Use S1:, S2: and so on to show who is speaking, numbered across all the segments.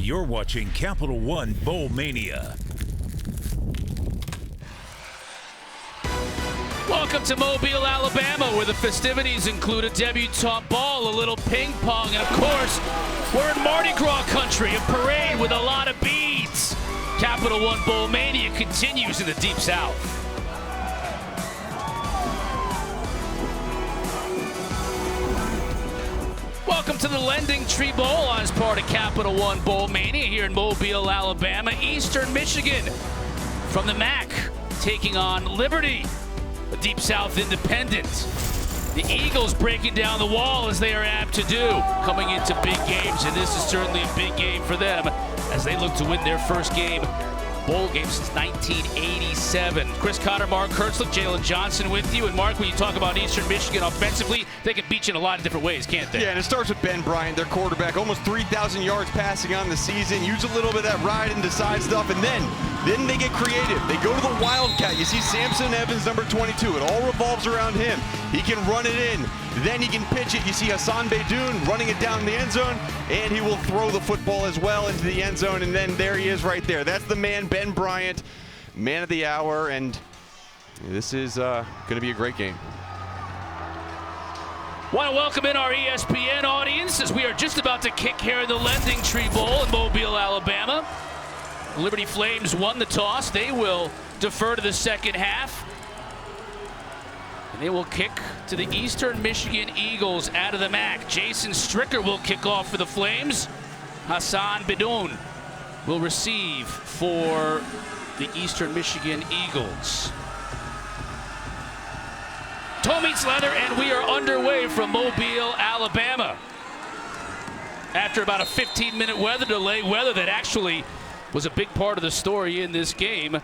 S1: You're watching Capital One Bowl Mania.
S2: Welcome to Mobile, Alabama, where the festivities include a debutante ball, a little ping pong, and of course, we're in Mardi Gras country, a parade with a lot of beads. Capital One Bowl Mania continues in the Deep South. Welcome to the LendingTree Bowl as part of Capital One Bowl Mania here in Mobile, Alabama. Eastern Michigan from the MAC taking on Liberty, a Deep South independent. The Eagles breaking down the wall as they are apt to do, coming into big games, and this is certainly a big game for them as they look to win their first bowl game since 1987. Chris Cotter, Mark Hertzlich, Jalen Johnson with you. And Mark, when you talk about Eastern Michigan offensively, they can beat you in a lot of different ways, can't they?
S3: Yeah, and it starts with Ben Bryant, their quarterback, almost 3,000 yards passing on the season. Use a little bit of that ride and decide stuff, and then they get creative. They go to the Wildcat. You see Samson Evans, number 22. It all revolves around him. He can run it in. Then he can pitch it. You see Hassan Beydoun running it down in the end zone, and he will throw the football as well into the end zone, and then there he is right there. That's the man, Ben Bryant, man of the hour, and this is going to be a great game.
S2: Want to welcome in our ESPN audience as we are just about to kick here in the LendingTree Bowl in Mobile, Alabama. Liberty Flames won the toss. They will defer to the second half. And they will kick to the Eastern Michigan Eagles out of the MAC. Jason Stricker will kick off for the Flames. Hassan Beydoun will receive for the Eastern Michigan Eagles. Toe meets leather, and we are underway from Mobile, Alabama. After about a 15-minute weather delay, weather that actually was a big part of the story in this game,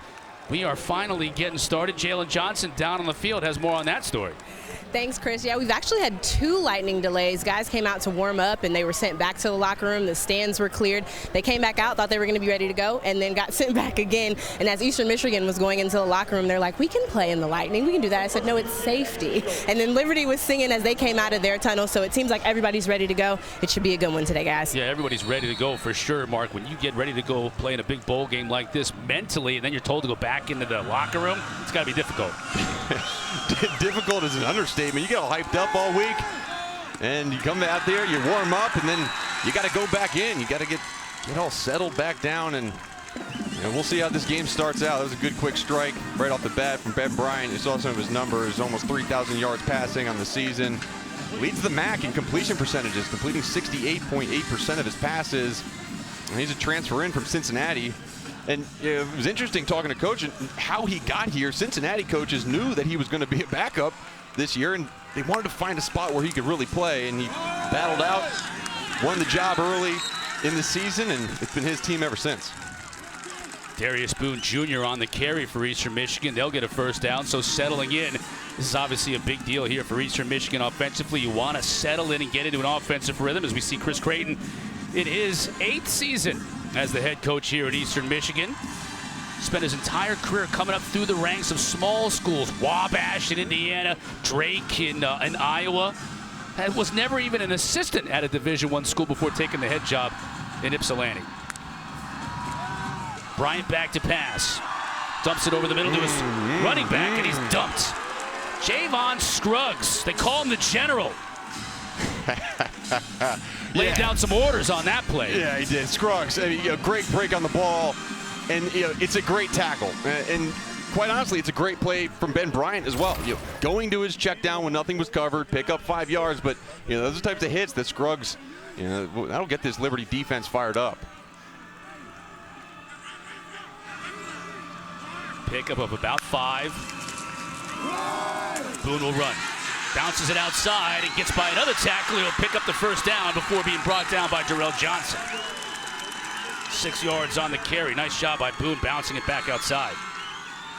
S2: we are finally getting started. Jalen Johnson down on the field has more on that story.
S4: Thanks, Chris. Yeah, we've actually had 2 lightning delays. Guys came out to warm up, and they were sent back to the locker room. The stands were cleared. They came back out, thought they were going to be ready to go, and then got sent back again. And as Eastern Michigan was going into the locker room, they're like, we can play in the lightning. We can do that. I said, no, it's safety. And then Liberty was singing as they came out of their tunnel, so it seems like everybody's ready to go. It should be a good one today, guys.
S2: Yeah, everybody's ready to go for sure, Mark. When you get ready to go play in a big bowl game like this mentally, and then you're told to go back into the locker room, it's got to be difficult.
S3: Difficult is an understatement. You get all hyped up all week, and you come out there, you warm up, and then you got to go back in. You got to get all settled back down, and we'll see how this game starts out. That was a good quick strike right off the bat from Ben Bryant. You saw some of his numbers, almost 3,000 yards passing on the season. Leads the MAC in completion percentages, completing 68.8% of his passes. And he's a transfer in from Cincinnati. And it was interesting talking to Coach and how he got here. Cincinnati coaches knew that he was going to be a backup this year, and they wanted to find a spot where he could really play. And he battled out, won the job early in the season, and it's been his team ever since.
S2: Darius Boone Jr. on the carry for Eastern Michigan. They'll get a first down, so settling in. This is obviously a big deal here for Eastern Michigan offensively. You want to settle in and get into an offensive rhythm as we see Chris Creighton in his 8th season as the head coach here at Eastern Michigan. Spent his entire career coming up through the ranks of small schools, Wabash in Indiana, Drake in Iowa. And was never even an assistant at a Division I school before taking the head job in Ypsilanti. Bryant back to pass. Dumps it over the middle to his running back, and he's dumped. Javon Scruggs, they call him the General. Laid down some orders on that play.
S3: Yeah, he did. Scruggs, I mean, great break on the ball, and it's a great tackle. And quite honestly, it's a great play from Ben Bryant as well. Going to his check down when nothing was covered, pick up 5 yards, but those are the types of hits that Scruggs, that'll get this Liberty defense fired up.
S2: Pickup of about 5. Boone will run. Bounces it outside and gets by another tackle. He'll pick up the first down before being brought down by Darrell Johnson. 6 yards on the carry. Nice job by Boone bouncing it back outside.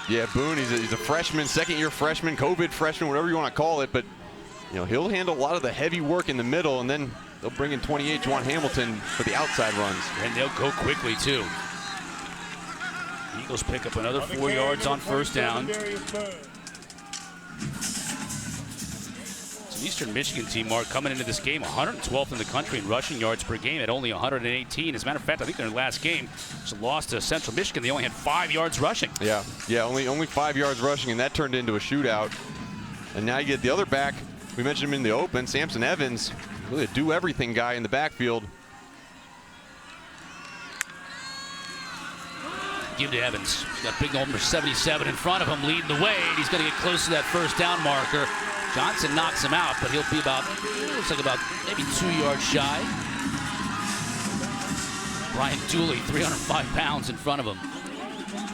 S3: Yeah, Boone, he's a freshman, second-year freshman, COVID freshman, whatever you want to call it. But, he'll handle a lot of the heavy work in the middle, and then they'll bring in 28, Juwan Hamilton, for the outside runs.
S2: And they'll go quickly, too. Eagles pick up another 4 yards on first down. Eastern Michigan team, Mark, coming into this game 112th in the country in rushing yards per game at only 118. As a matter of fact, I think their last game was a loss to Central Michigan. They only had 5 yards rushing.
S3: Yeah, only 5 yards rushing, and that turned into a shootout. And now you get the other back. We mentioned him in the open, Samson Evans, really a do-everything guy in the backfield.
S2: Give to Evans. He's got big number 77 in front of him, leading the way, and he's going to get close to that first down marker. Johnson knocks him out, but he'll be about, looks like about maybe 2 yards shy. Brian Dooley, 305 pounds in front of him.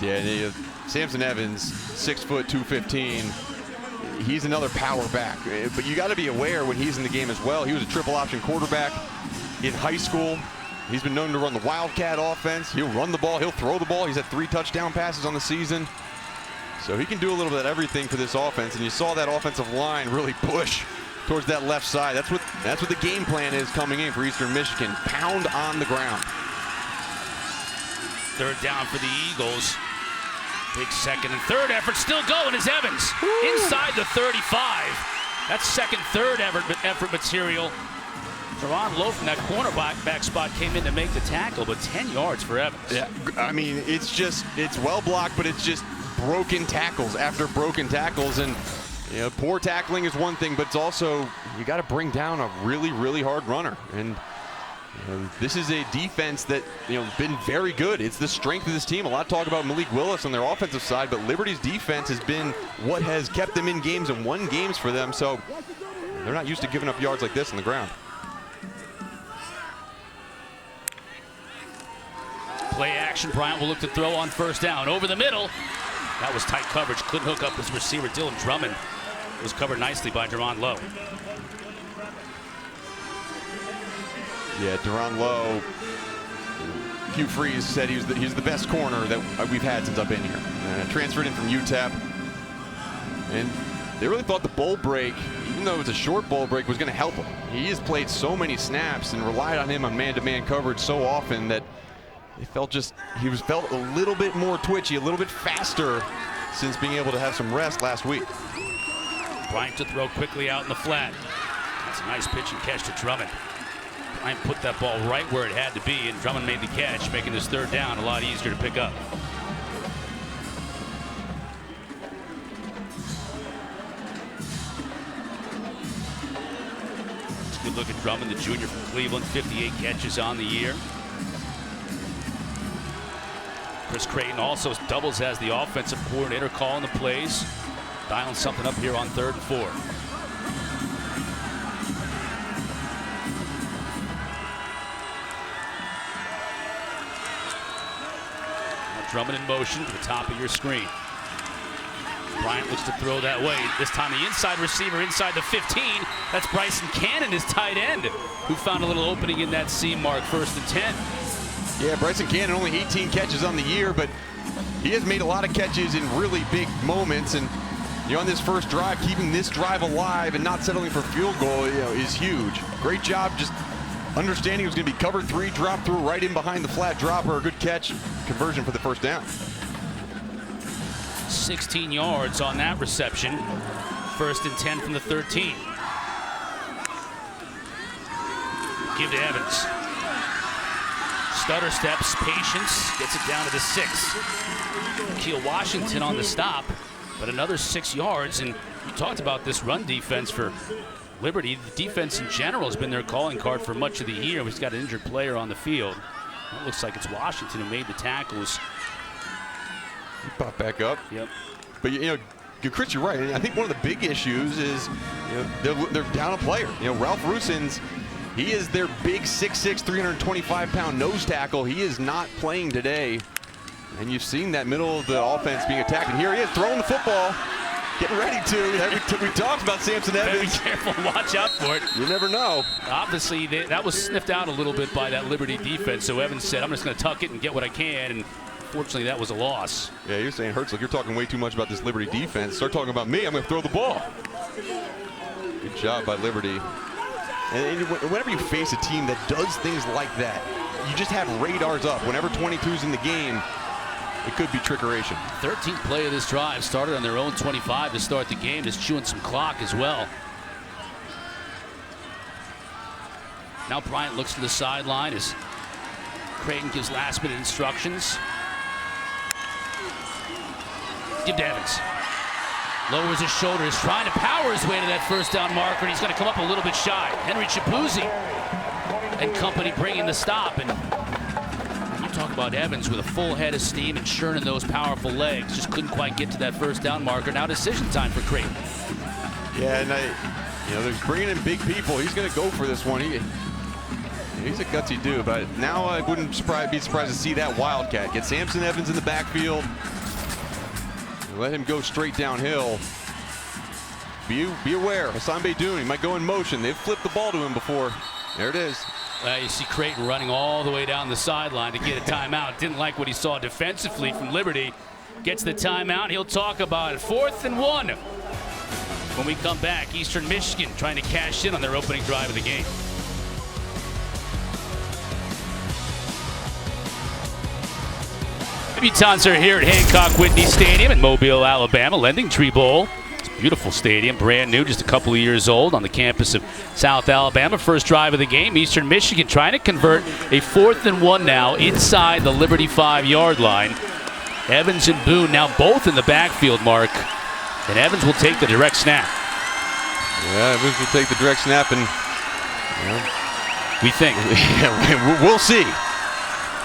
S3: Yeah, Samson Evans, 6 foot, 215. He's another power back, but you got to be aware when he's in the game as well. He was a triple option quarterback in high school. He's been known to run the Wildcat offense. He'll run the ball, he'll throw the ball. He's had 3 touchdown passes on the season. So he can do a little bit of everything for this offense. And you saw that offensive line really push towards that left side. That's what the game plan is coming in for Eastern Michigan. Pound on the ground.
S2: Third down for the Eagles. Big second and third effort still going as Evans inside the 35. That's second, third effort material. Teron Lowe from that cornerback spot came in to make the tackle, but 10 yards for Evans.
S3: Yeah, I mean, it's well blocked, but it's just broken tackles after broken tackles. And poor tackling is one thing, but it's also, you got to bring down a really, really hard runner. And this is a defense that been very good. It's the strength of this team. A lot of talk about Malik Willis on their offensive side, but Liberty's defense has been what has kept them in games and won games for them. So they're not used to giving up yards like this on the ground.
S2: Play action. Bryant will look to throw on first down. Over the middle. That was tight coverage. Couldn't hook up his receiver. Dylan Drummond was covered nicely by Teron Lowe.
S3: Yeah, Teron Lowe. Hugh Freeze said he's the best corner that we've had since I've been here. Transferred in from UTEP. And they really thought the bowl break, even though it was a short bowl break, was going to help him. He has played so many snaps and relied on him on man-to-man coverage so often that he felt a little bit more twitchy, a little bit faster since being able to have some rest last week.
S2: Bryant to throw quickly out in the flat. That's a nice pitch and catch to Drummond. Bryant put that ball right where it had to be, and Drummond made the catch, making this third down a lot easier to pick up. Good look at Drummond, the junior from Cleveland, 58 catches on the year. Chris Creighton also doubles as the offensive coordinator, calling the plays, dialing something up here on 3rd and 4. Now Drummond in motion to the top of your screen. Bryant looks to throw that way. This time the inside receiver inside the 15. That's Bryson Cannon, his tight end, who found a little opening in that seam mark. 1st and 10.
S3: Yeah, Bryson Cannon only 18 catches on the year, but he has made a lot of catches in really big moments. And on this first drive, keeping this drive alive and not settling for field goal, is huge. Great job just understanding it was going to be cover 3, drop through right in behind the flat dropper. A good catch, conversion for the first down.
S2: 16 yards on that reception. 1st and 10 from the 13. Give to Evans. Stutter steps, patience, gets it down to the 6. Keel Washington on the stop, but another 6 yards. And you talked about this run defense for Liberty. The defense in general has been their calling card for much of the year. We've got an injured player on the field. It looks like it's Washington who made the tackles.
S3: He popped back up.
S2: Yep.
S3: But Chris, you're right. I think one of the big issues is they're down a player. Ralph Rusins, he is their big 6'6", 325-pound nose tackle. He is not playing today. And you've seen that middle of the offense being attacked. And here he is throwing the football, getting ready to. We talked about Samson Evans.
S2: Very careful, watch out for it.
S3: You never know.
S2: Obviously, that was sniffed out a little bit by that Liberty defense. So Evans said, I'm just going to tuck it and get what I can. And fortunately, that was a loss.
S3: Yeah, you're saying, Hertz, you're talking way too much about this Liberty defense. Start talking about me, I'm going to throw the ball. Good job by Liberty. And whenever you face a team that does things like that, you just have radars up. Whenever 22's in the game, it could be trickeration.
S2: 13th play of this drive started on their own 25 to start the game, just chewing some clock as well. Now Bryant looks to the sideline as Creighton gives last-minute instructions. Give to Evans. Lowers his shoulders, trying to power his way to that first down marker, and he's going to come up a little bit shy. Henry Chiapuzzi and company bringing the stop. And you talk about Evans with a full head of steam and churning those powerful legs. Just couldn't quite get to that first down marker. Now decision time for Creighton.
S3: Yeah, and they're bringing in big people. He's going to go for this one. He's a gutsy dude, but now I wouldn't be surprised to see that Wildcat. Get Samson Evans in the backfield. Let him go straight downhill. Be aware, Hassan Beydoun, he might go in motion. They've flipped the ball to him before. There it is.
S2: You see Creighton running all the way down the sideline to get a timeout. Didn't like what he saw defensively from Liberty. Gets the timeout. He'll talk about it. 4th and 1. When we come back, Eastern Michigan trying to cash in on their opening drive of the game. Debutants are here at Hancock Whitney Stadium in Mobile, Alabama. LendingTree Bowl. It's a beautiful stadium, brand new, just a couple of years old, on the campus of South Alabama. First drive of the game, Eastern Michigan trying to convert a 4th and 1 now inside the Liberty 5-yard line. Evans and Boone now both in the backfield, Mark. And Evans will take the direct snap.
S3: Yeah, Evans will take the direct snap, and
S2: we think.
S3: We'll see.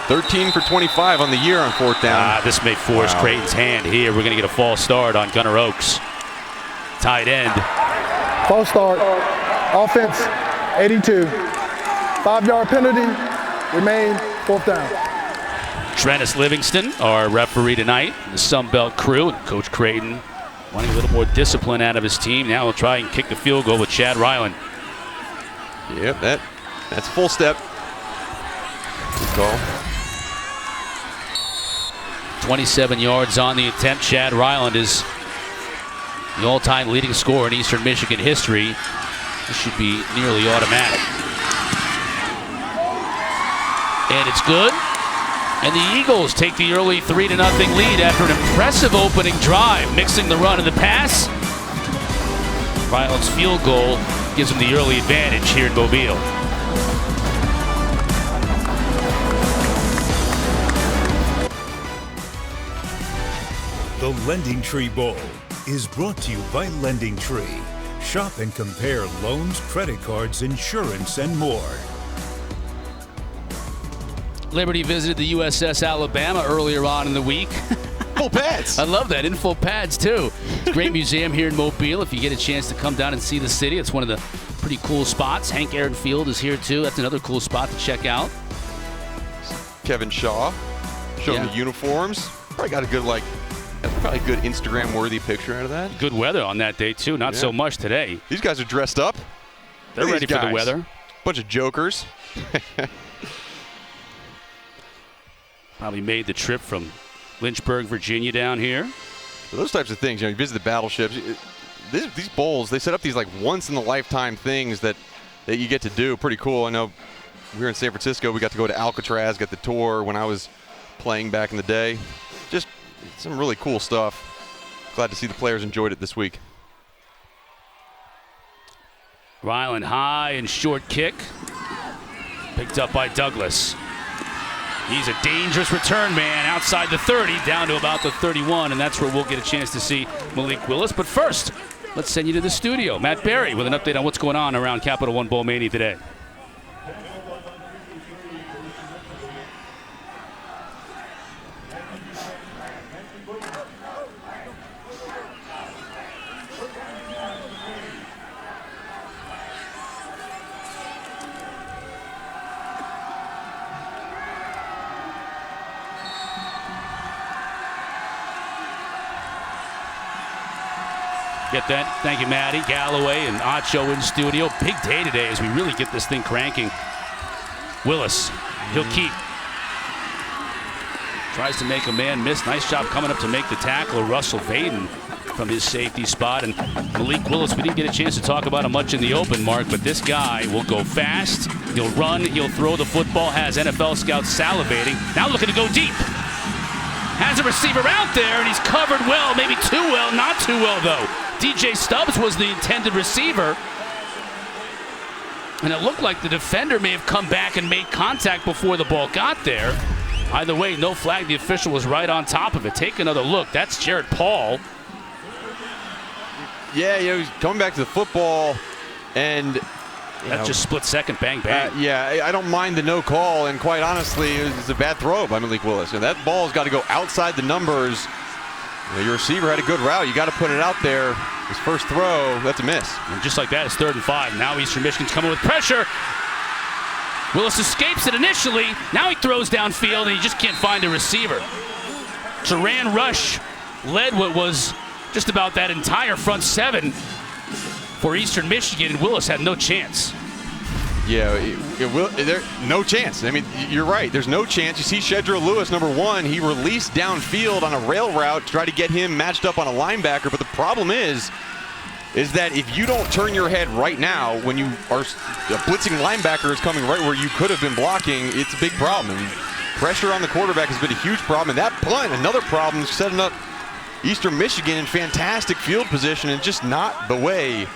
S3: 13 for 25 on the year on 4th down.
S2: This may force Creighton's hand here. We're going to get a false start on Gunnar Oaks. Tight end.
S5: False start. Offense, 82. 5-yard penalty. Remain 4th down.
S2: Trennis Livingston, our referee tonight. The Sun Belt crew. And Coach Creighton wanting a little more discipline out of his team. Now he'll try and kick the field goal with Chad Ryland.
S3: Yep, that's full step. Good call.
S2: 27 yards on the attempt. Chad Ryland is the all-time leading scorer in Eastern Michigan history. This should be nearly automatic. And it's good. And the Eagles take the early 3-0 lead after an impressive opening drive, mixing the run and the pass. Ryland's field goal gives them the early advantage here in Mobile.
S1: The LendingTree Bowl is brought to you by LendingTree. Shop and compare loans, credit cards, insurance, and more.
S2: Liberty visited the USS Alabama earlier on in the week.
S3: Full pads.
S2: I love that. In full pads, too. Great museum here in Mobile. If you get a chance to come down and see the city, it's one of the pretty cool spots. Hank Aaron Field is here, too. That's another cool spot to check out.
S3: Kevin Shaw showing the uniforms. Probably got a good, that's probably a good Instagram-worthy picture out of that.
S2: Good weather on that day, too. Not so much today.
S3: These guys are dressed up.
S2: They're ready for the weather.
S3: Bunch of jokers.
S2: Probably made the trip from Lynchburg, Virginia down here.
S3: Those types of things, you visit the battleships. These bowls, they set up these once-in-a-lifetime things that you get to do. Pretty cool. I know here in San Francisco, we got to go to Alcatraz, get the tour when I was playing back in the day. Just some really cool stuff. Glad to see the players enjoyed it this week.
S2: Ryland high and short kick. Picked up by Douglas. He's a dangerous return man outside the 30, down to about the 31, and that's where we'll get a chance to see Malik Willis. But first, let's send you to the studio. Matt Berry with an update on what's going on around Capital One Bowl Mania today. Get that. Thank you, Maddie. Galloway and Acho in studio. Big day today as we really get this thing cranking. Willis, he'll keep. Tries to make a man miss. Nice job coming up to make the tackle. Russell Vaden from his safety spot. And Malik Willis, we didn't get a chance to talk about him much in the open, Mark, but this guy will go fast. He'll run. He'll throw the football. Has NFL scouts salivating. Now looking to go deep. Has a receiver out there, and he's covered well. Maybe too well. Not too well, though. DJ Stubbs was the intended receiver. And it looked like the defender may have come back and made contact before the ball got there. Either way, no flag. The official was right on top of it. Take another look. That's Jared Paul.
S3: Yeah, he's coming back to the football, and
S2: that's just split second, bang, bang.
S3: Yeah, I don't mind the no call, and quite honestly, it's a bad throw by Malik Willis. And that ball's got to go outside the numbers. Your receiver had a good route. You got to put it out there. His first throw, that's a miss.
S2: And just like that, it's 3rd and 5. Now Eastern Michigan's coming with pressure. Willis escapes it initially. Now he throws downfield, and he just can't find a receiver. Duran Rush led what was just about that entire front 7 for Eastern Michigan, and Willis had no chance.
S3: Yeah, no chance. I mean, you're right. There's no chance. You see Shedra Lewis, number 1, he released downfield on a rail route to try to get him matched up on a linebacker. But the problem is that if you don't turn your head right now when you are a blitzing linebacker is coming right where you could have been blocking, it's a big problem. And pressure on the quarterback has been a huge problem. And that punt, another problem, setting up Eastern Michigan in fantastic field position and just not the way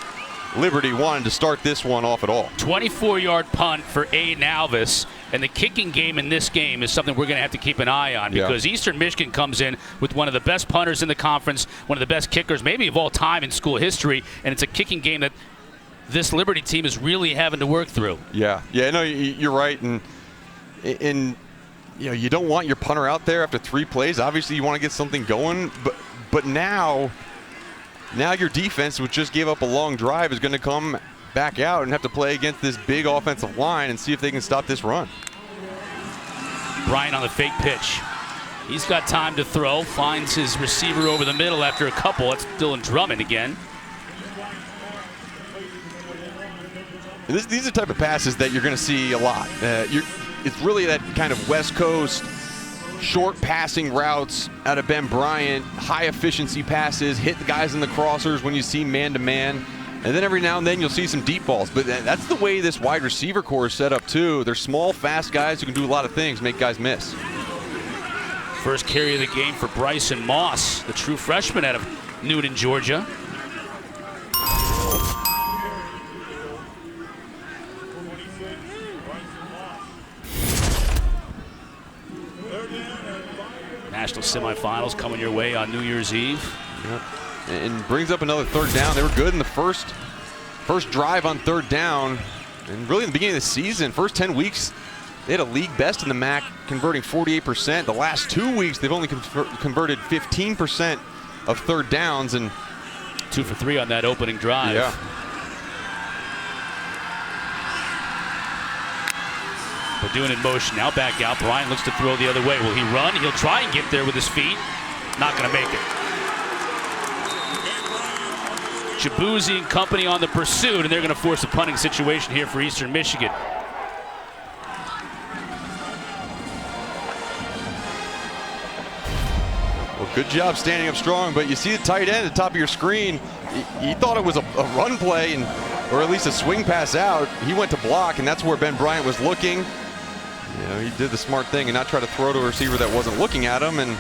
S3: Liberty wanted to start this one off at all.
S2: 24-yard punt for Aiden Alvis, and the kicking game in this game is something we're going to have to keep an eye on because Eastern Michigan comes in with one of the best punters in the conference, one of the best kickers maybe of all time in school history, and it's a kicking game that this Liberty team is really having to work through.
S3: Yeah, no, you're right, and you don't want your punter out there after 3 plays. Obviously, you want to get something going, but now your defense, which just gave up a long drive, is going to come back out and have to play against this big offensive line and see if they can stop this run.
S2: Bryant on the fake pitch. He's got time to throw, finds his receiver over the middle after a couple. It's Dylan Drummond again.
S3: And these are the type of passes that you're going to see a lot. It's really that kind of West Coast short passing routes out of Ben Bryant, high efficiency passes, hit the guys in the crossers when you see man-to-man. And then every now and then you'll see some deep balls. But that's the way this wide receiver core is set up too. They're small, fast guys who can do a lot of things, make guys miss.
S2: First carry of the game for Bryson Moss, the true freshman out of Newton, Georgia. National semifinals coming your way on New Year's Eve.
S3: Yep. And brings up another 3rd down. They were good in the first drive on 3rd down. And really in the beginning of the season, first 10 weeks, they had a league best in the MAC, converting 48%. The last 2 weeks, they've only converted 15% of 3rd downs. And
S2: 2 for 3 on that opening drive.
S3: Yeah.
S2: We're doing it in motion now. Back out. Bryant looks to throw the other way. Will he run? He'll try and get there with his feet. Not going to make it. Jabuzzi and company on the pursuit, and they're going to force a punting situation here for Eastern Michigan.
S3: Well, good job standing up strong, but you see the tight end at the top of your screen. He thought it was a run play, or at least a swing pass out. He went to block, and that's where Ben Bryant was looking. He did the smart thing and not try to throw to a receiver that wasn't looking at him and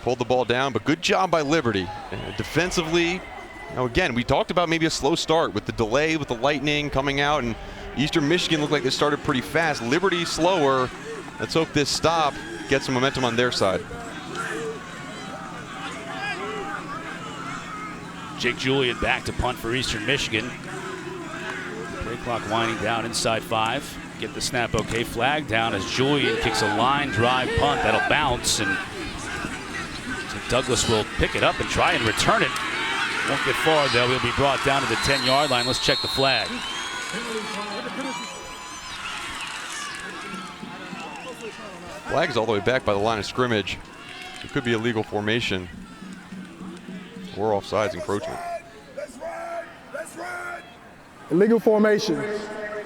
S3: pulled the ball down. But good job by Liberty. Defensively, again, we talked about maybe a slow start with the delay, with the lightning coming out, and Eastern Michigan looked like they started pretty fast. Liberty slower. Let's hope this stop gets some momentum on their side.
S2: Jake Julian back to punt for Eastern Michigan. Play clock winding down inside 5. Get the snap okay. Flag down as Julian kicks a line drive punt. That'll bounce, and so Douglas will pick it up and try and return it. Won't get far though. He'll be brought down to the 10-yard line. Let's check the flag.
S3: Flag's all the way back by the line of scrimmage. It could be illegal formation or offsides encroachment.
S5: Illegal formation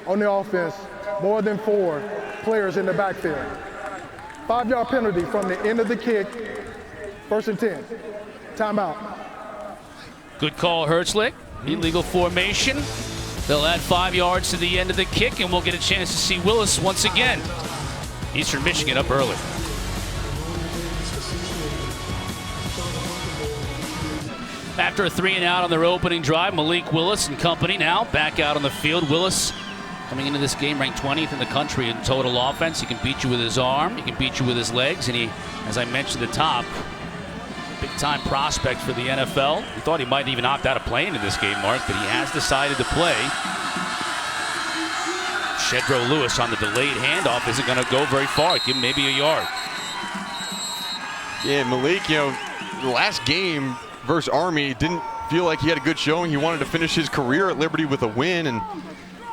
S5: on the offense. More than 4 players in the backfield. 5-yard penalty from the end of the kick. 1st and 10. Timeout.
S2: Good call, Hertzlick. Illegal formation. They'll add 5 yards to the end of the kick, and we'll get a chance to see Willis once again. Eastern Michigan up early. After a 3-and-out on their opening drive, Malik Willis and company now back out on the field. Willis Coming into this game ranked 20th in the country in total offense. He can beat you with his arm, he can beat you with his legs, and he, as I mentioned at the top, big-time prospect for the NFL. We thought he might even opt out of playing in this game, Mark, but he has decided to play. Shedro Lewis on the delayed handoff isn't going to go very far. Give him maybe a yard.
S3: Yeah, Malik, the last game versus Army didn't feel like he had a good showing. He wanted to finish his career at Liberty with a win, and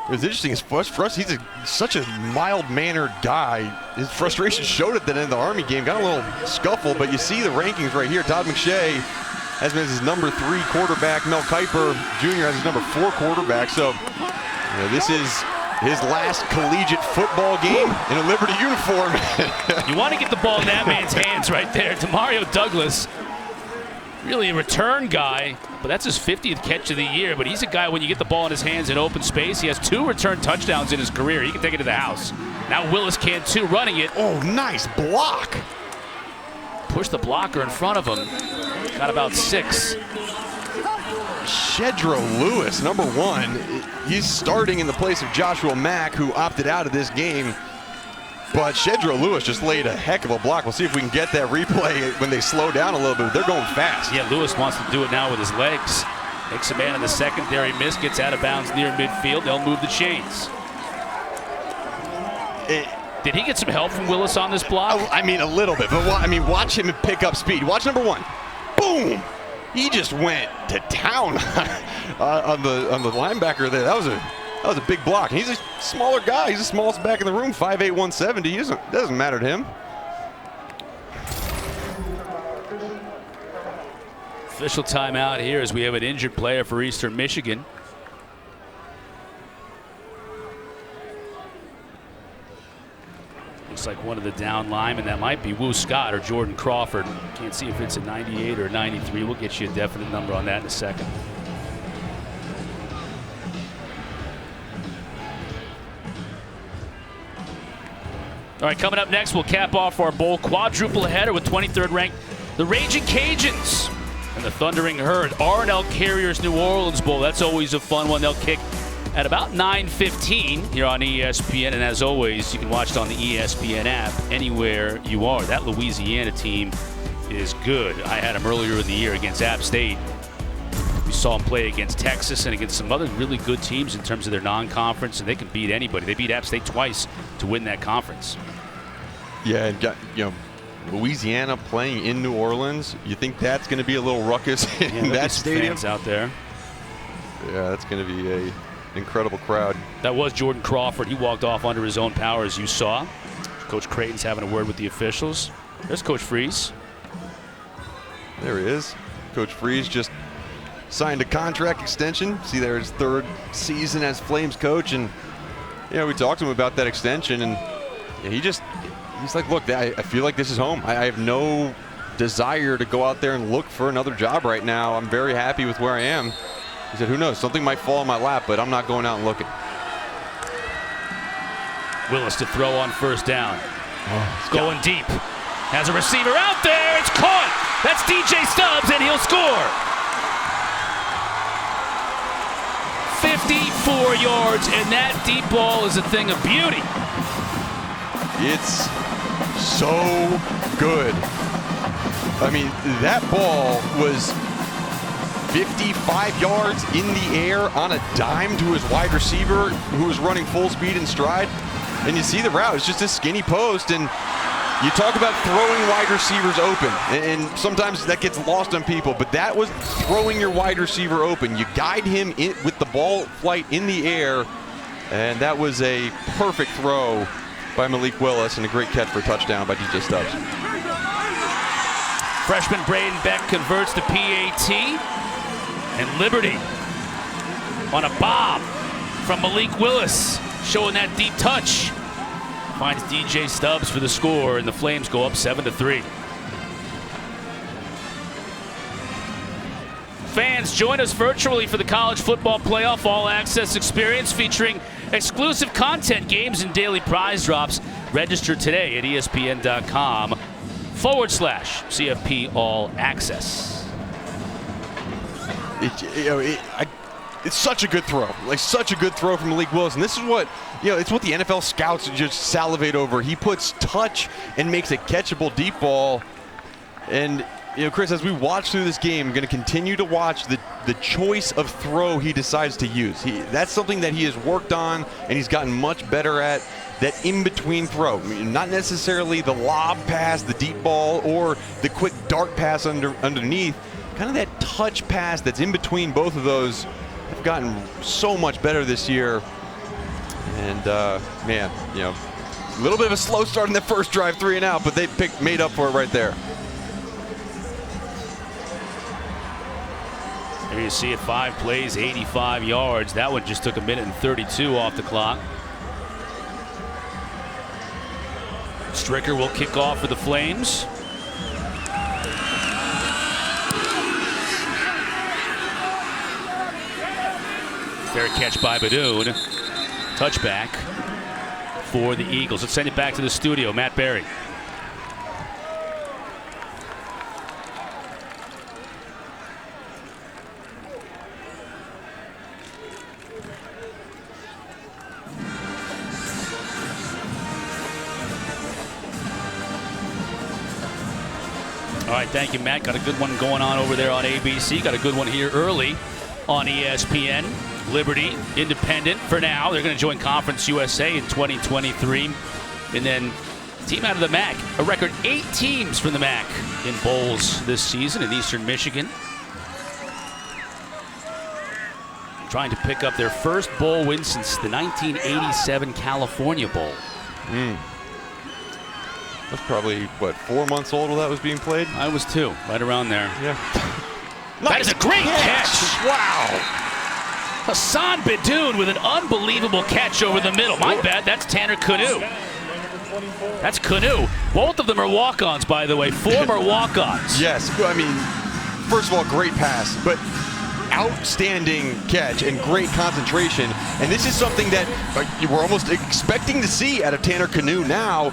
S3: it was interesting. For us, he's such a mild-mannered guy. His frustration showed at the end of the Army game. Got a little scuffle, but you see the rankings right here. Todd McShay has been his number 3 quarterback. Mel Kiper Jr. has his number 4 quarterback. So this is his last collegiate football game in a Liberty uniform.
S2: You want to get the ball in that man's hands right there. Demario Douglas, really a return guy, but that's his 50th catch of the year. But he's a guy, when you get the ball in his hands in open space, he has 2 return touchdowns in his career. He can take it to the house. Now Willis can too, running it.
S3: Oh, nice block.
S2: Push the blocker in front of him. Got about 6.
S3: Shedro Lewis, number 1. He's starting in the place of Joshua Mack, who opted out of this game. But Shedro Lewis just laid a heck of a block. We'll see if we can get that replay when they slow down a little bit. They're going fast.
S2: Yeah, Lewis wants to do it now with his legs. Makes a man in the secondary miss, gets out of bounds near midfield. They'll move the chains. Did he get some help from Willis on this block?
S3: I mean, a little bit. But watch him pick up speed. Watch number 1. Boom! He just went to town on the linebacker there. That was a big block. He's a smaller guy. He's the smallest back in the room, 5'8", 170. Doesn't matter to him.
S2: Official timeout here as we have an injured player for Eastern Michigan. Looks like one of the down linemen. That might be Wu Scott or Jordan Crawford. Can't see if it's a 98 or a 93. We'll get you a definite number on that in a second. All right, coming up next, we'll cap off our bowl quadruple header with 23rd ranked the Raging Cajuns and the Thundering Herd. R&L Carriers New Orleans Bowl. That's always a fun one. They'll kick at about 9:15 here on ESPN, and as always, you can watch it on the ESPN app anywhere you are. That Louisiana team is good. I had them earlier in the year against App State. We saw them play against Texas and against some other really good teams in terms of their non-conference, and they can beat anybody. They beat App State twice to win that conference.
S3: Yeah, and Louisiana playing in New Orleans. You think that's going to be a little ruckus in that stadium?
S2: Fans out there.
S3: Yeah, that's going to be a incredible crowd.
S2: That was Jordan Crawford. He walked off under his own power, as you saw. Coach Creighton's having a word with the officials. There's Coach Freeze.
S3: There he is. Coach Freeze just signed a contract extension. See, there his 3rd season as Flames coach, and we talked to him about that extension, and he's like, look, I feel like this is home. I have no desire to go out there and look for another job right now. I'm very happy with where I am. He said, who knows, something might fall in my lap, but I'm not going out and looking.
S2: Willis to throw on 1st down. Going deep. Has a receiver out there. It's caught. That's DJ Stubbs, and he'll score. 54 yards, and that deep ball is a thing of beauty.
S3: It's so good. I mean, that ball was 55 yards in the air on a dime to his wide receiver who was running full speed in stride. And you see the route. It's just a skinny post. And you talk about throwing wide receivers open. And sometimes that gets lost on people. But that was throwing your wide receiver open. You guide him in with the ball flight in the air. And that was a perfect throw by Malik Willis and a great catch for a touchdown by DJ Stubbs.
S2: Freshman Braden Beck converts the PAT. And Liberty on a bob from Malik Willis, showing that deep touch. Finds DJ Stubbs for the score, and the Flames go up 7-3. Fans, join us virtually for the College Football Playoff All Access Experience, featuring exclusive content, games, and daily prize drops. Register today at ESPN.com/CFP All Access.
S3: it's such a good throw, like such a good throw from Malik Willis. And this is what, it's what the NFL scouts just salivate over. He puts touch and makes a catchable deep ball. And, Chris, as we watch through this game, I'm going to continue to watch the choice of throw he decides to use. That's something that he has worked on and he's gotten much better at, that in-between throw. Not necessarily the lob pass, the deep ball, or the quick dart pass underneath. Kind of that touch pass that's in between both of those. They've gotten so much better this year. And, man, a little bit of a slow start in the first drive, 3 and out, but they made up for it right there.
S2: There you see it, 5 plays, 85 yards. That one just took a minute and 32 off the clock. Stricker will kick off for the Flames. Fair catch by Badoon. Touchback for the Eagles. Let's send it back to the studio. Matt Berry. All right, thank you, Matt. Got a good one going on over there on ABC. Got a good one here early on ESPN. Liberty, independent for now. They're going to join Conference USA in 2023. And then team out of the MAC. A record 8 teams from the MAC in bowls this season in Eastern Michigan. Trying to pick up their first bowl win since the 1987 California Bowl.
S3: That's probably, 4 months old when that was being played?
S2: I was 2, right around there.
S3: Yeah.
S2: That is a great catch.
S3: Wow.
S2: Hassan Badoon with an unbelievable catch over the middle. My bad, that's Tanner Canoe. That's Canoe. Both of them are walk-ons, by the way. Former walk-ons.
S3: Yes, I mean, first of all, great pass, but outstanding catch and great concentration. And this is something that we're almost expecting to see out of Tanner Canoe now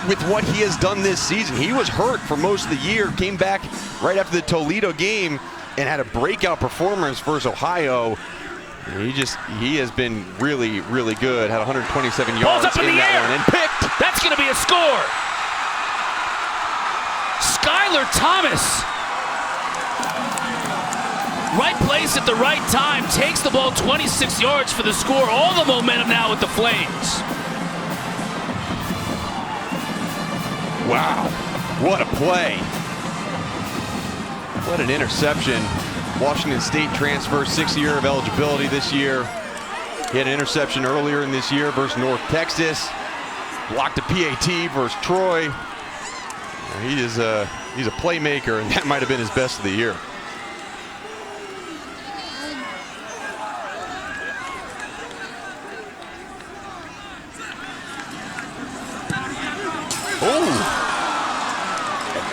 S3: with what he has done this season. He was hurt for most of the year, came back right after the Toledo game and had a breakout performance versus Ohio. He has been really, really good. Had 127 yards
S2: up in the
S3: that
S2: air.
S3: one and picked.
S2: That's going to be a score. Skylar Thomas. Right place at the right time. Takes the ball 26 yards for the score. All the momentum now with the Flames.
S3: Wow, what a play. What an interception. Washington State transfer, 6th year of eligibility this year. He had an interception earlier in this year versus North Texas. Blocked a PAT versus Troy. He's a playmaker, and that might have been his best of the year.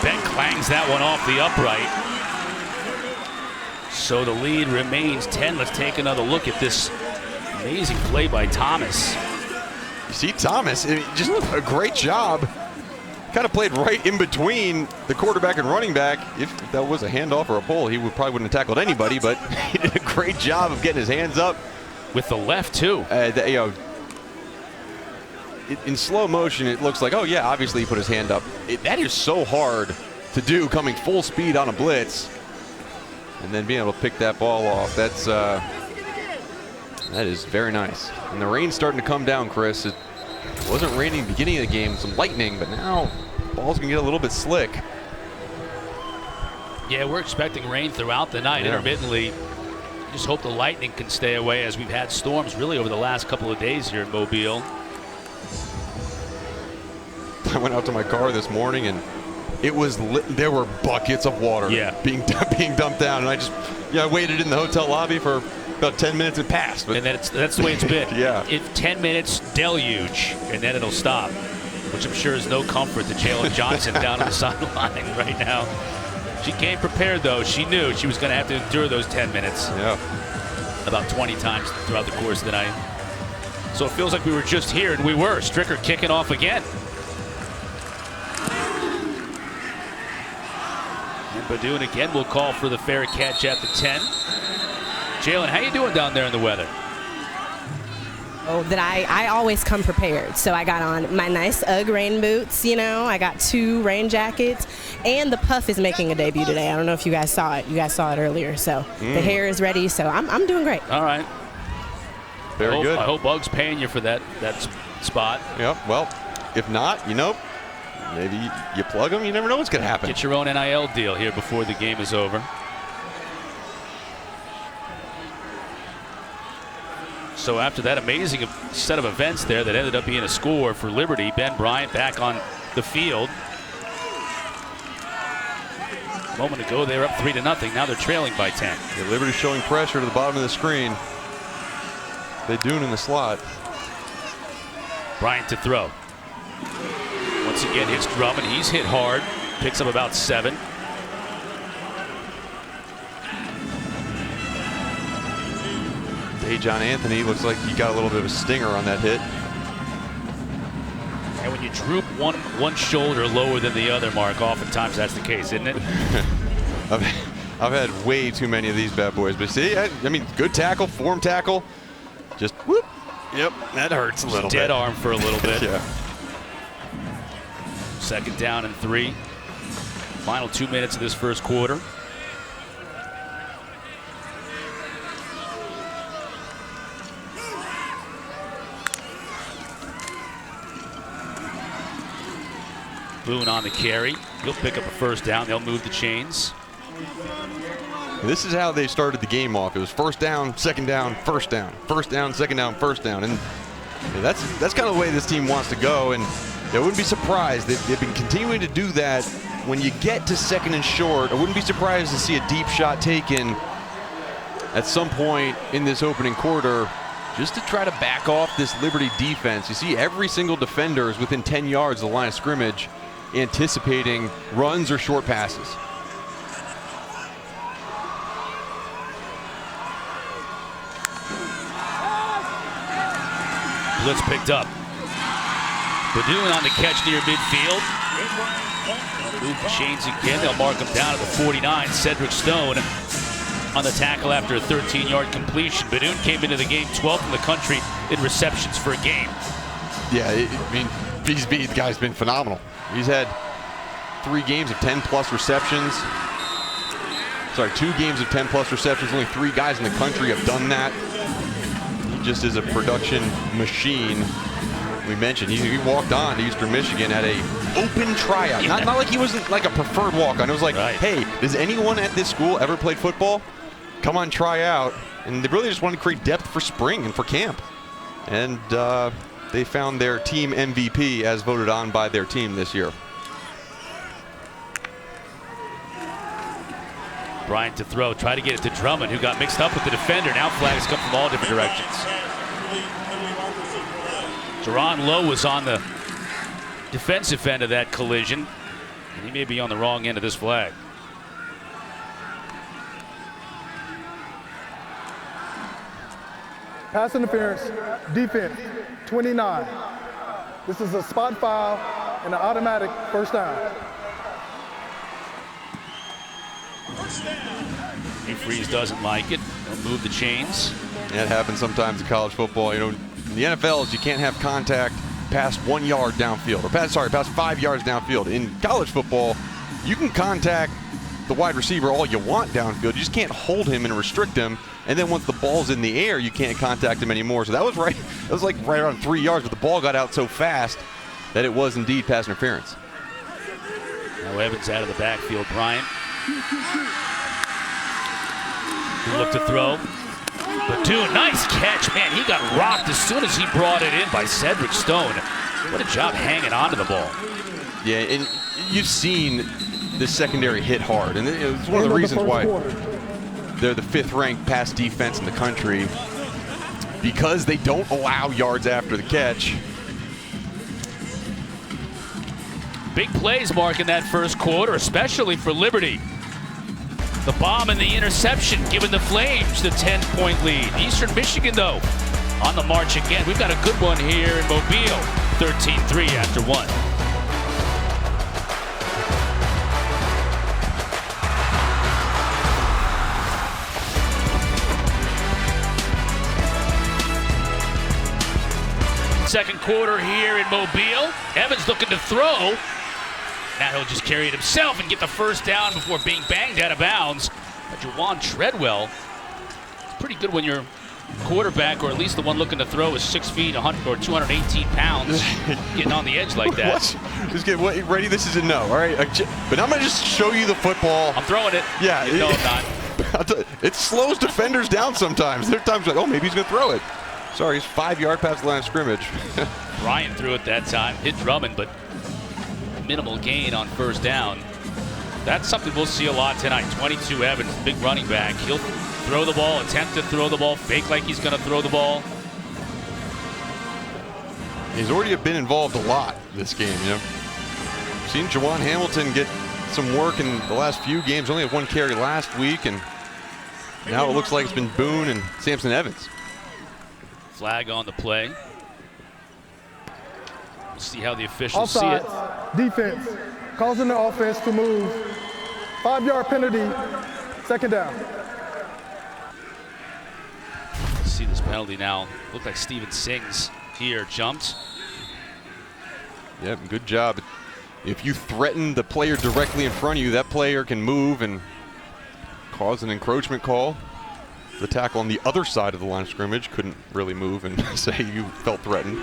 S2: Ben clangs that one off the upright. So the lead remains 10. Let's take another look at this amazing play by Thomas.
S3: You see Thomas, just a great job. Kind of played right in between the quarterback and running back. If that was a handoff or a pull, he probably wouldn't have tackled anybody, but he did a great job of getting his hands up.
S2: With the left, too.
S3: In slow motion, it looks like, oh yeah, obviously he put his hand up. That is so hard to do, coming full speed on a blitz, and then being able to pick that ball off. That is very nice. And the rain's starting to come down, Chris. It wasn't raining at the beginning of the game, some lightning, but now the ball's gonna get a little bit slick.
S2: Yeah, we're expecting rain throughout the night, intermittently. Just hope the lightning can stay away, as we've had storms really over the last couple of days here in Mobile.
S3: I went out to my car this morning and there were buckets of water being dumped down, and I waited in the hotel lobby for about 10 minutes and passed. But
S2: and that's the way it's been.
S3: Yeah.
S2: 10 minutes deluge, and then it'll stop, which I'm sure is no comfort to Jalen Johnson down on the sideline right now. She came prepared, though. She knew she was going to have to endure those 10 minutes.
S3: Yeah.
S2: About 20 times throughout the course of the night. So it feels like we were just here, and we were. Stricker kicking off again. And Badoon again will call for the fair catch at the 10. Jalen, how you doing down there in the weather?
S4: Oh, that I always come prepared. So I got on my nice UGG rain boots, you know. I got 2 rain jackets. And the puff is making a debut today. I don't know if you guys saw it. You guys saw it earlier. So the hair is ready. So I'm doing great.
S2: All right.
S3: Very good.
S2: I hope UGG's paying you for that spot.
S3: Yep. Well, if not, maybe you plug them. You never know what's going to happen.
S2: Get your own NIL deal here before the game is over. So after that amazing set of events there that ended up being a score for Liberty, Ben Bryant back on the field. A moment ago they were up 3-0. Now they're trailing by 10.
S3: Yeah, Liberty showing pressure to the bottom of the screen. They doing in the slot.
S2: Bryant to throw. Once again hits Drummond. He's hit hard. Picks up about 7.
S3: John Anthony looks like he got a little bit of a stinger on that hit.
S2: And when you droop one shoulder lower than the other, Mark, oftentimes that's the case, isn't it?
S3: I've had way too many of these bad boys, but see, I mean, good tackle, form tackle, just whoop. Yep, that hurts a little bit.
S2: Dead arm for a little bit.
S3: Yeah.
S2: 2nd down and 3. Final 2 minutes of this first quarter. Boone on the carry. He'll pick up a 1st down. They'll move the chains.
S3: This is how they started the game off. It was 1st down, 2nd down, 1st down, 1st down, 2nd down, 1st down, and that's kind of the way this team wants to go. And I wouldn't be surprised. They've been continuing to do that. When you get to 2nd and short, I wouldn't be surprised to see a deep shot taken at some point in this opening quarter, just to try to back off this Liberty defense. You see every single defender is within 10 yards of the line of scrimmage, anticipating runs or short passes.
S2: Blitz picked up. Badoon on the catch near midfield. They'll move the chains again. They'll mark him down at the 49. Cedric Stone on the tackle after a 13-yard completion. Badoon came into the game 12th in the country in receptions for a game.
S3: Yeah, I mean, the guy's been phenomenal. He's had 3 games of 10+ receptions. Sorry, 2 games of 10+ receptions. Only 3 guys in the country have done that. He just is a production machine. We mentioned he walked on to Eastern Michigan at a open tryout.
S2: Yeah.
S3: Not like he wasn't like a preferred walk-on. It was like,
S2: right.
S3: Hey, does anyone at this school ever played football? Come on, try out. And they really just wanted to create depth for spring and for camp. And they found their team MVP as voted on by their team this year.
S2: Bryant to throw, try to get it to Drummond, who got mixed up with the defender. Now flags come from all different directions. Jerron Lowe was on the defensive end of that collision, and he may be on the wrong end of this flag.
S5: Pass interference, defense, 29. This is a spot foul and an automatic 1st down.
S2: Freeze doesn't like it. They'll move the chains.
S3: That happens sometimes in college football. You know, in the NFL, you can't have contact past 1 yard downfield, or past 5 yards downfield. In college football, you can contact the wide receiver all you want downfield. You just can't hold him and restrict him. And then once the ball's in the air, you can't contact him anymore. So that was right. That was like right around 3 yards, but the ball got out so fast that it was indeed pass interference.
S2: Now Evans out of the backfield. Bryant. He looked to throw. Badoon, nice catch, man. He got rocked as soon as he brought it in by Cedric Stone. What a job hanging on to the ball.
S3: Yeah, and you've seen the secondary hit hard, and it's one of the reasons why they're the 5th-ranked pass defense in the country, because they don't allow yards after the catch.
S2: Big plays, Mark, in that first quarter, especially for Liberty. The bomb and the interception giving the Flames the 10-point lead. Eastern Michigan, though, on the march again. We've got a good one here in Mobile. 13-3 after 1. second quarter here in Mobile. Evans looking to throw. Now he'll just carry it himself and get the first down before being banged out of bounds. Juwan Treadwell, it's pretty good when your quarterback, or at least the one looking to throw, is 6 feet, 100 or 218 pounds, getting on the edge like that.
S3: Just get ready. This is a no, all right? But I'm going to just show you the football.
S2: I'm throwing it.
S3: Yeah.
S2: No, I'm not.
S3: It slows defenders down sometimes. There are times like, oh, maybe he's going to throw it. Sorry, he's 5 yards past the line of scrimmage.
S2: Ryan threw it that time, hit Drummond, but minimal gain on first down. That's something we'll see a lot tonight. 22 Evans, big running back. He'll throw the ball, attempt to throw the ball, fake like he's going to throw the ball.
S3: He's already been involved a lot this game, you know. Seen Juwan Hamilton get some work in the last few games. Only had 1 carry last week, and now it looks like it's been Boone and Samson Evans.
S2: Flag on the play. We'll see how the officials see it.
S5: Defense, causing the offense to move. 5-yard penalty, second down.
S2: See this penalty now. Looked like Steven Sings here jumped.
S3: Yep, good job. If you threaten the player directly in front of you, that player can move and cause an encroachment call. The tackle on the other side of the line of scrimmage couldn't really move and say you felt threatened.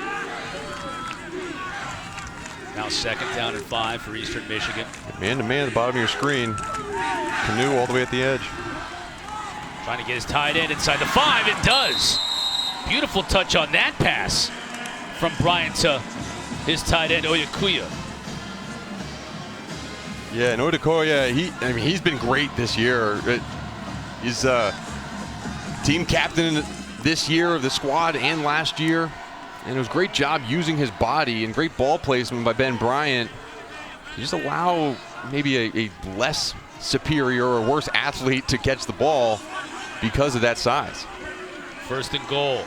S2: Now 2nd down and 5 for Eastern Michigan.
S3: Man-to-man at the bottom of your screen. Canoe all the way at the edge.
S2: Trying to get his tight end inside the 5. It does. Beautiful touch on that pass from Bryant to his tight end, Oyakuya.
S3: Yeah, and Oyakuya, he's been great this year. He's team captain this year of the squad and last year. And it was a great job using his body and great ball placement by Ben Bryant. You just allow maybe a less superior or worse athlete to catch the ball because of that size.
S2: 1st and goal.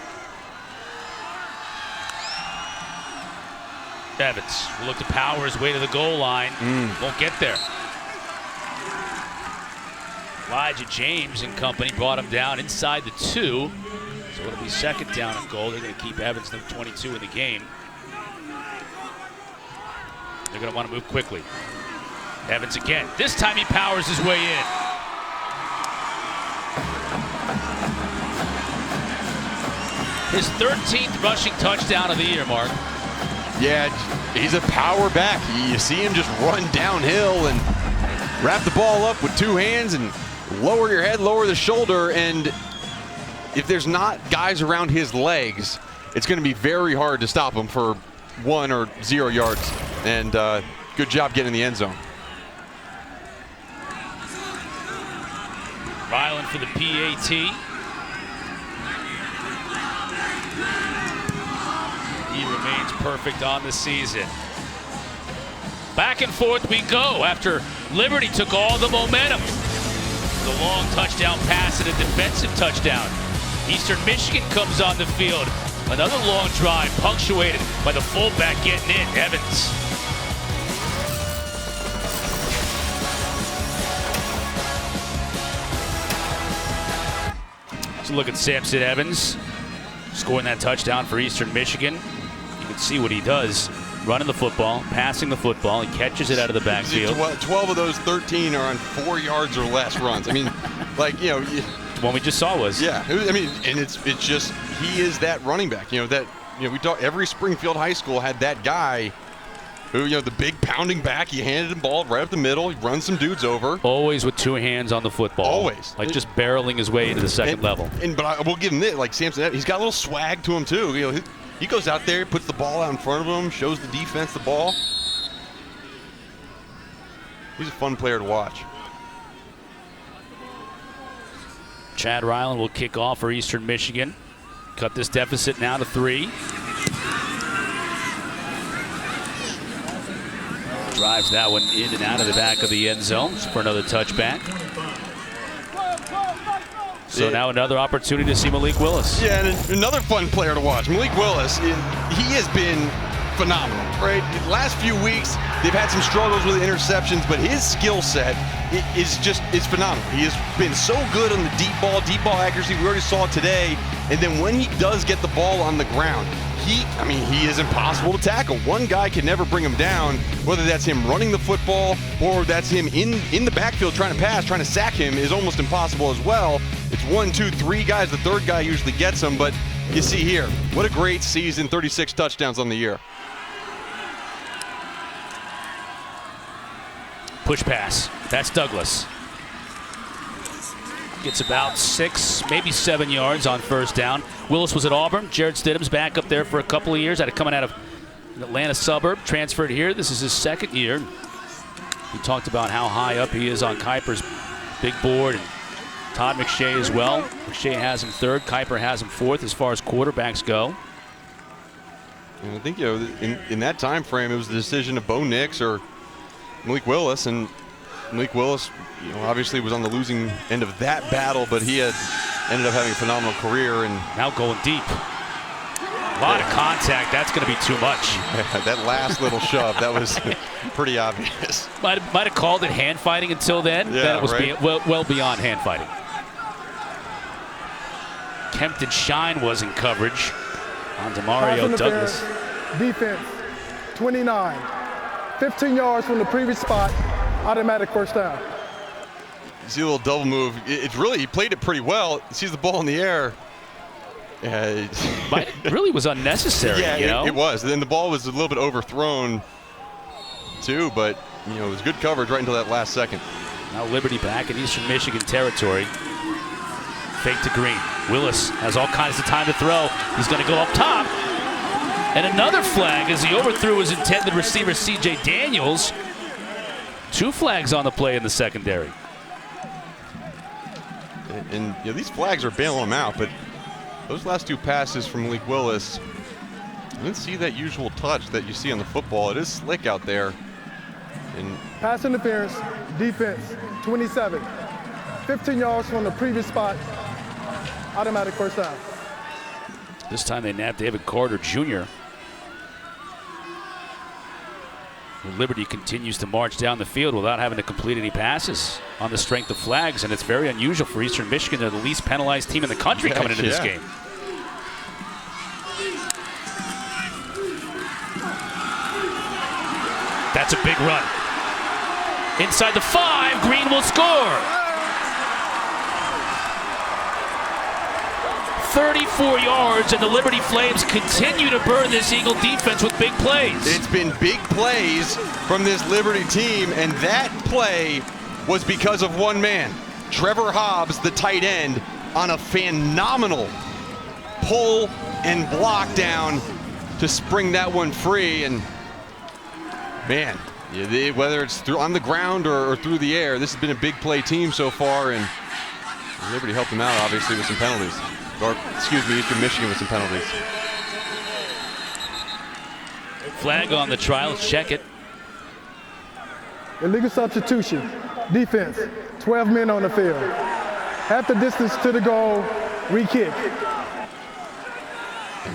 S2: Evans will look to power his way to the goal line. Won't get there. Elijah James and company brought him down inside the 2. So it'll be 2nd down and goal. They're going to keep Evans, number 22, in the game. They're going to want to move quickly. Evans again. This time he powers his way in. His 13th rushing touchdown of the year, Mark.
S3: Yeah, he's a power back. You see him just run downhill and wrap the ball up with 2 hands and lower your head, lower the shoulder, and if there's not guys around his legs, it's going to be very hard to stop him for 1 or 0 yards. And good job getting in the end zone.
S2: Ryland for the PAT. He remains perfect on the season. Back and forth we go after Liberty took all the momentum. The long touchdown pass and a defensive touchdown. Eastern Michigan comes on the field. Another long drive punctuated by the fullback getting in, Evans. So look at Samson Evans scoring that touchdown for Eastern Michigan. You can see what he does. Running the football, passing the football. He catches it out of the backfield.
S3: 12 of those 13 are on 4 yards or less runs. I mean, like, you know.
S2: The one we just saw was.
S3: Yeah, I mean, and it's just, he is that running back. You know, we talk, every Springfield high school had that guy who, you know, the big pounding back, he handed the ball right up the middle, he runs some dudes over.
S2: Always with 2 hands on the football.
S3: Always.
S2: Like just barreling his way into the second level.
S3: But I will give him this, like Samson, he's got a little swag to him too. You know, he goes out there, puts the ball out in front of him, shows the defense the ball. He's a fun player to watch.
S2: Chad Ryland will kick off for Eastern Michigan. Cut this deficit now to 3. Drives that one in and out of the back of the end zone for another touchback. So now another opportunity to see Malik Willis.
S3: Yeah, and another fun player to watch. Malik Willis, he has been phenomenal, right? The last few weeks, they've had some struggles with interceptions, but his skill set is phenomenal. He has been so good on the deep ball accuracy. We already saw it today. And then when he does get the ball on the ground, he is impossible to tackle. One guy can never bring him down, whether that's him running the football or that's him in the backfield trying to pass, trying to sack him is almost impossible as well. It's 1, 2, 3 guys. The third guy usually gets him, but you see here, what a great season, 36 touchdowns on the year.
S2: Push pass. That's Douglas. Gets about 6, maybe 7 yards on first down. Willis was at Auburn. Jared Stidham's back up there for a couple of years. Coming out of an Atlanta suburb, transferred here. This is his second year. He talked about how high up he is on Kiper's big board, and Todd McShay as well. McShay has him third. Kiper has him fourth as far as quarterbacks go.
S3: And I think, you know, in that time frame, it was the decision of Bo Nix or Malik Willis, and Malik Willis, you know, obviously was on the losing end of that battle, but he had ended up having a phenomenal career. And
S2: now going deep. A lot of contact. That's going to be too much.
S3: That last little shove, that was pretty obvious.
S2: Might have called it hand fighting until then.
S3: Yeah,
S2: then it was
S3: right.
S2: well beyond hand fighting. Kempton Shine was in coverage on Demario Douglas.
S5: Defense, 29. 15 yards from the previous spot, automatic first down.
S3: You see a little double move. It's really, he played it pretty well. He sees the ball in the air.
S2: But it really was unnecessary.
S3: Yeah,
S2: you know?
S3: it was. Then the ball was a little bit overthrown too, but you know, it was good coverage right until that last second.
S2: Now Liberty back in Eastern Michigan territory. Fake to Green. Willis has all kinds of time to throw. He's going to go up top. And another flag as he overthrew his intended receiver, C.J. Daniels. 2 flags on the play in the secondary.
S3: And you know, these flags are bailing him out, but those last 2 passes from Malik Willis, I didn't see that usual touch that you see on the football. It is slick out there. And
S5: pass interference, defense, 27. 15 yards from the previous spot, automatic first down.
S2: This time they nabbed David Carter Jr. Liberty continues to march down the field without having to complete any passes on the strength of flags, and it's very unusual for Eastern Michigan. They're the least penalized team in the country coming into this game. That's a big run. Inside the 5, Green will score. 34 yards, and the Liberty Flames continue to burn this Eagle defense with big plays.
S3: It's been big plays from this Liberty team, and that play was because of one man, Trevor Hobbs, the tight end, on a phenomenal pull and block down to spring that one free. And man, whether it's on the ground or through the air, this has been a big play team so far, and Liberty helped them out obviously with some penalties. Or, excuse me, Eastern Michigan with some penalties.
S2: Flag on the trial, check it.
S5: Illegal substitution, defense, 12 men on the field. Half the distance to the goal, re-kick.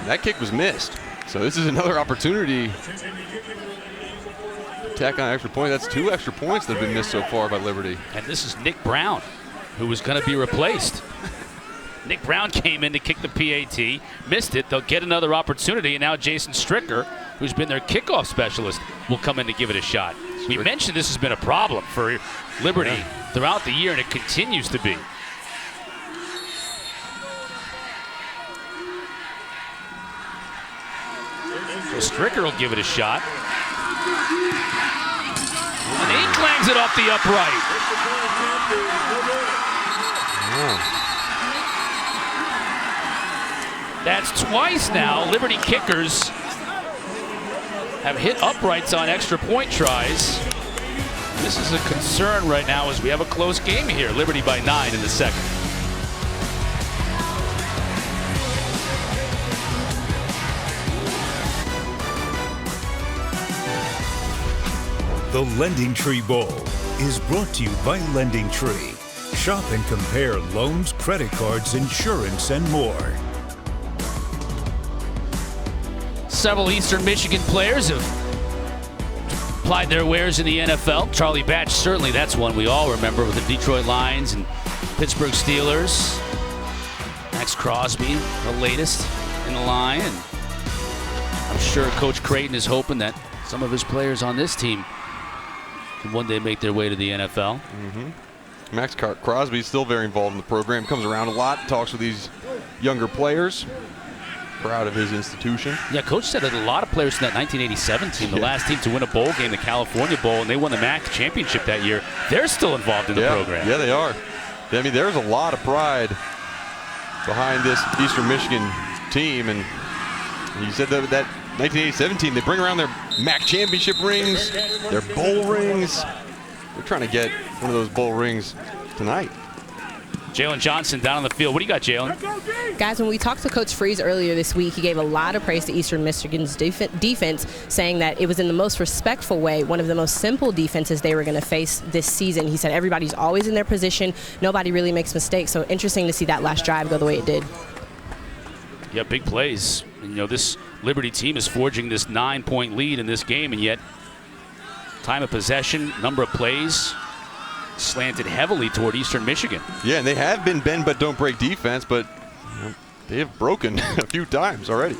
S3: That kick was missed. So this is another opportunity to tack on an extra point. That's 2 extra points that have been missed so far by Liberty.
S2: And this is Nick Brown, who was going to be replaced. Nick Brown came in to kick the PAT, missed it. They'll get another opportunity, and now Jason Stricker, who's been their kickoff specialist, will come in to give it a shot. We mentioned this has been a problem for Liberty throughout the year, and it continues to be. So Stricker will give it a shot. And he clangs it off the upright. That's twice now. Liberty kickers have hit uprights on extra point tries. This is a concern right now as we have a close game here. Liberty by 9 in the second.
S1: The LendingTree Bowl is brought to you by LendingTree. Shop and compare loans, credit cards, insurance, and more.
S2: Several Eastern Michigan players have plied their wares in the NFL. Charlie Batch, certainly that's one we all remember with the Detroit Lions and Pittsburgh Steelers. Max Crosby, the latest in the line. And I'm sure Coach Creighton is hoping that some of his players on this team can one day make their way to the NFL.
S3: Max Crosby is still very involved in the program. Comes around a lot, talks with these younger players. Proud of his institution.
S2: Yeah, Coach said that a lot of players from that 1987 team, the last team to win a bowl game, the California Bowl, and they won the MAC championship that year, they're still involved in the program.
S3: Yeah, they are. I mean, there's a lot of pride behind this Eastern Michigan team, and he said that 1987 team, they bring around their MAC championship rings, their bowl rings. They're trying to get one of those bowl rings tonight.
S2: Jalen Johnson down on the field. What do you got, Jalen?
S4: Guys, when we talked to Coach Freeze earlier this week, he gave a lot of praise to Eastern Michigan's defense, saying that it was in the most respectful way, one of the most simple defenses they were going to face this season. He said everybody's always in their position. Nobody really makes mistakes. So interesting to see that last drive go the way it did.
S2: Yeah, big plays. And, you know, this Liberty team is forging this 9-point lead in this game, and yet time of possession, number of plays, slanted heavily toward Eastern Michigan. Yeah,
S3: and they have been bend but don't break defense, but they have broken a few times already.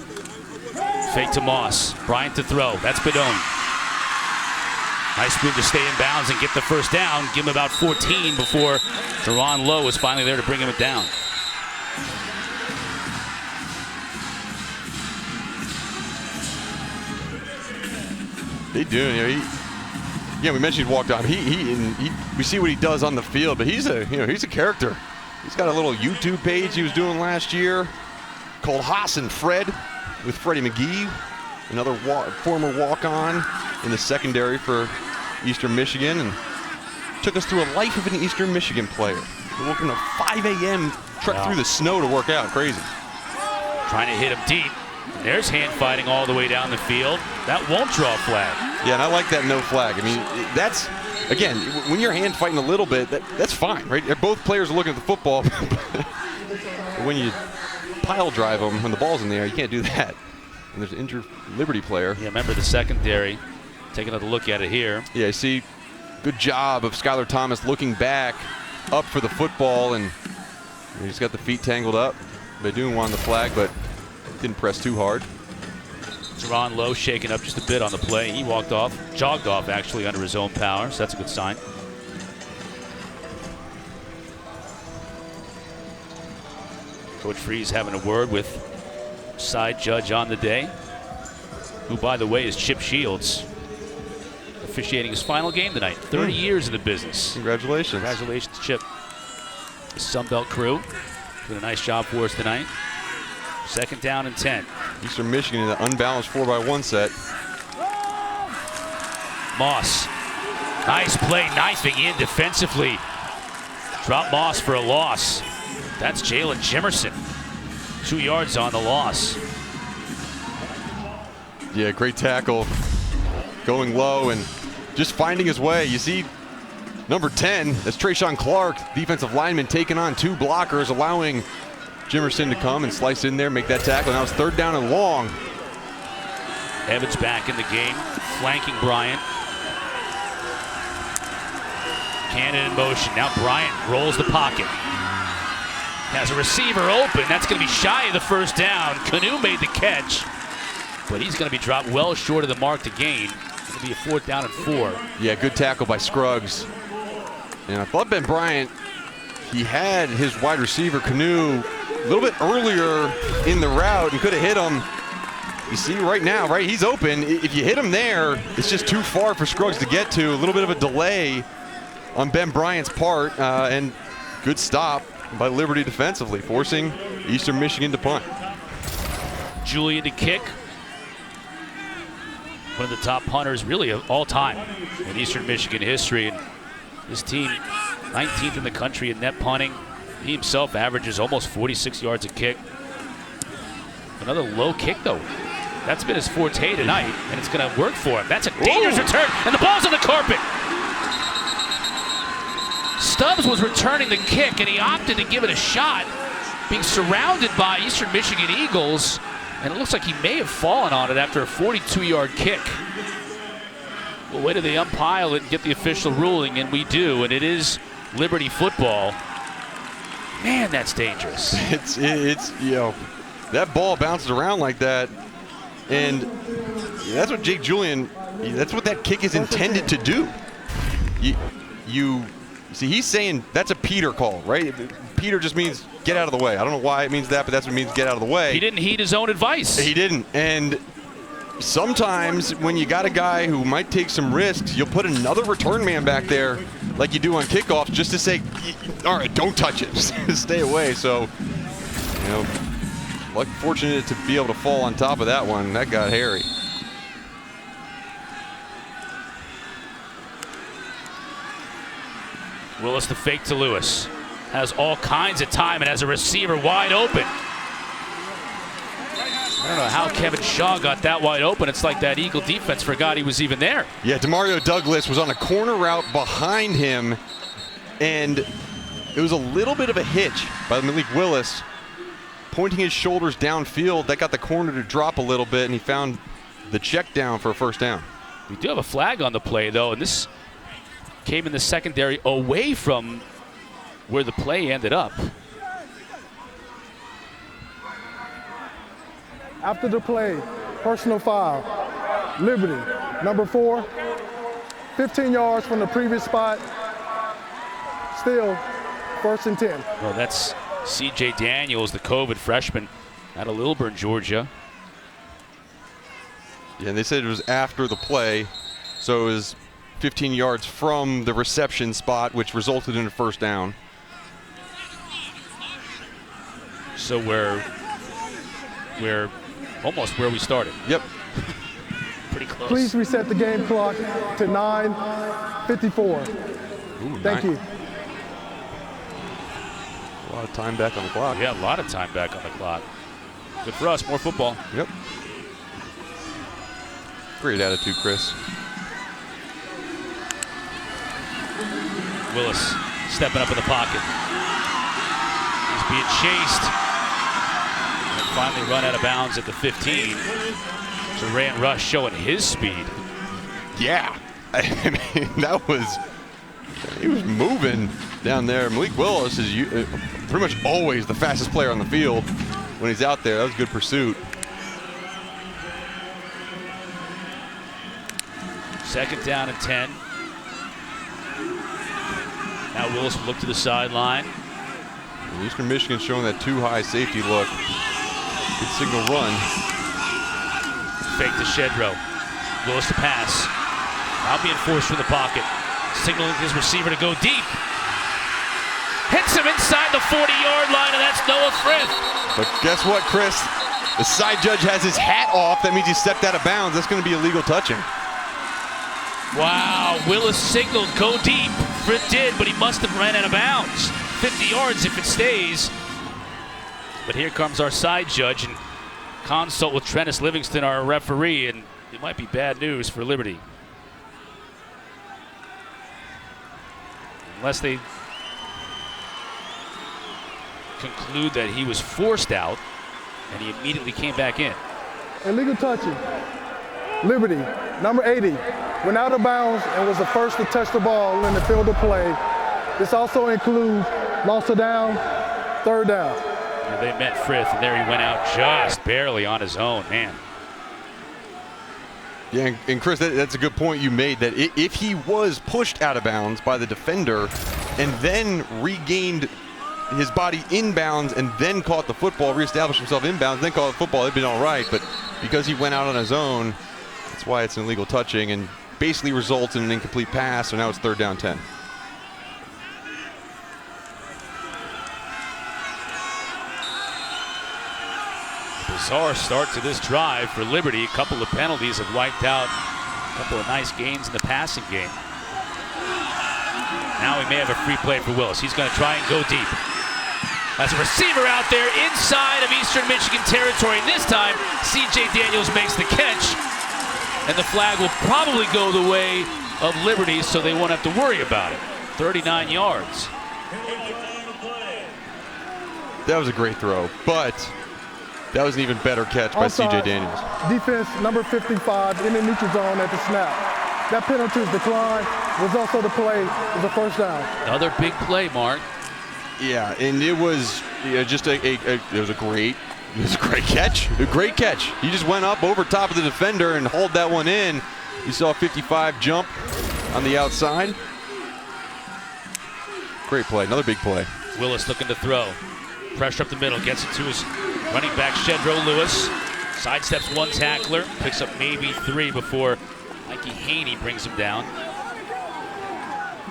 S2: Fake to Moss. Bryant to throw. That's Bedone. Nice move to stay in bounds and get the first down. Give him about 14 before Teron Lowe was finally there to bring him down.
S3: They do. You know, yeah, we mentioned he walked on. We see what he does on the field, but he's a character. He's got a little YouTube page he was doing last year called Haas and Fred with Freddie McGee, another former walk-on in the secondary for Eastern Michigan, and took us through a life of an Eastern Michigan player. We're working a 5 a.m. trek through the snow to work out. Crazy.
S2: Trying to hit him deep. There's hand fighting all the way down the field. That won't draw a flag.
S3: Yeah, and I like that no flag. I mean, that's, again, when you're hand fighting a little bit, that's fine, right? Both players are looking at the football. When you pile drive them when the ball's in the air, you can't do that. And there's an injured Liberty player.
S2: Yeah, remember the secondary. Take another look at it here.
S3: Yeah, see, good job of Skylar Thomas looking back up for the football, and he's got the feet tangled up. Bedune won the flag, but didn't press too hard.
S2: Teron Lowe shaken up just a bit on the play. He walked off, jogged off actually under his own power, so that's a good sign. Coach Freeze having a word with side judge on the day, who, by the way, is Chip Shields, officiating his final game tonight. 30 years in the business.
S3: Congratulations.
S2: Congratulations, Chip. The Sunbelt crew doing a nice job for us tonight. 2nd down and 10.
S3: Eastern Michigan in an unbalanced 4x1 set.
S2: Moss. Nice play, knifing in defensively. Drop Moss for a loss. That's Jalen Jimerson. 2 yards on the loss.
S3: Yeah, great tackle. Going low and just finding his way. You see number 10, that's Trayshawn Clark, defensive lineman, taking on 2 blockers, allowing Jimerson to come and slice in there, make that tackle. Now it's 3rd down and long.
S2: Evans back in the game, flanking Bryant. Cannon in motion. Now Bryant rolls the pocket. Has a receiver open. That's going to be shy of the first down. Canoe made the catch, but he's going to be dropped well short of the mark to gain. It's going to be a 4th down and 4.
S3: Yeah, good tackle by Scruggs. And I thought Ben Bryant, he had his wide receiver Canoe a little bit earlier in the route and could have hit him. You see right now, right, he's open. If you hit him there, it's just too far for Scruggs to get to. A little bit of a delay on Ben Bryant's part, and good stop by Liberty defensively, forcing Eastern Michigan to punt.
S2: Julian to kick. One of the top punters really of all time in Eastern Michigan history. And this team, 19th in the country in net punting. He himself averages almost 46 yards a kick. Another low kick, though. That's been his forte tonight, and it's going to work for him. That's a dangerous return, and the ball's on the carpet. Stubbs was returning the kick, and he opted to give it a shot, being surrounded by Eastern Michigan Eagles, and it looks like he may have fallen on it after a 42-yard kick. Well, wait till they umpile it and get the official ruling, and we do, and it is Liberty football. Man, that's dangerous.
S3: It's you know, that ball bounces around like that, and that's what Jake Julian, that's what that kick is intended to do. You see, he's saying that's a Peter call, right? Peter just means get out of the way. I don't know why it means that, but that's what it means, get out of the way.
S2: He didn't heed his own advice.
S3: He didn't, and sometimes when you got a guy who might take some risks, you'll put another return man back there like you do on kickoffs just to say, all right, don't touch it, stay away. So, you know, fortunate to be able to fall on top of that one. That got hairy.
S2: Willis the fake to Lewis. Has all kinds of time and has a receiver wide open. I don't know how Kevin Shaw got that wide open. It's like that Eagle defense forgot he was even there.
S3: Yeah, Demario Douglas was on a corner route behind him, and it was a little bit of a hitch by Malik Willis, pointing his shoulders downfield. That got the corner to drop a little bit, and he found the check down for a first down.
S2: We do have a flag on the play, though, and this came in the secondary away from where the play ended up.
S5: After the play, personal foul, Liberty, number 4, 15 yards from the previous spot, still 1st and 10.
S2: Well, that's C.J. Daniels, the COVID freshman out of Lilburn, Georgia.
S3: Yeah, and they said it was after the play, so it was 15 yards from the reception spot, which resulted in a first down.
S2: So we're almost where we started.
S3: Yep.
S2: Pretty close.
S5: Please reset the game clock to 9:54. Thank you.
S3: A lot of time back on the clock.
S2: Yeah, a lot of time back on the clock. Good for us, more football.
S3: Yep. Great attitude, Chris.
S2: Willis stepping up in the pocket. He's being chased. And finally run out of bounds at the 15. Durant Rush showing his speed.
S3: Yeah. I mean, he was moving down there. Malik Willis is pretty much always the fastest player on the field when he's out there. That was a good pursuit.
S2: Second down and 10. Now Willis will look to the sideline.
S3: And Eastern Michigan showing that too high safety look. Good signal run.
S2: Fake to Shedrow. Willis to pass. Now being forced from the pocket. Signaling his receiver to go deep. Hits him inside the 40-yard line, and that's Noah Frith.
S3: But guess what, Chris? The side judge has his hat off. That means he stepped out of bounds. That's going to be illegal touching.
S2: Wow, Willis signaled go deep. Frith did, but he must have ran out of bounds. 50 yards if it stays. But here comes our side judge and consult with Trennis Livingston, our referee, and it might be bad news for Liberty. Unless they conclude that he was forced out and he immediately came back in.
S5: Illegal touching. Liberty, number 80, went out of bounds and was the first to touch the ball in the field of play. This also includes loss of down, third down.
S2: Yeah, they met Frith, and there he went out just barely on his own, man.
S3: Yeah, and Chris, that's a good point you made, that if he was pushed out of bounds by the defender and then regained his body inbounds and then caught the football, reestablished himself inbounds, then caught the football, it'd been all right. But because he went out on his own, that's why it's an illegal touching and basically results in an incomplete pass. So now it's third down 10.
S2: Bizarre start to this drive for Liberty. A couple of penalties have wiped out a couple of nice gains in the passing game. Now we may have a free play for Willis. He's going to try and go deep. As a receiver out there inside of Eastern Michigan territory. And this time, C.J. Daniels makes the catch. And the flag will probably go the way of Liberty, so they won't have to worry about it. 39 yards.
S3: That was a great throw, but that was an even better catch by C.J. Daniels.
S5: Defense number 55 in the neutral zone at the snap. That penalty is declined. Results of the play is a first down.
S2: Another big play, Mark.
S3: Yeah, and it was just it was a great catch. A great catch. He just went up over top of the defender and hauled that one in. You saw a 55 jump on the outside. Great play. Another big play.
S2: Willis looking to throw. Pressure up the middle. Gets it to his running back, Shedro Lewis. Sidesteps one tackler. Picks up maybe 3 before Mikey Haney brings him down.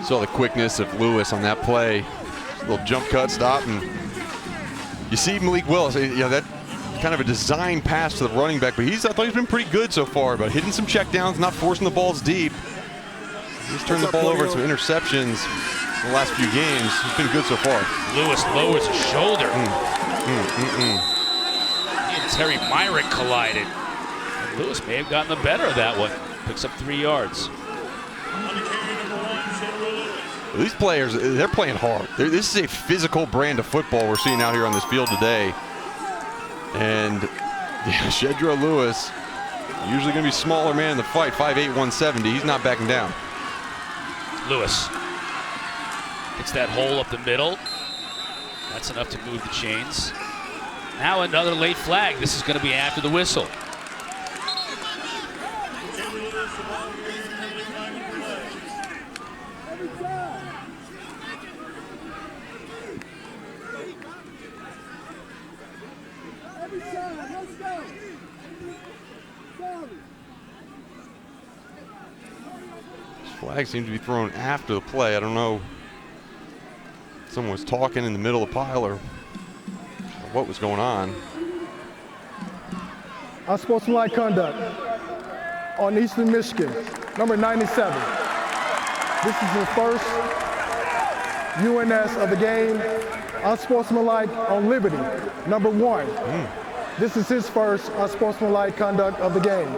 S3: Saw the quickness of Lewis on that play. Little jump cut, stop, and you see Malik Willis. That kind of a design pass to the running back, but I thought he's been pretty good so far, but hitting some checkdowns, not forcing the balls deep. He's turned the ball over some interceptions in the last few games. He's been good so far.
S2: Lewis lowers his shoulder. He and Terry Myrick collided. And Lewis may have gotten the better of that one. Picks up 3 yards.
S3: These players, they're playing hard. This is a physical brand of football we're seeing out here on this field today. And Shedro Lewis, usually going to be smaller man in the fight, 5'8", 170. He's not backing down.
S2: Lewis gets that hole up the middle. That's enough to move the chains. Now another late flag. This is going to be after the whistle.
S3: Flag seems to be thrown after the play. I don't know. Someone was talking in the middle of the pile or what was going on.
S5: Unsportsmanlike conduct on Eastern Michigan, number 97. This is the first UNS of the game. Unsportsmanlike on Liberty, number 1. This is his first unsportsmanlike conduct of the game.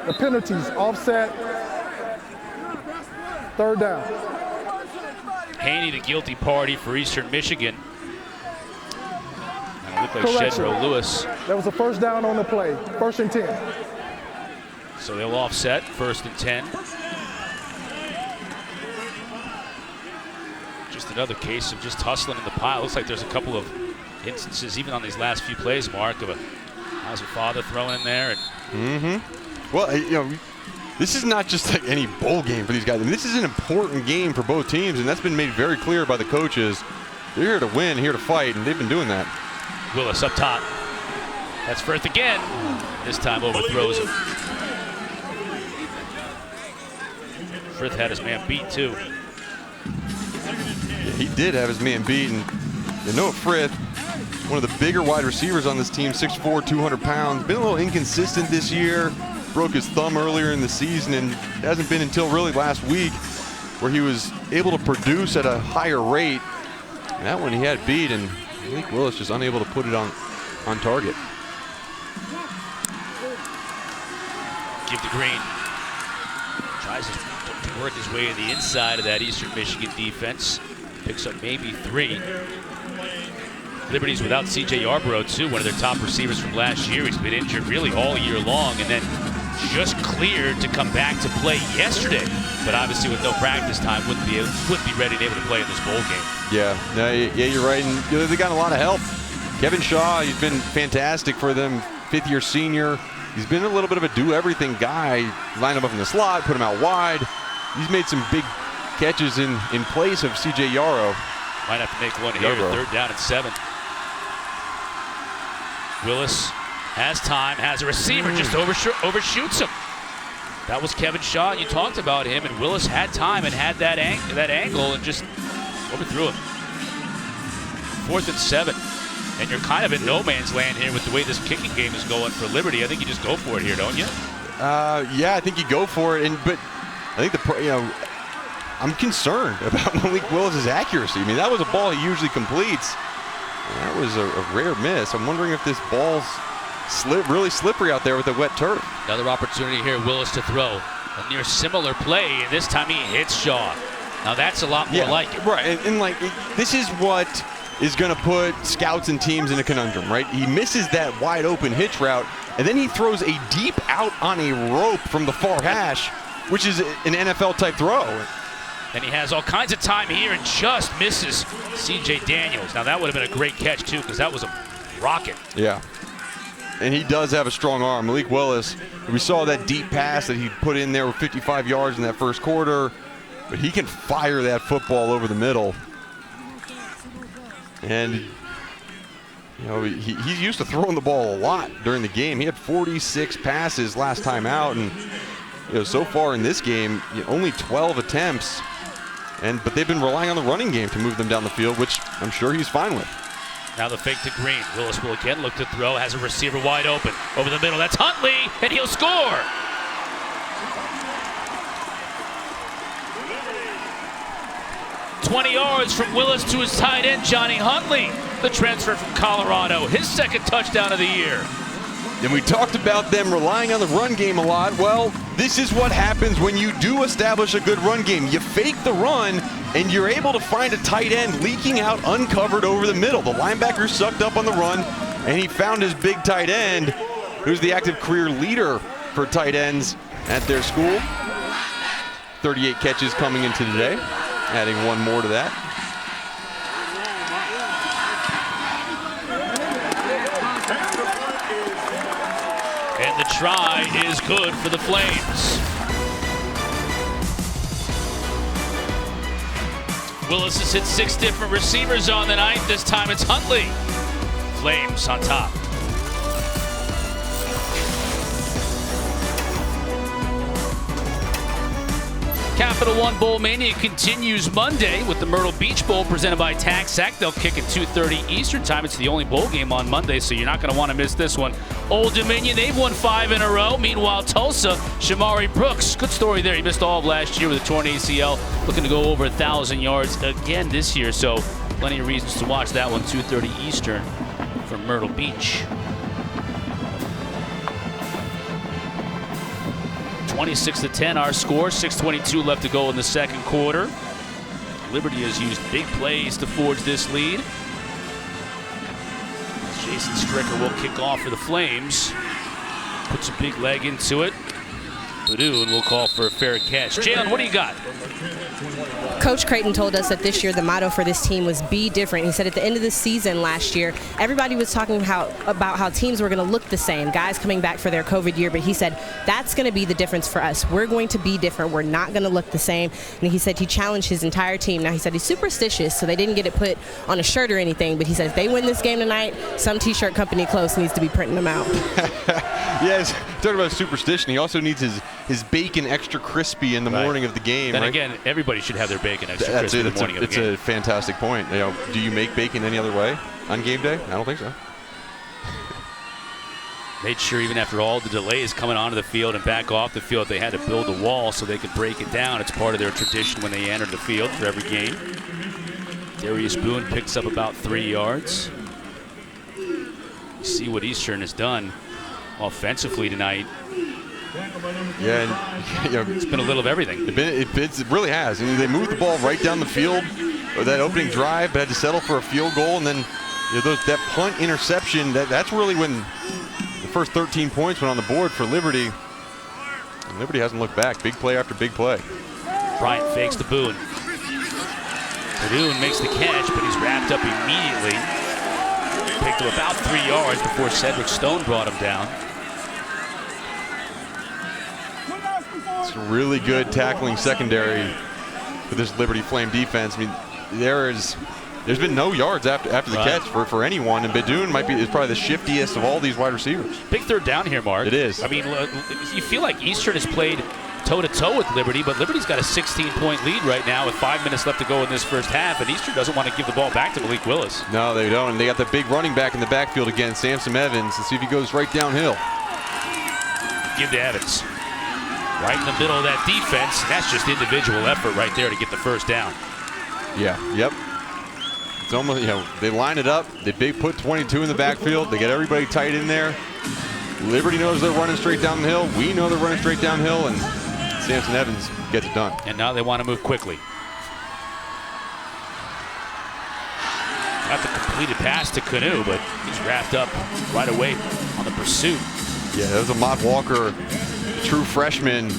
S5: The penalties offset. Third down.
S2: Haney, the guilty party for Eastern Michigan. And it looked like Shedro Lewis.
S5: That was a first down on the play, 1st and 10.
S2: So they'll offset, 1st and 10. Just another case of just hustling in the pile. Looks like there's a couple of instances, even on these last few plays, Mark, of how's your father throwing in there. And
S3: Well, this is not just like any bowl game for these guys. I mean, this is an important game for both teams, and that's been made very clear by the coaches. They're here to win, here to fight, and they've been doing that.
S2: Willis up top. That's Firth again. This time overthrows him. Firth had his man beat, too.
S3: He did have his man beat, and Noah Frith, one of the bigger wide receivers on this team, 6'4", 200 pounds. Been a little inconsistent this year. Broke his thumb earlier in the season, and it hasn't been until really last week where he was able to produce at a higher rate. And that one he had beat, and Malik Willis just unable to put it on target.
S2: Give to Green. Tries to work his way to the inside of that Eastern Michigan defense. Picks up maybe 3. Liberty's without C.J. Yarborough, too, one of their top receivers from last year. He's been injured really all year long, and then just cleared to come back to play yesterday. But obviously with no practice time, wouldn't be ready and able to play in this bowl game.
S3: Yeah, you're right. And they got a lot of help. Kevin Shaw, he's been fantastic for them, 5th-year senior. He's been a little bit of a do-everything guy. Line him up in the slot, put him out wide. He's made some big catches in place of C.J. Yarrow.
S2: Might have to make one here, 3rd down and 7. Willis has time, has a receiver, just overshoots him. That was Kevin Shaw. You talked about him, and Willis had time and had that angle and just overthrew him. 4th and 7. And you're kind of in no man's land here with the way this kicking game is going for Liberty. I think you just go for it here, don't you?
S3: Yeah, I think you go for it. But I think I'm concerned about Malik Willis' accuracy. I mean, that was a ball he usually completes. That was a rare miss. I'm wondering if this ball's really slippery out there with the wet turf.
S2: Another opportunity here, Willis to throw. A near similar play, and this time he hits Shaw. Now that's a lot more like it.
S3: Right, and this is what is going to put scouts and teams in a conundrum, right? He misses that wide open hitch route, and then he throws a deep out on a rope from the far hash. which is an NFL-type throw.
S2: And he has all kinds of time here and just misses C.J. Daniels. Now, that would have been a great catch, too, because that was a rocket.
S3: Yeah. And he does have a strong arm. Malik Willis, we saw that deep pass that he put in there with 55 yards in that first quarter, but he can fire that football over the middle. And, you know, he's used to throwing the ball a lot during the game. He had 46 passes last time out, and, you know, so far in this game, only 12 attempts. But they've been relying on the running game to move them down the field, which I'm sure he's fine with.
S2: Now the fake to Green. Willis will again look to throw, has a receiver wide open. Over the middle, that's Huntley, and he'll score. "20 yards from Willis to his tight end, Johnny Huntley, the transfer from Colorado, his second touchdown of the year.
S3: And we talked about them relying on the run game a lot. Well, this is what happens when you do establish a good run game. You fake the run, and you're able to find a tight end leaking out uncovered over the middle. The linebacker sucked up on the run, and he found his big tight end, who's the active career leader for tight ends at their school. 38 catches coming into today, adding one more to that.
S2: And the try is good for the Flames. Willis has hit 6 different receivers on the night. This time it's Huntley. Flames on top. Capital One Bowl Mania continues Monday with the Myrtle Beach Bowl presented by TaxAct. They'll kick at 2:30 Eastern Time. It's the only bowl game on Monday, so you're not going to want to miss this one. Old Dominion, they've won 5 in a row. Meanwhile, Tulsa, Shamari Brooks, good story there. He missed all of last year with a torn ACL, looking to go over 1,000 yards again this year, so plenty of reasons to watch that one, 2:30 Eastern from Myrtle Beach. 26-10 our score, 6:22 left to go in the second quarter. Liberty has used big plays to forge this lead. Jason Stricker will kick off for the Flames. Puts a big leg into it. Badoon will call for a fair catch. Jalen, what do you got?
S4: Coach Creighton told us that this year the motto for this team was be different. He said at the end of the season last year, everybody was talking about how teams were going to look the same, guys coming back for their COVID year, but he said that's going to be the difference for us. We're going to be different. We're not going to look the same. And he said he challenged his entire team. Now he said he's superstitious, so they didn't get it put on a shirt or anything, but he said if they win this game tonight, some t-shirt company close needs to be printing them out.
S3: Yes, talking about superstition, he also needs his bacon extra crispy in the morning of the game.
S2: Then
S3: right?
S2: again, everybody should have their bacon extra crispy in the morning of the game.
S3: It's a fantastic point. You know, do you make bacon any other way on game day? I don't think so.
S2: Made sure even after all the delays coming onto the field and back off the field, they had to build a wall so they could break it down. It's part of their tradition when they enter the field for every game. Darius Boone picks up about 3 yards. You see what Eastern has done offensively tonight.
S3: Yeah, and, you know,
S2: it's been a little of everything.
S3: It really has. I mean, they moved the ball right down the field with that opening drive, but had to settle for a field goal, and then that punt interception. That's really when the first 13 points went on the board for Liberty. And Liberty hasn't looked back. Big play after big play.
S2: Bryant fakes to Boone. Boone makes the catch, but he's wrapped up immediately. Picked him about 3 yards before Cedric Stone brought him down.
S3: It's a really good tackling secondary for this Liberty Flame defense. I mean, there's been no yards after the catch for anyone, and Badoon is probably the shiftiest of all these wide receivers.
S2: Big third down here, Mark.
S3: It is.
S2: I mean, you feel like Eastern has played toe-to-toe with Liberty, but Liberty's got a 16-point lead right now with 5 minutes left to go in this first half, and Eastern doesn't want to give the ball back to Malik Willis.
S3: No, they don't, and they got the big running back in the backfield again, Samson Evans. Let's see if he goes right downhill.
S2: Give to Evans. Right in the middle of that defense. That's just individual effort right there to get the first down.
S3: Yeah, yep. It's almost, they line it up. They put 22 in the backfield. They get everybody tight in there. Liberty knows they're running straight down the hill. We know they're running straight downhill, and Samson Evans gets it done.
S2: And now they want to move quickly. Not the completed pass to Canoe, but he's wrapped up right away on the pursuit.
S3: Yeah, that was a Mott Walker, true freshman,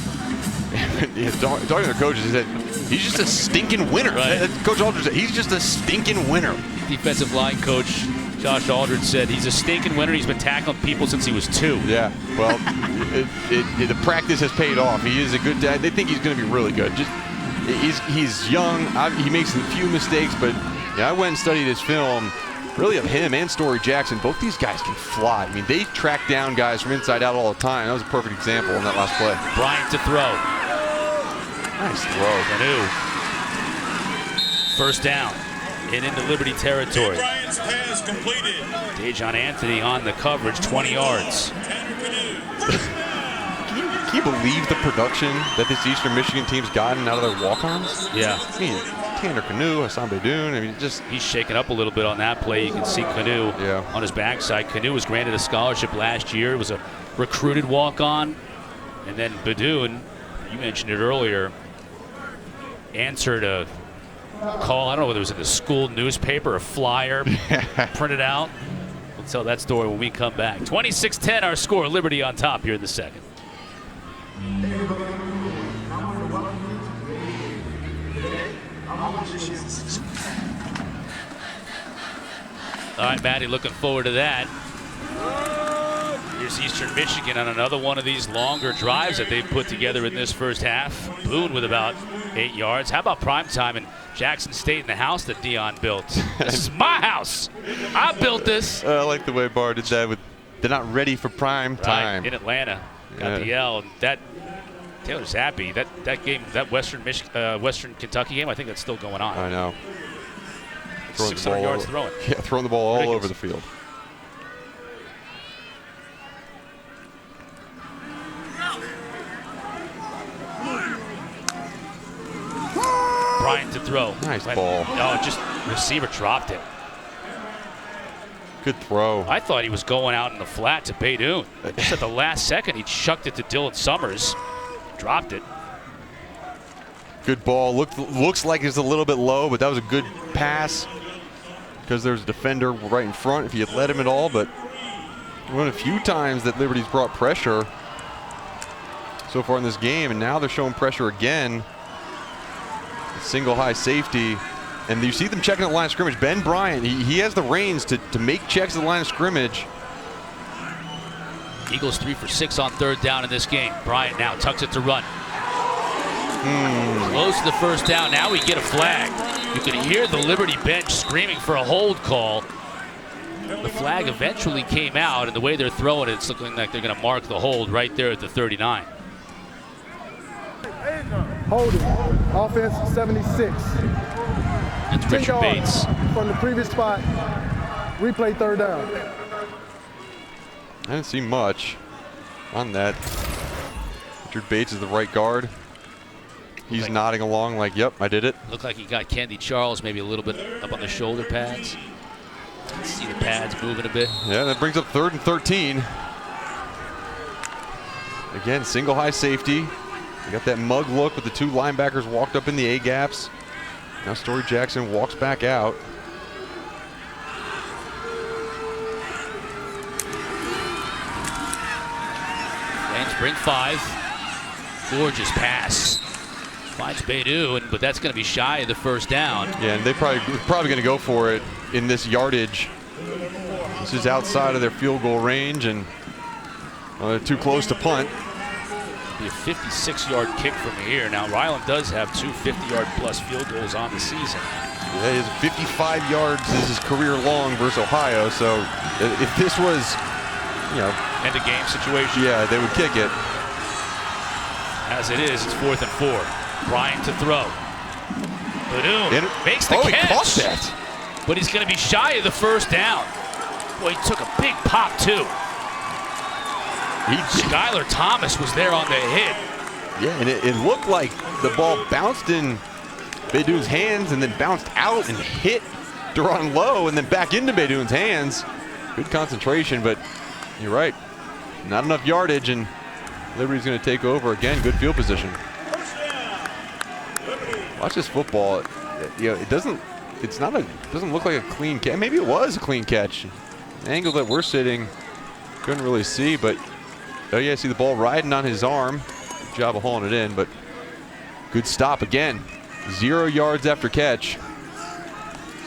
S3: Yeah, talking to their coaches, he said, he's just a stinking winner.
S2: Right.
S3: Coach Aldridge said, he's just a stinking winner.
S2: Defensive line coach Josh Aldridge said he's a stinking winner. He's been tackling people since he was 2.
S3: Yeah, well, the practice has paid off. He is a good dad. They think he's going to be really good. He's young. He makes a few mistakes, but yeah, I went and studied his film, really of him and Story Jackson. Both these guys can fly. I mean, they track down guys from inside out all the time. That was a perfect example in that last play.
S2: Bryant to throw.
S3: Nice throw.
S2: Canoe. First down and into Liberty territory.
S6: Bryant's pass completed.
S2: Dejon Anthony on the coverage, 20 yards.
S3: Can you believe the production that this Eastern Michigan team's gotten out of their walk-ons?
S2: Yeah.
S3: I mean, Tanner Canoe, Hassan Beydoun, I mean, just...
S2: He's shaken up a little bit on that play. You can see Canoe on his backside. Canoe was granted a scholarship last year. It was a recruited walk-on. And then Beydoun, you mentioned it earlier, answered a call. I don't know whether it was in the school newspaper or flyer printed out. We'll tell that story when we come back. 26-10 our score. Liberty on top here in the second. All right, Maddie, looking forward to that. Here's Eastern Michigan on another one of these longer drives that they've put together in this first half. Boone with about 8 yards. How about primetime in Jackson State in the house that Dion built? This is my house. I built this.
S3: I like the way Barr did that with they're not ready for prime time.
S2: In Atlanta. Got the L. And that Taylor's happy. That game, that Western Kentucky game, I think that's still going on.
S3: I know.
S2: 600 yards throwing.
S3: Yeah, throwing the ball all over the field.
S2: Bryant to throw.
S3: Nice ball.
S2: Oh, just receiver dropped it.
S3: Good throw.
S2: I thought he was going out in the flat to Beydoun. Just at the last second, he chucked it to Dylan Summers. Dropped it.
S3: Good ball. Looks like it's a little bit low, but that was a good pass because there's a defender right in front if you had let him at all. But one of the few times that Liberty's brought pressure so far in this game, and now they're showing pressure again. Single high safety. And you see them checking at the line of scrimmage. Ben Bryant, he has the reins to make checks at the line of scrimmage.
S2: Eagles 3 for 6 on third down in this game. Bryant now tucks it to run. Close to the first down. Now we get a flag. You can hear the Liberty bench screaming for a hold call. The flag eventually came out, and the way they're throwing it, it's looking like they're going to mark the hold right there at the 39.
S5: Holding. Offense 76.
S2: That's
S5: 10
S2: Richard
S5: yards
S2: Bates.
S5: from the previous spot. Replay third down.
S3: I didn't see much on that. Richard Bates is the right guard. He's nodding along like, yep, I did it.
S2: Looked like he got Kennedy Charles maybe a little bit up on the shoulder pads. See the pads moving a bit.
S3: Yeah, that brings up 3rd and 13. Again, single high safety. You got that mug look with the 2 linebackers walked up in the A gaps. Now Story Jackson walks back out.
S2: Flames bring 5. Gorgeous pass. Finds Beydoun, but that's going to be shy of the first down.
S3: Yeah, and they're probably going to go for it in this yardage. This is outside of their field goal range, and too close to punt.
S2: Be a 56-yard kick from here. Now Ryland does have 2 50-yard plus field goals on the season.
S3: Yeah, he has 55 yards. This is career long versus Ohio. So if this was,
S2: end of game situation.
S3: Yeah, they would kick it.
S2: As it is, it's 4th and 4. Bryant to throw. Beydoun makes the catch. He
S3: caught that.
S2: But he's going to be shy of the first down. Boy, he took a big pop too. Skylar Thomas was there on the hit.
S3: Yeah, and it looked like the ball bounced in Beydoun's hands and then bounced out and hit Duran Lowe and then back into Beydoun's hands. Good concentration, but you're right. Not enough yardage, and Liberty's going to take over again. Good field position. Watch this football. It doesn't look like a clean catch. Maybe it was a clean catch. The angle that we're sitting, couldn't really see, but oh yeah, see the ball riding on his arm. Good job of hauling it in, but Good stop again. 0 yards after catch.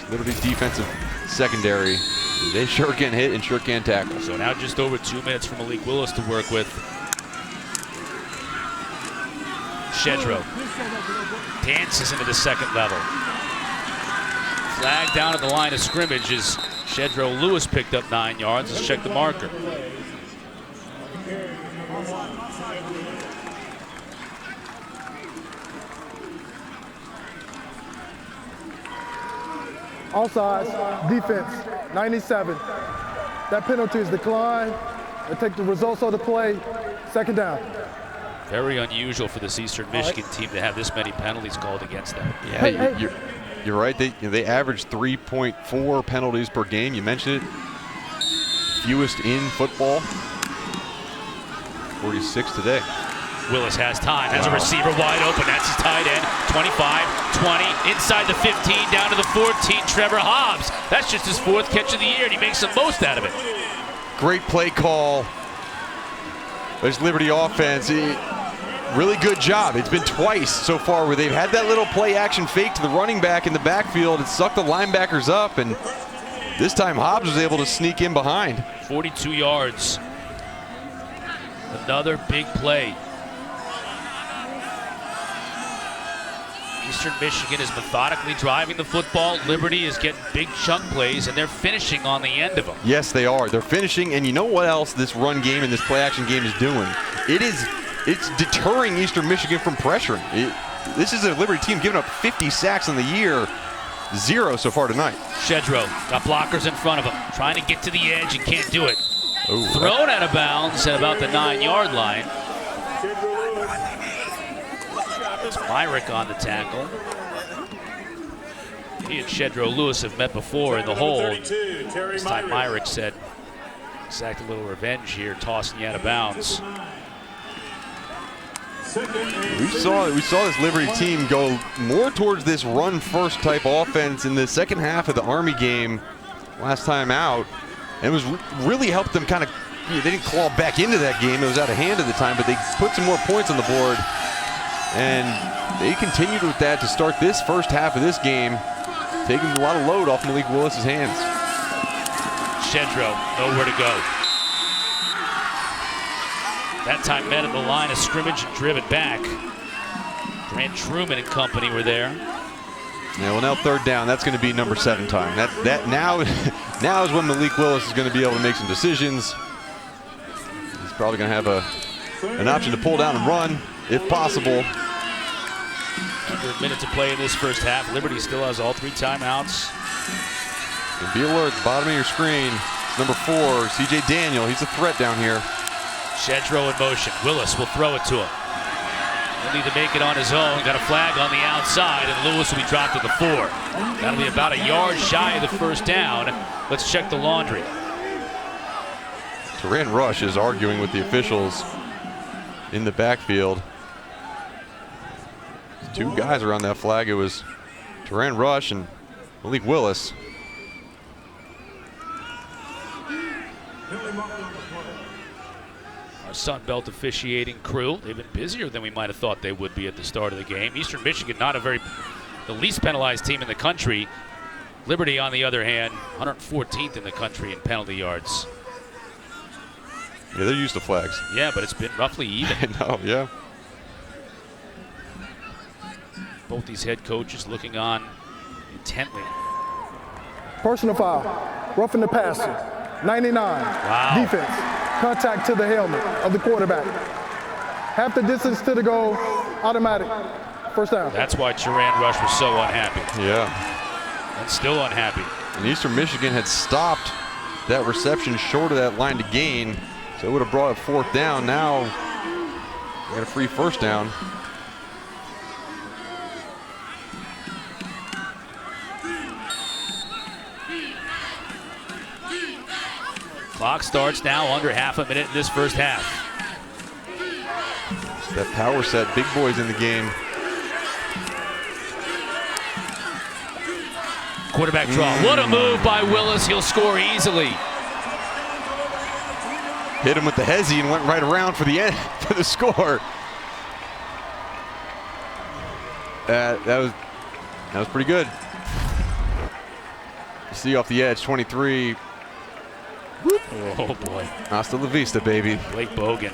S3: Liberty's defensive secondary. They sure can hit and sure can tackle.
S2: So now just over 2 minutes for Malik Willis to work with. Shedrow dances into the second level. Flag down at the line of scrimmage as Shedrow Lewis picked up 9 yards. Let's check the marker.
S5: Offsides, defense, 97. That penalty is declined. They take the results of the play, second down.
S2: Very unusual for this Eastern Michigan team to have this many penalties called against them.
S3: Yeah, you're right. They average 3.4 penalties per game. You mentioned it. Fewest in football. 46 today.
S2: Willis has time, has a receiver wide open. That's his tight end. 25, 20, inside the 15, down to the 14. Trevor Hobbs. That's just his 4th catch of the year, and he makes the most out of it.
S3: Great play call. There's Liberty offense. Really good job. It's been twice so far where they've had that little play action fake to the running back in the backfield and sucked the linebackers up, and this time Hobbs was able to sneak in behind.
S2: 42 yards. Another big play. Eastern Michigan is methodically driving the football. Liberty is getting big chunk plays, and they're finishing on the end of them.
S3: Yes, they are. They're finishing, and you know what else this run game and this play action game is doing? It's deterring Eastern Michigan from pressuring. This is a Liberty team giving up 50 sacks in the year, 0 so far tonight.
S2: Shedrow got blockers in front of him, trying to get to the edge and can't do it.
S3: Ooh,
S2: thrown out of bounds at about the 9-yard line. There's Myrick on the tackle. He and Shedrow Lewis have met before in the hole. This time Myrick said, exact a little revenge here, tossing you out of bounds.
S3: We saw this Liberty team go more towards this run-first type offense in the second half of the Army game last time out. And it was really helped them kind of, they didn't claw back into that game. It was out of hand at the time, but they put some more points on the board. And they continued with that to start this first half of this game, taking a lot of load off Malik Willis's hands.
S2: Shedrow, nowhere to go. That time met at the line of scrimmage and driven back. Grant Truman and company were there.
S3: Yeah, well, now 3rd down, that's going to be number 7 time. That now is when Malik Willis is going to be able to make some decisions. He's probably going to have an option to pull down and run, if possible.
S2: Under a minute to play in this first half. Liberty still has all 3 timeouts.
S3: And be alert, bottom of your screen. It's number 4, C.J. Daniel. He's a threat down here.
S2: Shedrow in motion. Willis will throw it to him. He'll need to make it on his own. Got a flag on the outside, and Lewis will be dropped at the 4. That'll be about a yard shy of the first down. Let's check the laundry.
S3: Turan Rush is arguing with the officials in the backfield. 2 guys are on that flag. It was Turan Rush and Malik Willis.
S2: Our Sun Belt officiating crew, they've been busier than we might have thought they would be at the start of the game. Eastern Michigan, not the least penalized team in the country. Liberty, on the other hand, 114th in the country in penalty yards.
S3: Yeah, they're used to flags.
S2: Yeah, but it's been roughly even.
S3: I know, yeah.
S2: Both these head coaches looking on intently.
S5: Personal foul, roughing the passer, 99.
S2: Wow.
S5: Defense, contact to the helmet of the quarterback. Half the distance to the goal, automatic, first down.
S2: That's why Turan Rush was so unhappy.
S3: Yeah.
S2: And still unhappy.
S3: And Eastern Michigan had stopped that reception short of that line to gain, so it would have brought a 4th down. Now, we got a free first down.
S2: Clock starts now, under half a minute in this first half.
S3: That power set, big boys in the game.
S2: Quarterback draw. What a move by Willis. He'll score easily.
S3: Hit him with the hezzy and went right around for the end, for the score. That was pretty good. See off the edge, 23.
S2: Oh boy.
S3: Hasta la vista, baby.
S2: Blake Bogan.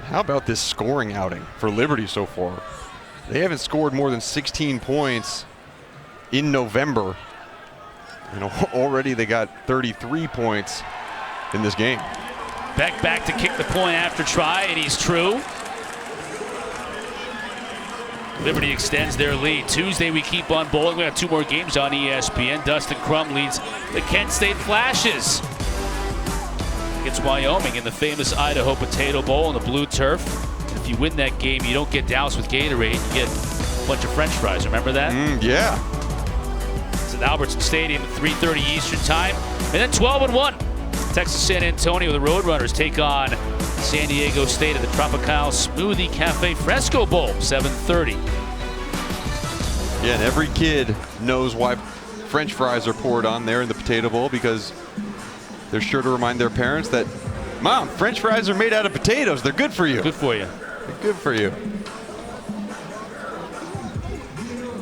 S3: How about this scoring outing for Liberty so far? They haven't scored more than 16 points in November. You know, already they got 33 points in this game.
S2: Beck back to kick the point after try, and he's true. Liberty extends their lead. Tuesday we keep on bowling. We have 2 more games on ESPN. Dustin Crum leads the Kent State Flashes against Wyoming in the famous Idaho Potato Bowl on the blue turf. If you win that game, you don't get doused with Gatorade. You get a bunch of French fries. Remember that?
S3: Yeah.
S2: It's at Albertson Stadium at 3:30 Eastern Time. And then 12-1. Texas San Antonio, the Roadrunners take on San Diego State at the Tropical Smoothie Cafe Fresco Bowl, 7:30.
S3: Yeah, and every kid knows why French fries are poured on there in the Potato Bowl, because they're sure to remind their parents that, Mom, French fries are made out of potatoes. They're good for you.
S2: Good for you.
S3: They're good for you.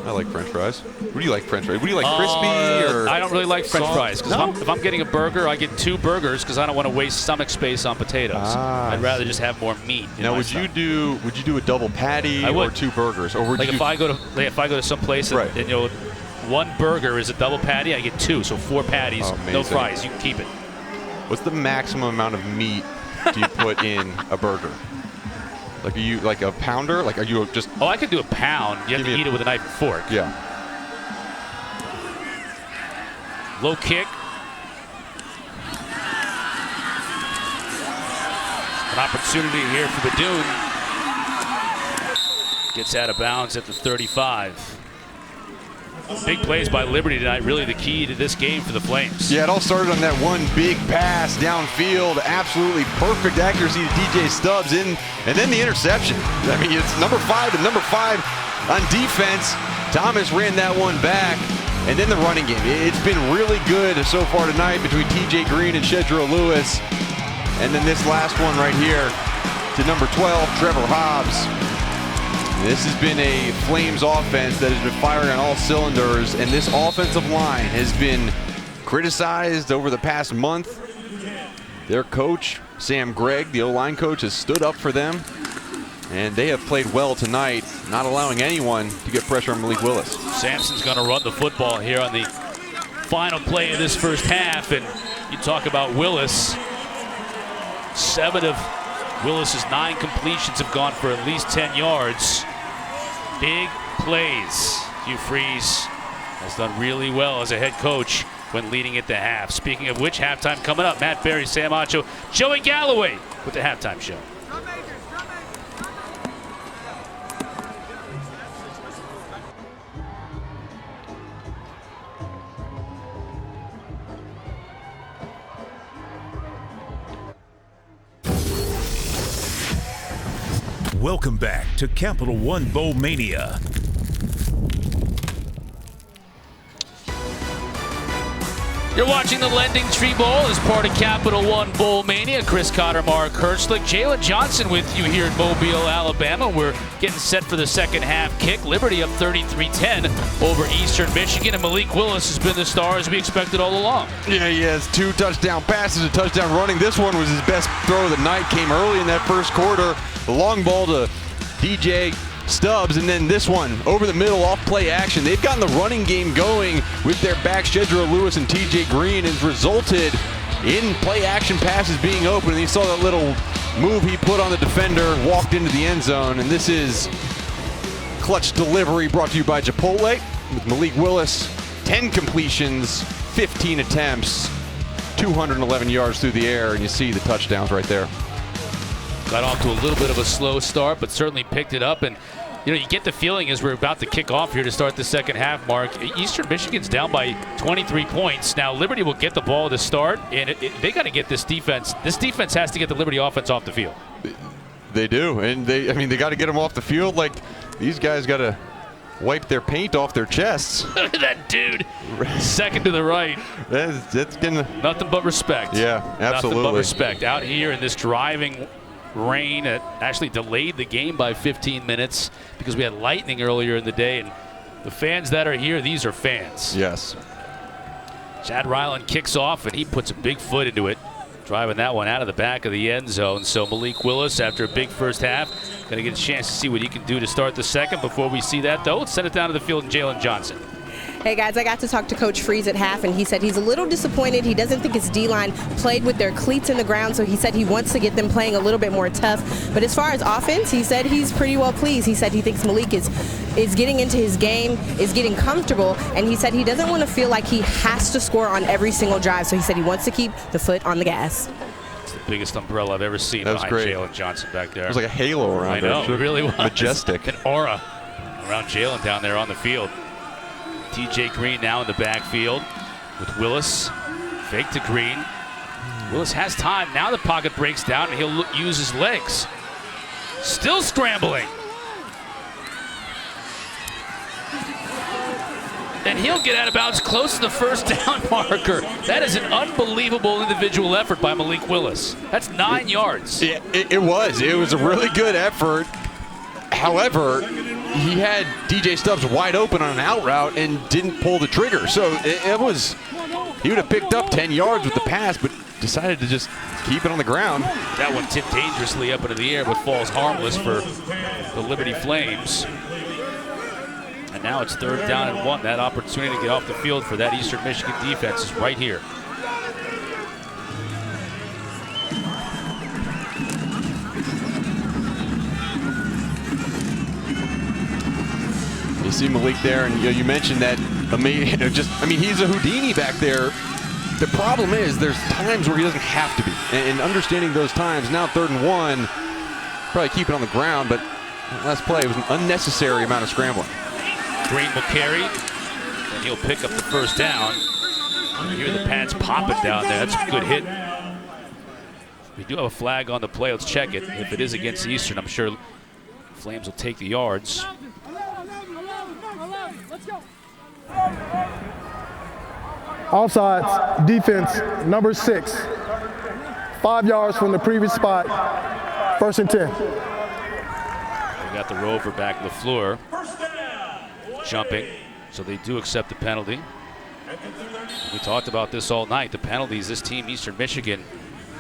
S3: I like French fries. What do you like French fries? What do you like, crispy or?
S2: I don't really like French
S3: soft?
S2: fries. Because if I'm getting a burger, I get 2 burgers because I don't want to waste stomach space on potatoes. I'd rather just have more meat.
S3: Now, would you do a double patty or 2 burgers, or would
S2: like
S3: you?
S2: If I go to some place and,
S3: Right.
S2: and 1 burger is a double patty, I get 2, so 4 patties, no fries. You can keep it.
S3: What's the maximum amount of meat do you put in a burger? Like, are you like a pounder? Like, are you just?
S2: Oh, I could do a pound. You have to eat it with a knife and fork.
S3: Yeah.
S2: Low kick. An opportunity here for Badun. Gets out of bounds at the 35. Big plays by Liberty tonight, really the key to this game for the Flames.
S3: Yeah, it all started on that one big pass downfield. Absolutely perfect accuracy to DJ Stubbs and then the interception. I mean, it's number 5 and number 5 on defense. Thomas ran that one back. And then the running game. It's been really good so far tonight between TJ Green and Shedro Lewis. And then this last one right here to number 12, Trevor Hobbs. This has been a Flames offense that has been firing on all cylinders, and this offensive line has been criticized over the past month. Their coach, Sam Gregg, the O-line coach, has stood up for them, and they have played well tonight, not allowing anyone to get pressure on Malik Willis.
S2: Sampson's going to run the football here on the final play of this first half, and you talk about Willis. 7 of Willis's 9 completions have gone for at least 10 yards. Big plays. Hugh Freeze has done really well as a head coach when leading at the half. Speaking of which, halftime coming up. Matt Berry, Sam Acho, Joey Galloway with the halftime show.
S1: Welcome back to Capital One Bowl Mania.
S2: You're watching the LendingTree Bowl as part of Capital One Bowl Mania. Chris Cotter, Mark Hertzlick, Jalen Johnson with you here in Mobile, Alabama. We're getting set for the second half kick. Liberty up 33-10 over Eastern Michigan, and Malik Willis has been the star as we expected all along.
S3: Yeah, he has 2 touchdown passes, a touchdown running. This one was his best throw of the night. Came early in that first quarter. The long ball to DJ Stubbs, and then this one over the middle off play action. They've gotten the running game going with their backs, Shedro Lewis and TJ Green, and resulted in play action passes being open. And you saw that little move he put on the defender, walked into the end zone, and this is clutch delivery brought to you by Chipotle with Malik Willis. 10 completions, 15 attempts, 211 yards through the air, and you see the touchdowns right there.
S2: Got off to a little bit of a slow start, but certainly picked it up. And, you get the feeling as we're about to kick off here to start the second half, Mark. Eastern Michigan's down by 23 points. Now, Liberty will get the ball to start, and they got to get this defense. This defense has to get the Liberty offense off the field.
S3: They do, and they got to get them off the field. Like, these guys got to wipe their paint off their chests.
S2: Look at that dude. Second to the right.
S3: That's gonna
S2: Nothing but respect.
S3: Yeah, absolutely.
S2: Nothing but respect. Out here in this driving rain, it actually delayed the game by 15 minutes because we had lightning earlier in the day. And the fans that are here, these are fans.
S3: Yes.
S2: Chad Ryland kicks off, and he puts a big foot into it, driving that one out of the back of the end zone. So Malik Willis, after a big first half, going to get a chance to see what he can do to start the second. Before we see that, though, let's send it down to the field and Jalen Johnson.
S4: Hey guys, I got to talk to Coach Freeze at half, and he said he's a little disappointed. He doesn't think his D-line played with their cleats in the ground, so he said he wants to get them playing a little bit more tough. But as far as offense, he said he's pretty well pleased. He said he thinks Malik is getting into his game, is getting comfortable, and he said he doesn't want to feel like he has to score on every single drive, so he said he wants to keep the foot on the gas.
S2: It's the biggest umbrella I've ever seen.
S3: That was great.
S2: Jalen Johnson back there.
S3: It was like a halo around
S2: I know,
S3: her.
S2: it really was.
S3: Majestic.
S2: An aura around Jalen down there on the field. TJ Green now in the backfield with Willis. Fake to Green. Willis has time. Now the pocket breaks down, and he'll use his legs. Still scrambling. And he'll get out of bounds close to the first down marker. That is an unbelievable individual effort by Malik Willis. That's 9 yards.
S3: It was. It was a really good effort. However, he had DJ Stubbs wide open on an out route and didn't pull the trigger. So he would have picked up 10 yards with the pass, but decided to just keep it on the ground.
S2: That one tipped dangerously up into the air, but falls harmless for the Liberty Flames. And now it's 3rd down and 1. That opportunity to get off the field for that Eastern Michigan defense is right here.
S3: You see Malik there, and you mentioned that. He's a Houdini back there. The problem is there's times where he doesn't have to be, and understanding those times. Now 3rd and 1, probably keep it on the ground, but last play was an unnecessary amount of scrambling.
S2: Green will carry, and he'll pick up the first down. You hear the pads popping down there. That's a good hit. We do have a flag on the play. Let's check it. If it is against Eastern, I'm sure Flames will take the yards.
S5: Offsides, defense, number 6. 5 yards from the previous spot, 1st and 10.
S2: We got the rover back, LaFleur, jumping, so they do accept the penalty. We talked about this all night. The penalties, this team, Eastern Michigan,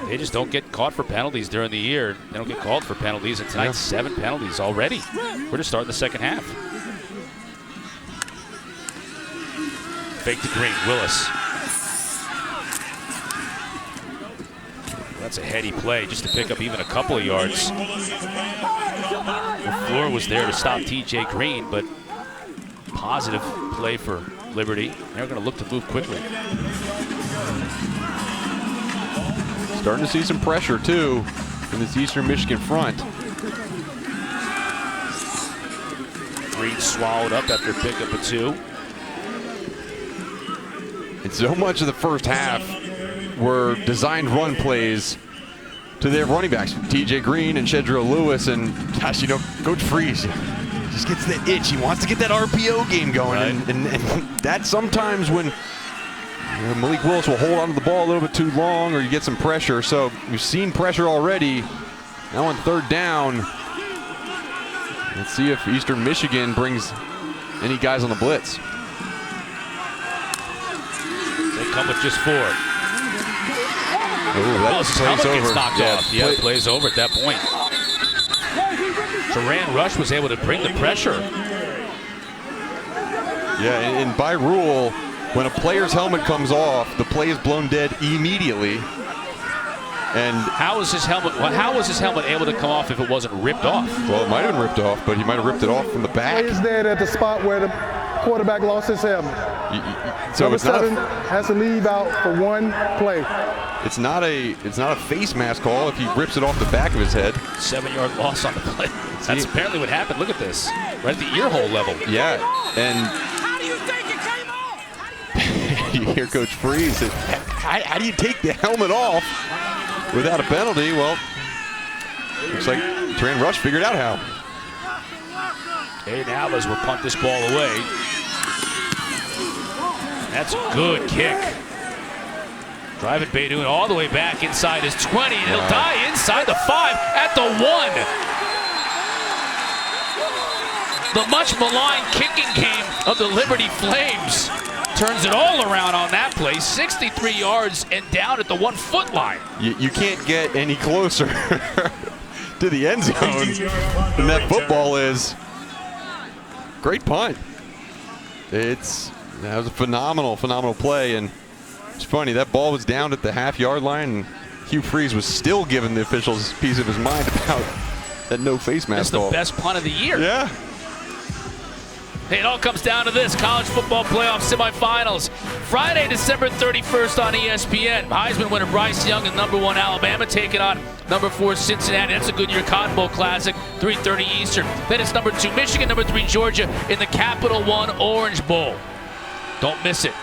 S2: they just don't get caught for penalties during the year. They don't get called for penalties, and tonight's 7 penalties already. We're just starting the second half. Fake to Green, Willis. That's a heady play just to pick up even a couple of yards. LaFleur was there to stop TJ Green, but positive play for Liberty. They're going to look to move quickly.
S3: Starting to see some pressure, too, in this Eastern Michigan front.
S2: Green swallowed up after pickup of 2.
S3: And so much of the first half were designed run plays to their running backs, TJ Green and Shedrill Lewis. And gosh, Coach Freeze just gets that itch. He wants to get that RPO game going. Right. And that's sometimes when Malik Willis will hold onto the ball a little bit too long, or you get some pressure. So we've seen pressure already. Now on 3rd down, let's see if Eastern Michigan brings any guys on the blitz.
S2: They come with just 4.
S3: That plays over.
S2: Gets knocked off. Yeah, plays over at that point. Duran Rush was able to bring the pressure.
S3: Yeah, and by rule, when a player's helmet comes off, the play is blown dead immediately. And
S2: how was his helmet? How was his helmet able to come off if it wasn't ripped off?
S3: Well, it might have been ripped off, but he might have ripped it off from the back.
S5: He's dead at the spot where the quarterback lost his helmet.
S3: So
S5: number
S3: it's not
S5: 7 has to leave out for 1 play.
S3: It's not a face mask call if he rips it off the back of his head.
S2: 7-yard loss on the play. That's apparently what happened. Look at this, right at the ear hole level.
S3: Yeah, and
S6: How do you think it came off?
S3: you hear Coach Freeze say, how do you take the helmet off without a penalty? Well, looks like Duran Rush figured out how.
S2: Aiden Alvarez will punt this ball away. That's a good kick. Driving Beydoun all the way back inside his 20. And he'll die inside the 5 at the 1. The much maligned kicking game of the Liberty Flames turns it all around on that play. 63 yards and down at the 1 foot line.
S3: You can't get any closer to the end zone than that football is. Great punt. That was a phenomenal play, and it's funny, that ball was down at the half-yard line, and Hugh Freeze was still giving the officials a piece of his mind about that no face mask call.
S2: That's the best punt of the year.
S3: Yeah.
S2: Hey, it all comes down to this, college football playoff semifinals. Friday, December 31st on ESPN. Heisman winner Bryce Young and number 1 Alabama taking on number 4 Cincinnati. That's a Goodyear Cotton Bowl Classic, 3:30 Eastern. Then it's number 2 Michigan, number 3 Georgia in the Capital One Orange Bowl. Don't miss it.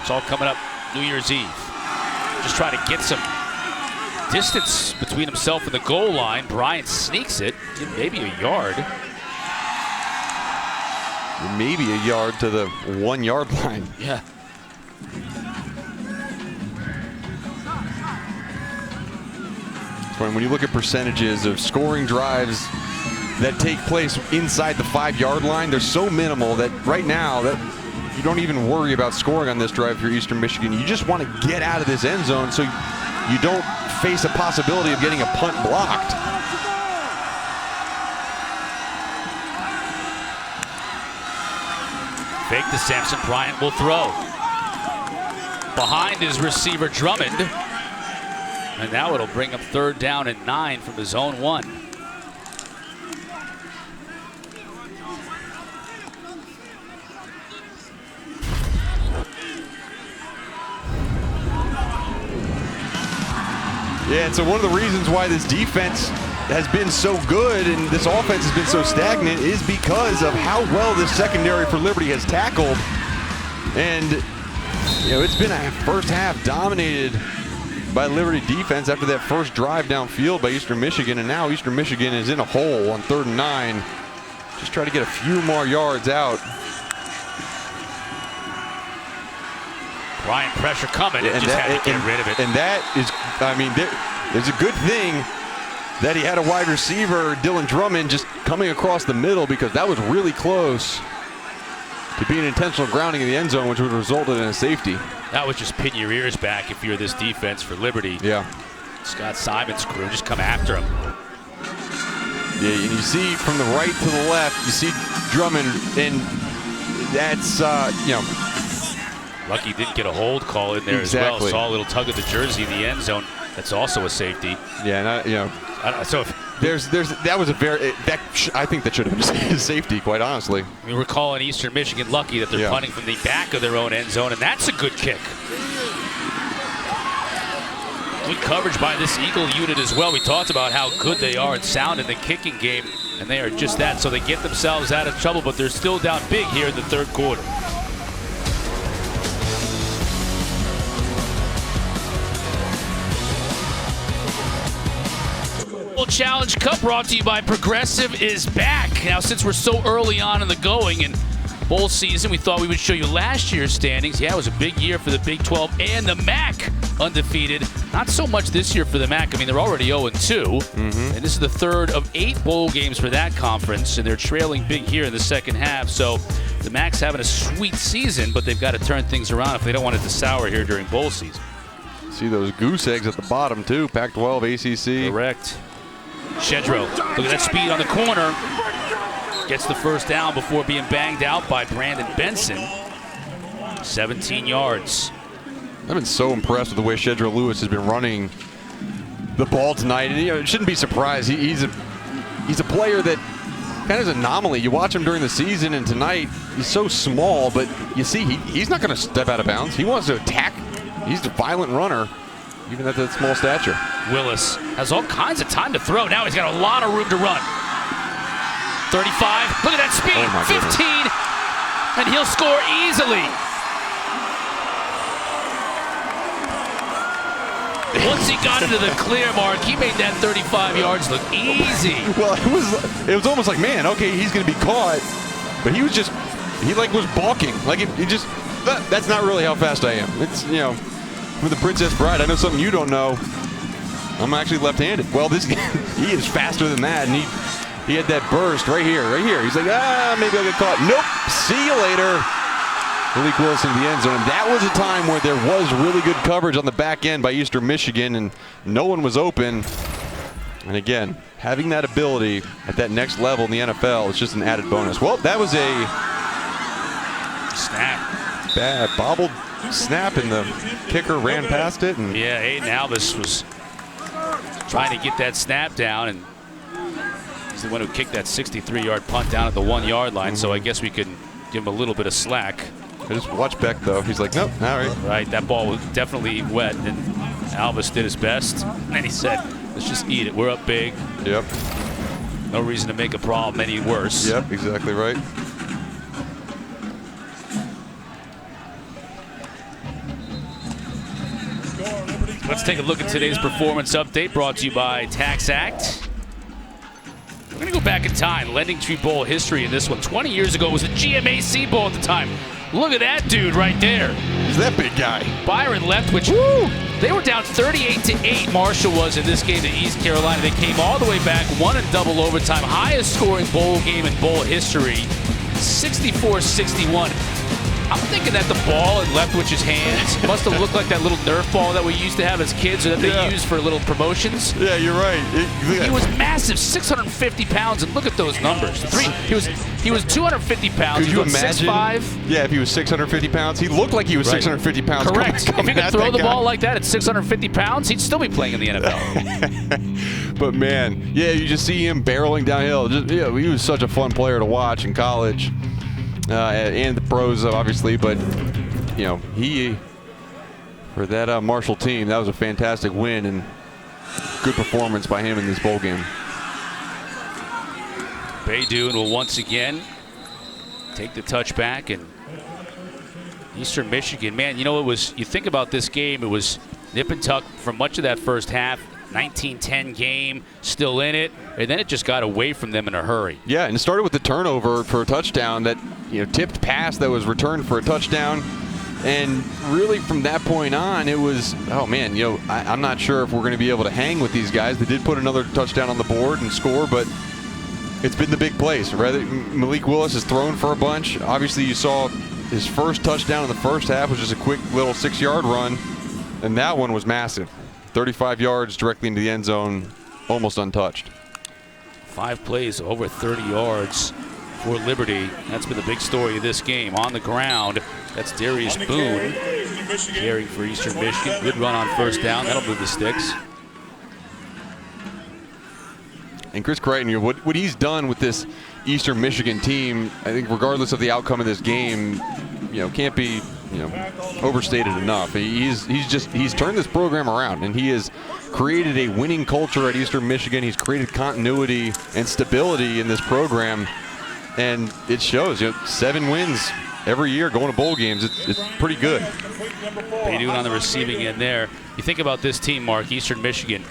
S2: It's all coming up New Year's Eve. Just trying to get some distance between himself and the goal line. Bryant sneaks it, maybe a yard.
S3: Maybe a yard to the 1 yard line.
S2: Yeah.
S3: It's funny, when you look at percentages of scoring drives that take place inside the 5 yard line, they're so minimal that right now that you don't even worry about scoring on this drive for Eastern Michigan. You just want to get out of this end zone so you don't face a possibility of getting a punt blocked.
S2: Fake to Samson. Bryant will throw. Behind his receiver Drummond. And now it'll bring up 3rd down and 9 from his own 1.
S3: Yeah, and so one of the reasons why this defense has been so good and this offense has been so stagnant is because of how well this secondary for Liberty has tackled. And, you know, it's been a first half dominated by Liberty defense after that first drive downfield by Eastern Michigan, and now Eastern Michigan is in a hole on 3rd and 9. Just try to get a few more yards out.
S2: Bryant pressure coming, and just had to get rid of it.
S3: And that is, I mean, there's a good thing that he had a wide receiver, Dylan Drummond, just coming across the middle, because that was really close to being intentional grounding in the end zone, which would have resulted in a safety.
S2: That was just pin your ears back if you're this defense for Liberty.
S3: Yeah.
S2: Scott Simon's crew just come after him.
S3: Yeah, and you see from the right to the left, you see Drummond, and that's, you know.
S2: Lucky he didn't get a hold call in there as well. Saw a little tug of the jersey in the end zone. That's also a safety.
S3: Yeah, and you know.
S2: So if
S3: that was a very I think that should have been a safety, quite honestly.
S2: I mean, we're calling Eastern Michigan lucky that they're punting from the back of their own end zone, and that's a good kick. Good coverage by this Eagle unit as well. We talked about how good they are and sound in the kicking game, and they are just that. So they get themselves out of trouble, but they're still down big here in the 3rd quarter. Challenge Cup brought to you by Progressive is back. Now, since we're so early on in the going and bowl season, we thought we would show you last year's standings. Yeah, it was a big year for the Big 12 and the MAC undefeated. Not so much this year for the MAC. I mean, they're already 0-2. And this is the 3rd of 8 bowl games for that conference, and they're trailing big here in the second half. So the MAC's having a sweet season, but they've got to turn things around if they don't want it to sour here during bowl season.
S3: See those goose eggs at the bottom, too. Pac-12, ACC.
S2: Correct. Shedro, look at that speed on the corner. Gets the 1st down before being banged out by Brandon Benson. 17 yards.
S3: I've been so impressed with the way Shedro Lewis has been running the ball tonight. And, you know, it shouldn't be surprised. He's a player that kind of is an anomaly. You watch him during the season, and tonight he's so small, but you see he's not going to step out of bounds. He wants to attack. He's a violent runner, even at that small stature.
S2: Willis has all kinds of time to throw. Now he's got a lot of room to run. 35, look at that speed, 15, and he'll score easily. Once he got into the clear mark, he made that 35 yards look easy.
S3: Well, it was almost like, man, okay, he's going to be caught. But he like was balking. Like it just, that's not really how fast I am. It's, you know, with the Princess Bride, I know something you don't know. I'm actually left-handed. Well, he is faster than that, and he had that burst right here. He's like, maybe I'll get caught. Nope, see you later. Malik Willis into the end zone. That was a time where there was really good coverage on the back end by Eastern Michigan, and no one was open. And again, having that ability at that next level in the NFL is just an added bonus. Well, that was a
S2: snap.
S3: Bad bobbled snap, and the kicker ran past it. And
S2: yeah, Aiden Albus was trying to get that snap down, and he's the one who kicked that 63-yard punt down at the 1-yard line. So I guess we could give him a little bit of slack.
S3: I just watch Beck, though. He's like, nope, all right.
S2: Right, that ball was definitely wet, and Albus did his best. And then he said, let's just eat it. We're up big.
S3: Yep.
S2: No reason to make a problem any worse.
S3: Yep, exactly right.
S2: Let's take a look at today's performance update, brought to you by Tax Act. We're going to go back in time. LendingTree Bowl history in this one. 20 years ago, it was a GMAC Bowl at the time. Look at that dude right there.
S3: Who's that big guy?
S2: Byron Leftwich. Woo! They were down 38-8. Marshall was in this game to East Carolina. They came all the way back, won in double overtime. Highest scoring bowl game in bowl history, 64-61. I'm thinking that the ball in Leftwich's hands must have looked like that little Nerf ball that we used to have as kids, or that they used for little promotions.
S3: Yeah, you're right.
S2: He was massive, 650 pounds, and look at those numbers. He was 250 pounds.
S3: Could you imagine?
S2: 6'5".
S3: Yeah, if he was 650 pounds, he looked like he was 650 pounds.
S2: Correct. If he could throw the ball like that at 650 pounds, he'd still be playing in the NFL.
S3: But man, yeah, you just see him barreling downhill. He was such a fun player to watch in college. And the pros, obviously, but you know, for that Marshall team, that was a fantastic win and good performance by him in this bowl game.
S2: Baydoun will once again take the touchback, and Eastern Michigan, man, you know, you think about this game, it was nip and tuck for much of that first half. 19-10 game, still in it, and then it just got away from them in a hurry.
S3: Yeah, and it started with the turnover for a touchdown, that, you know, tipped pass that was returned for a touchdown, and really from that point on, it was, oh man, you know, I'm not sure if we're going to be able to hang with these guys. They did put another touchdown on the board and score, but it's been the big plays. Malik Willis has thrown for a bunch. Obviously, you saw his first touchdown in the first half was just a quick little 6-yard run, and that one was massive. 35 yards directly into the end zone, almost untouched.
S2: 5 plays, over 30 yards for Liberty. That's been the big story of this game. On the ground, that's Darius Boone carrying for Eastern Michigan. Good run on first down. That'll move the sticks.
S3: And Chris Crichton, what he's done with this Eastern Michigan team, I think regardless of the outcome of this game, you know, can't be, you know, overstated enough. He's turned this program around, and he has created a winning culture at Eastern Michigan. He's created continuity and stability in this program, and it shows. You know, 7 wins every year going to bowl games. It's pretty good.
S2: Baydoun on the receiving end there. You think about this team, Mark, Eastern Michigan.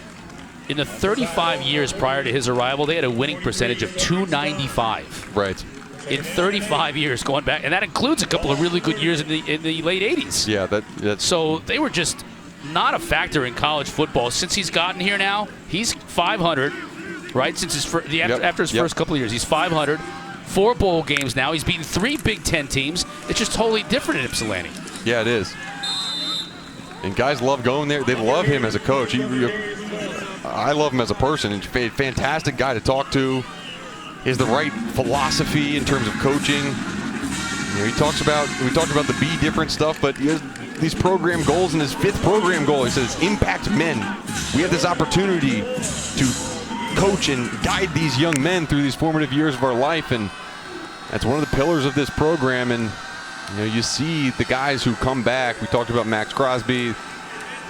S2: In the 35 years prior to his arrival, they had a winning percentage of 295.
S3: Right.
S2: In 35 years going back, and that includes a couple of really good years in the late 80s.
S3: Yeah, that's
S2: so they were just not a factor in college football. Since he's gotten here now, he's 500, right? Since after his first couple of years, he's 500. 4 bowl games now. He's beaten 3 Big Ten teams. It's just totally different in Ypsilanti.
S3: Yeah, it is. And guys love going there. They love him as a coach. I love him as a person. He's a fantastic guy to talk to. He has the right philosophy in terms of coaching. You know, we talked about the be different stuff, but he has these program goals, and his 5th program goal, he says, impact men. We have this opportunity to coach and guide these young men through these formative years of our life, and that's one of the pillars of this program. And you know, you see the guys who come back. We talked about Max Crosby,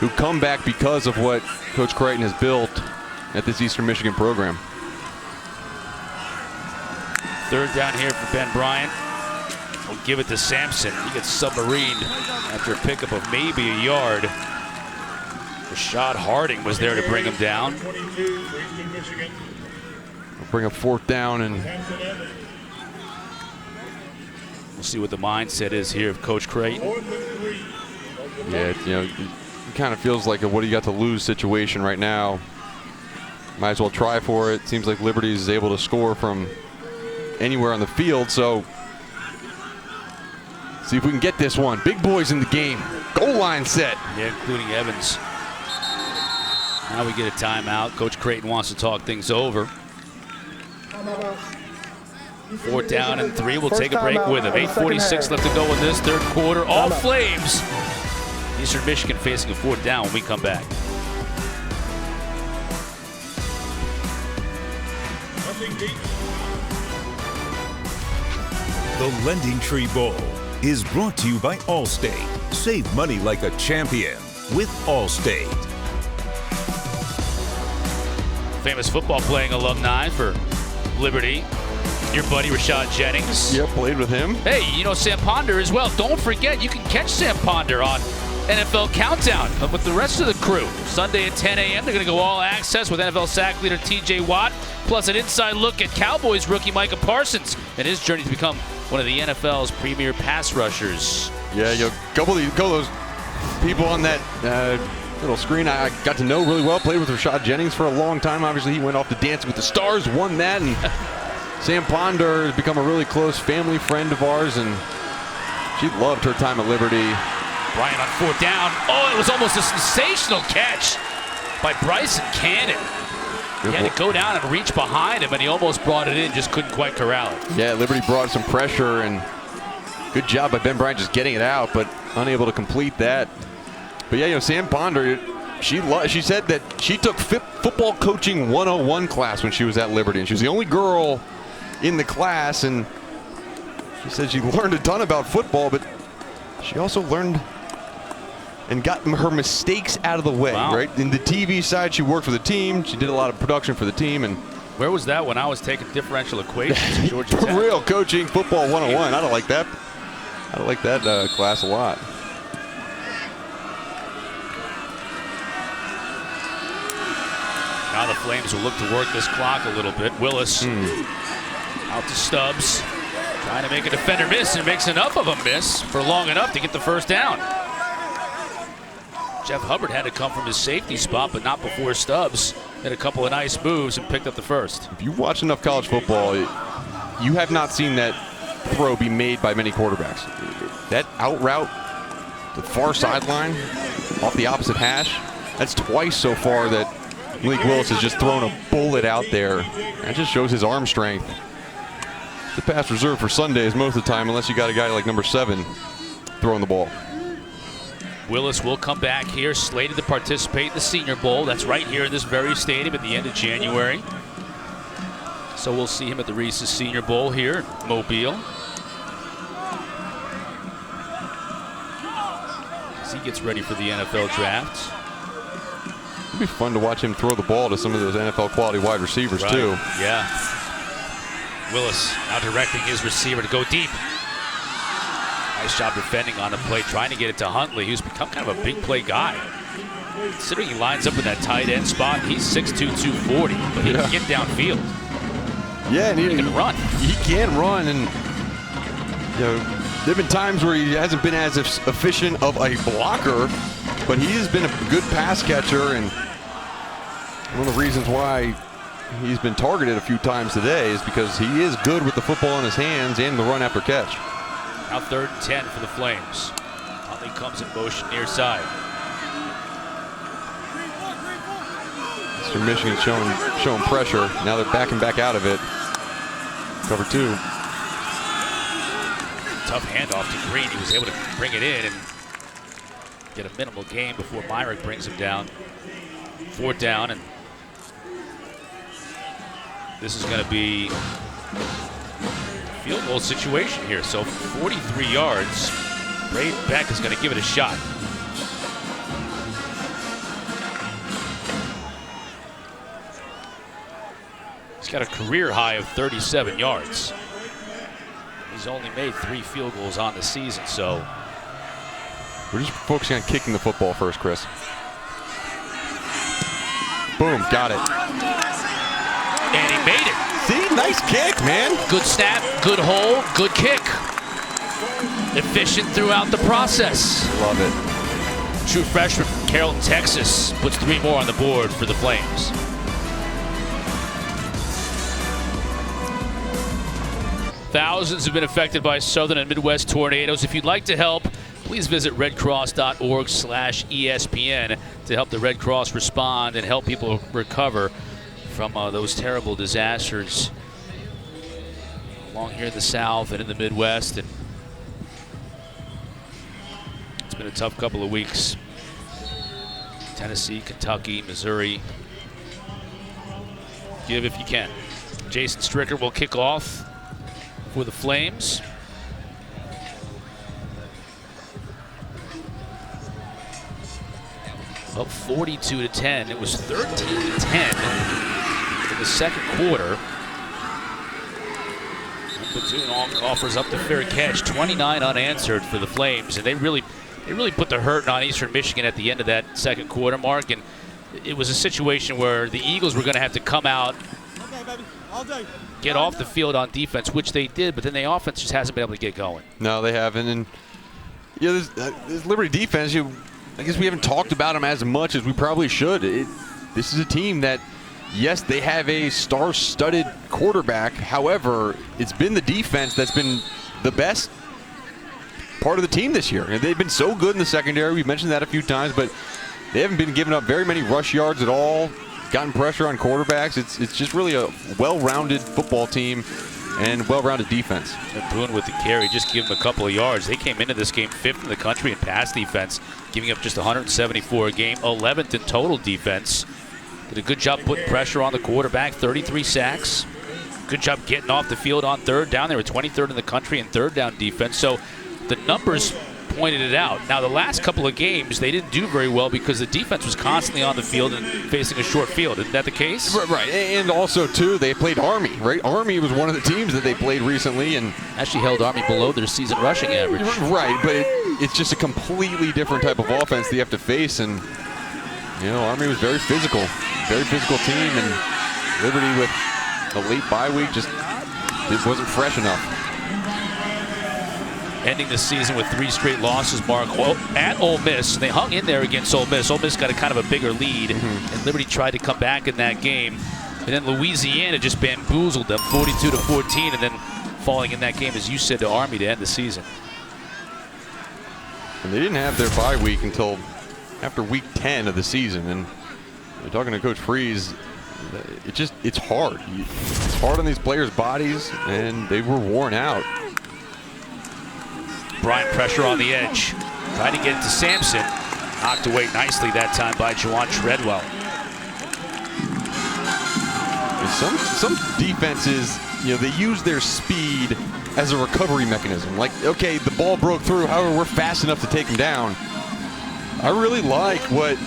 S3: who come back because of what Coach Crichton has built at this Eastern Michigan program.
S2: 3rd down here for Ben Bryant. We'll give it to Sampson. He gets submarined after a pickup of maybe a yard. Rashad Harding was there to bring him down.
S3: We'll bring up 4th down, and
S2: We'll see what the mindset is here of Coach Creighton.
S3: Yeah, you know, it kind of feels like a what do you got to lose situation right now. Might as well try for it. Seems like Liberty is able to score from anywhere on the field, so see if we can get this one. Big boys in the game. Goal line set.
S2: Yeah, including Evans. Now we get a timeout. Coach Creighton wants to talk things over. 4th down and 3. We'll take a break with him. 8:46 left to go in this third quarter. All Flames. Eastern Michigan facing a 4th down when we come back.
S1: The LendingTree Bowl is brought to you by Allstate. Save money like a champion with Allstate.
S2: Famous football playing alumni for Liberty. Your buddy Rashad Jennings.
S3: Yep, played with him.
S2: Hey, you know Sam Ponder as well. Don't forget, you can catch Sam Ponder on NFL Countdown with the rest of the crew. Sunday at 10 a.m. They're going to go all access with NFL sack leader T.J. Watt, plus an inside look at Cowboys rookie Micah Parsons and his journey to become one of the NFL's premier pass rushers.
S3: Yeah, you know, couple of those people on that little screen I got to know really well. Played with Rashad Jennings for a long time. Obviously, he went off to Dancing with the Stars, won that, and Sam Ponder has become a really close family friend of ours, and she loved her time at Liberty.
S2: Bryant on 4th down. Oh, it was almost a sensational catch by Bryson Cannon. He had to go down and reach behind him, and he almost brought it in, just couldn't quite corral it.
S3: Yeah, Liberty brought some pressure, and good job by Ben Bryant just getting it out, but unable to complete that. But yeah, you know, Sam Ponder, she said that she took football coaching 101 class when she was at Liberty, and she was the only girl in the class, and she said she learned a ton about football, but she also learned and got her mistakes out of the way.
S2: Wow.
S3: Right? In the TV side, she worked for the team. She did a lot of production for the team. And
S2: where was that when I was taking differential equations in Georgia Tech?
S3: For real, coaching football 101. I don't like that. I don't like that class a lot.
S2: Now the Flames will look to work this clock a little bit. Willis out to Stubbs, trying to make a defender miss, and makes enough of a miss for long enough to get the 1st down. Jeff Hubbard had to come from his safety spot, but not before Stubbs had a couple of nice moves and picked up the 1st.
S3: If you watch enough college football, you have not seen that throw be made by many quarterbacks. That out route, the far sideline, off the opposite hash, that's twice so far that Malik Willis has just thrown a bullet out there. That just shows his arm strength. The pass reserved for Sundays most of the time, unless you got a guy like number 7 throwing the ball.
S2: Willis will come back here, slated to participate in the Senior Bowl. That's right here in this very stadium at the end of January. So we'll see him at the Reese's Senior Bowl here in Mobile. As he gets ready for the NFL draft.
S3: It'd be fun to watch him throw the ball to some of those NFL quality wide receivers, too.
S2: Yeah. Willis now directing his receiver to go deep. Nice job defending on the play, trying to get it to Huntley, who's become kind of a big play guy. Considering he lines up in that tight end spot, he's 6'2", 240, but he can get downfield.
S3: Yeah, and
S2: he can run.
S3: He can run, and you know, there have been times where he hasn't been as efficient of a blocker, but he has been a good pass catcher, and one of the reasons why he's been targeted a few times today is because he is good with the football in his hands and the run after catch.
S2: Now 3rd and 10 for the Flames. Huntley comes in motion near side.
S3: Eastern Michigan showing pressure. Now they're backing back out of it. Cover 2.
S2: Tough handoff to Green. He was able to bring it in and get a minimal gain before Myrick brings him down. 4th down, and this is going to be a field goal situation here. So 43 yards. Braden Beck is going to give it a shot. He's got a career high of 37 yards. He's only made 3 field goals on the season, so
S3: we're just focusing on kicking the football first, Chris. Boom, got it.
S2: And he made it.
S3: See, nice kick, man.
S2: Good snap, good hole, good kick. efficient throughout the process.
S3: Love it.
S2: True freshman from Carrollton, Texas, puts 3 more on the board for the Flames. Thousands have been affected by southern and Midwest tornadoes. If you'd like to help, please visit redcross.org/ESPN to help the Red Cross respond and help people recover from those terrible disasters along here in the South and in the Midwest. And it's been a tough couple of weeks. Tennessee, Kentucky, Missouri. Give if you can. Jason Stricker will kick off for the Flames. Up 42-10. It was 13-10 in the second quarter. Platoon offers up the fair catch. 29 unanswered for the Flames, and they really put the hurt on Eastern Michigan at the end of that second quarter, Mark. And it was a situation where the Eagles were going to have to come out, get off the field on defense, which they did, but then the offense just hasn't been able to get going.
S3: No, they haven't. And this Liberty defense, I guess we haven't talked about them as much as we probably should. This is a team that, yes, they have a star-studded quarterback. However, it's been the defense that's been the best part of the team this year. And they've been so good in the secondary. We've mentioned that a few times, but they haven't been giving up very many rush yards at all, gotten pressure on quarterbacks. It's just really a well-rounded football team and well-rounded defense.
S2: And Boone with the carry, just give him a couple of yards. They came into this game 5th in the country in pass defense, giving up just 174 a game, 11th in total defense. Did a good job putting pressure on the quarterback, 33 sacks. Good job getting off the field on third down. They were 23rd in the country in third down defense. So the numbers pointed it out. Now, the last couple of games, they didn't do very well because the defense was constantly on the field and facing a short field. Isn't that the case?
S3: Right. And also, too, they played Army, right? Army was one of the teams that they played recently and
S2: actually held Army below their season rushing average.
S3: Right, but it's just a completely different type of offense that you have to face. And, Army was very physical team. And Liberty with a late bye week just wasn't fresh enough.
S2: Ending the season with 3 straight losses, Mark, at Ole Miss. They hung in there against Ole Miss. Ole Miss got a kind of a bigger lead, and Liberty tried to come back in that game. And then Louisiana just bamboozled them, 42-14, and then falling in that game, as you said, to Army to end the season.
S3: And they didn't have their bye week until after week 10 of the season. And talking to Coach Freeze, it's hard. It's hard on these players' bodies, and they were worn out.
S2: Bryant pressure on the edge. Trying to get it to Sampson. Knocked away nicely that time by Juwan Treadwell.
S3: Some defenses, they use their speed as a recovery mechanism. Like, okay, the ball broke through, however, we're fast enough to take them down. I really like what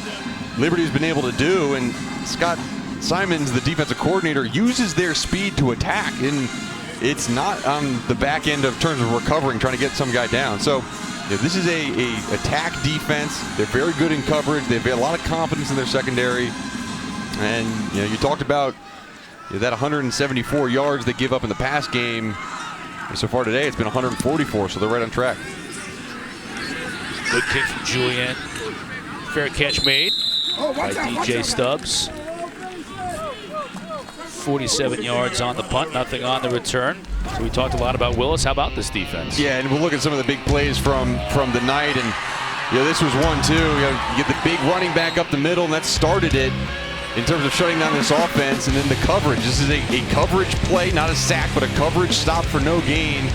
S3: Liberty's been able to do, and Scott Simons, the defensive coordinator, uses their speed to attack, and it's not on the back end of terms of recovering, trying to get some guy down. So this is a attack defense. They're very good in coverage. They have a lot of confidence in their secondary. And you talked about that 174 yards they give up in the pass game. So far today, it's been 144, so they're right on track.
S2: Good kick from Julian. Fair catch made by DJ Stubbs. 47 yards on the punt, nothing on the return. So we talked a lot about Willis. How about this defense?
S3: Yeah, and we'll look at some of the big plays from the night. And this was one, too. You get the big running back up the middle, and that started it in terms of shutting down this offense. And then the coverage. This is a coverage play, not a sack, but a coverage stop for no gain.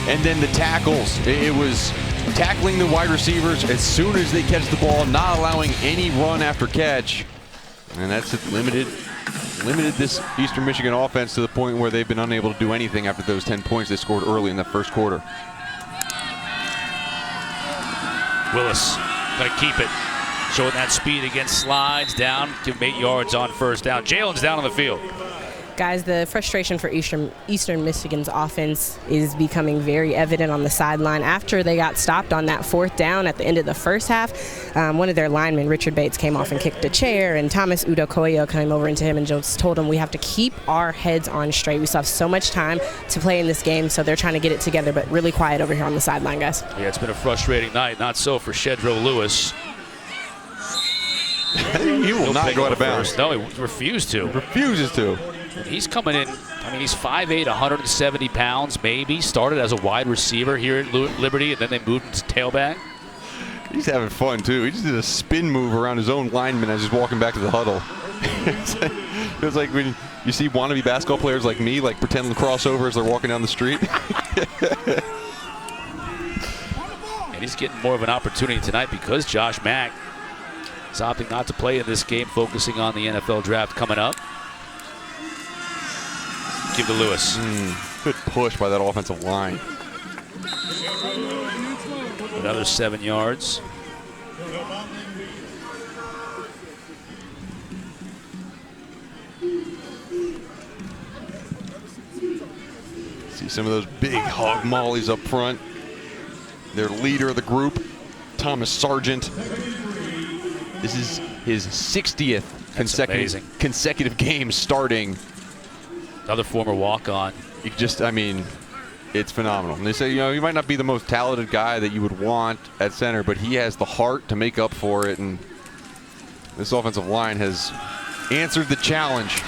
S3: And then the tackles. It was tackling the wide receivers as soon as they catch the ball, not allowing any run after catch. And that's limited this Eastern Michigan offense to the point where they've been unable to do anything after those 10 points they scored early in the first quarter.
S2: Willis going to keep it. Showing that speed against slides down. Give him 8 yards on first down. Jalen's down on the field.
S4: Guys, the frustration for Eastern Michigan's offense is becoming very evident on the sideline. After they got stopped on that 4th down at the end of the first half, one of their linemen, Richard Bates, came off and kicked a chair, and Thomas Udokoya came over into him and just told him, we have to keep our heads on straight. We still have so much time to play in this game, so they're trying to get it together, but really quiet over here on the sideline, guys.
S2: Yeah, it's been a frustrating night. Not so for Shedro Lewis.
S3: He will not go out of bounds.
S2: No, he refused to.
S3: Refuses to.
S2: He's coming in, I mean, he's 5'8", 170 pounds, maybe. Started as a wide receiver here at Liberty, and then they moved him to tailback.
S3: He's having fun, too. He just did a spin move around his own lineman as he's walking back to the huddle. It's like when you see wannabe basketball players like me, like pretending to cross over as they're walking down the street.
S2: And he's getting more of an opportunity tonight because Josh Mack is opting not to play in this game, focusing on the NFL draft coming up. Give to Lewis.
S3: Good push by that offensive line.
S2: Another 7 yards.
S3: See some of those big hog mollies up front. Their leader of the group, Thomas Sargent. This is his 60th consecutive game starting.
S2: Another former walk-on.
S3: You just, I mean, it's phenomenal. And they say, you know, he might not be the most talented guy that you would want at center, but he has the heart to make up for it. And this offensive line has answered the challenge.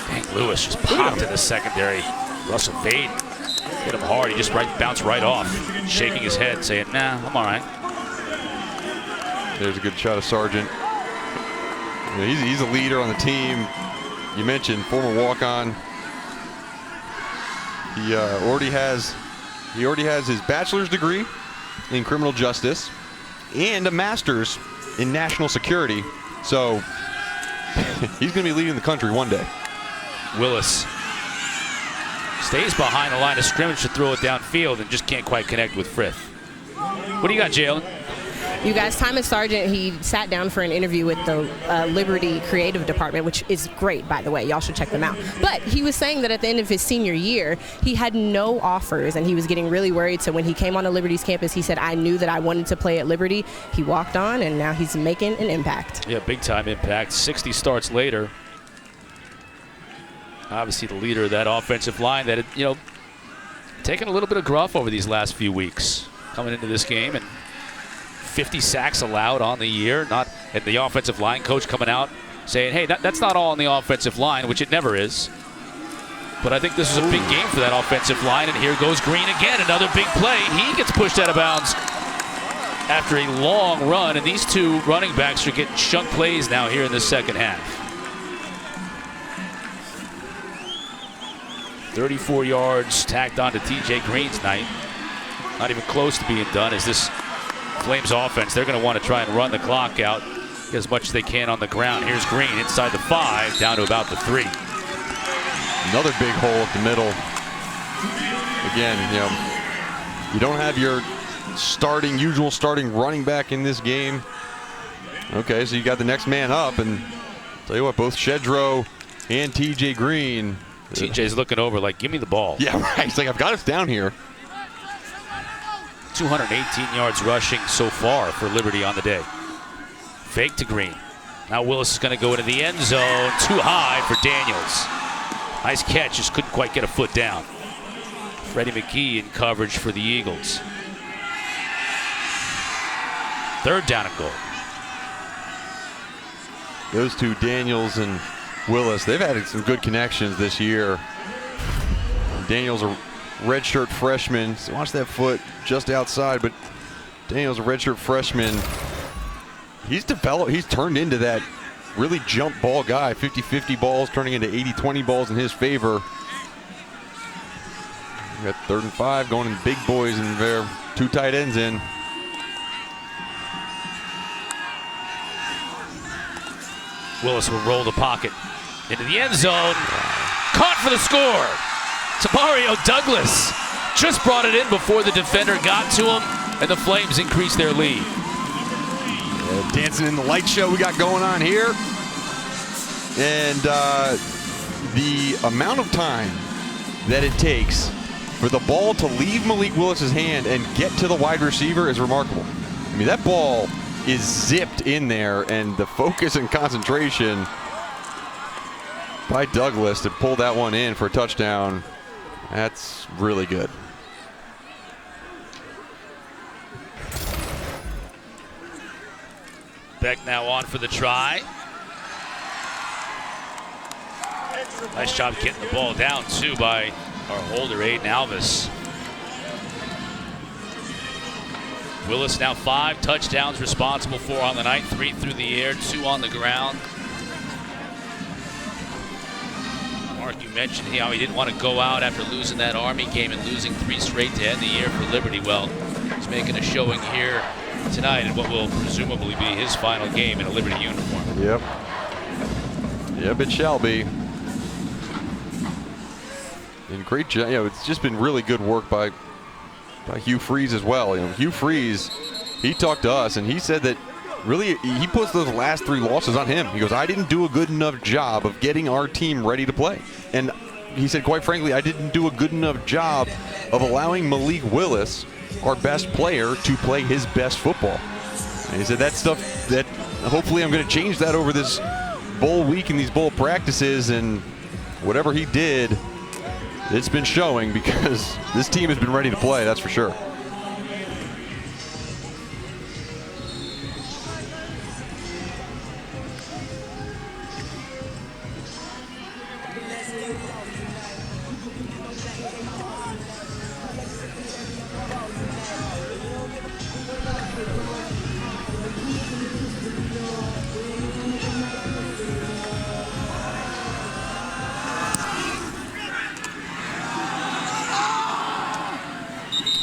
S2: Dang, Lewis just popped in the secondary. Russell Fade hit him hard. He just bounced right off, shaking his head, saying, nah, I'm all right.
S3: There's a good shot of Sargent. You know, he's a leader on the team. You mentioned former walk-on. He already has his bachelor's degree in criminal justice and a master's in national security. So he's going to be leading the country one day.
S2: Willis stays behind the line of scrimmage to throw it downfield and just can't quite connect with Frith. What do you got, Jalen?
S4: You guys, Thomas Sargent, he sat down for an interview with the Liberty Creative Department, which is great, by the way. Y'all should check them out. But he was saying that at the end of his senior year, he had no offers, and he was getting really worried. So when he came onto Liberty's campus, he said, I knew that I wanted to play at Liberty. He walked on, and now he's making an impact.
S2: Yeah, big-time impact. 60 starts later. Obviously the leader of that offensive line that had, you know, taken a little bit of gruff over these last few weeks coming into this game, and 50 sacks allowed on the year. And the offensive line coach coming out saying, hey, that's not all on the offensive line, which it never is. But I think this is a big game for that offensive line, and here goes Green again, another big play. He gets pushed out of bounds after a long run, and these two running backs are getting chunk plays now here in the second half. 34 yards tacked on to TJ Green's night. Not even close to being done as this Flames offense, they're going to want to try and run the clock out as much as they can on the ground. Here's Green inside the 5, down to about the 3.
S3: Another big hole at the middle. Again, you know, you don't have your usual starting running back in this game. Okay, so you got the next man up, and tell you what, both Shedro and TJ Green.
S2: TJ's looking over like, give me the ball.
S3: Yeah, right. He's like, I've got us down here.
S2: 218 yards rushing so far for Liberty on the day. Fake to Green. Now Willis is going to go into the end zone. Too high for Daniels. Nice catch, just couldn't quite get a foot down. Freddie McGee in coverage for the Eagles. 3rd down and goal.
S3: Those two, Daniels and Willis, they've had some good connections this year. Daniels a redshirt freshman. So watch that foot just outside, but Daniels a redshirt freshman. He's developed, he's turned into that really jump ball guy. 50-50 balls turning into 80-20 balls in his favor. We got 3rd and 5 going in big boys, and there 2 tight ends in.
S2: Willis will roll the pocket into the end zone. Caught for the score. Tamario Douglas just brought it in before the defender got to him, and the Flames increased their lead.
S3: Dancing in the light show we got going on here. And the amount of time that it takes for the ball to leave Malik Willis's hand and get to the wide receiver is remarkable. I mean, that ball is zipped in there, and the focus and concentration by Douglas to pull that one in for a touchdown, that's really good.
S2: Beck now on for the try. Nice job getting the ball down, too, by our holder, Aiden Alvis. Willis now 5 touchdowns responsible for on the night, 3 through the air, 2 on the ground. Mark, you mentioned how he didn't want to go out after losing that Army game and losing 3 straight to end the year for Liberty. Well, he's making a showing here tonight in what will presumably be his final game in a Liberty uniform.
S3: Yep. Yep, it shall be. And great job. It's just been really good work by Hugh Freeze as well. Hugh Freeze, he talked to us and he said that really he puts those last 3 losses on him. He goes, I didn't do a good enough job of getting our team ready to play. And he said, quite frankly, I didn't do a good enough job of allowing Malik Willis, our best player, to play his best football. And he said that stuff that hopefully I'm going to change that over this bowl week and these bowl practices, and whatever he did, it's been showing because this team has been ready to play, that's for sure.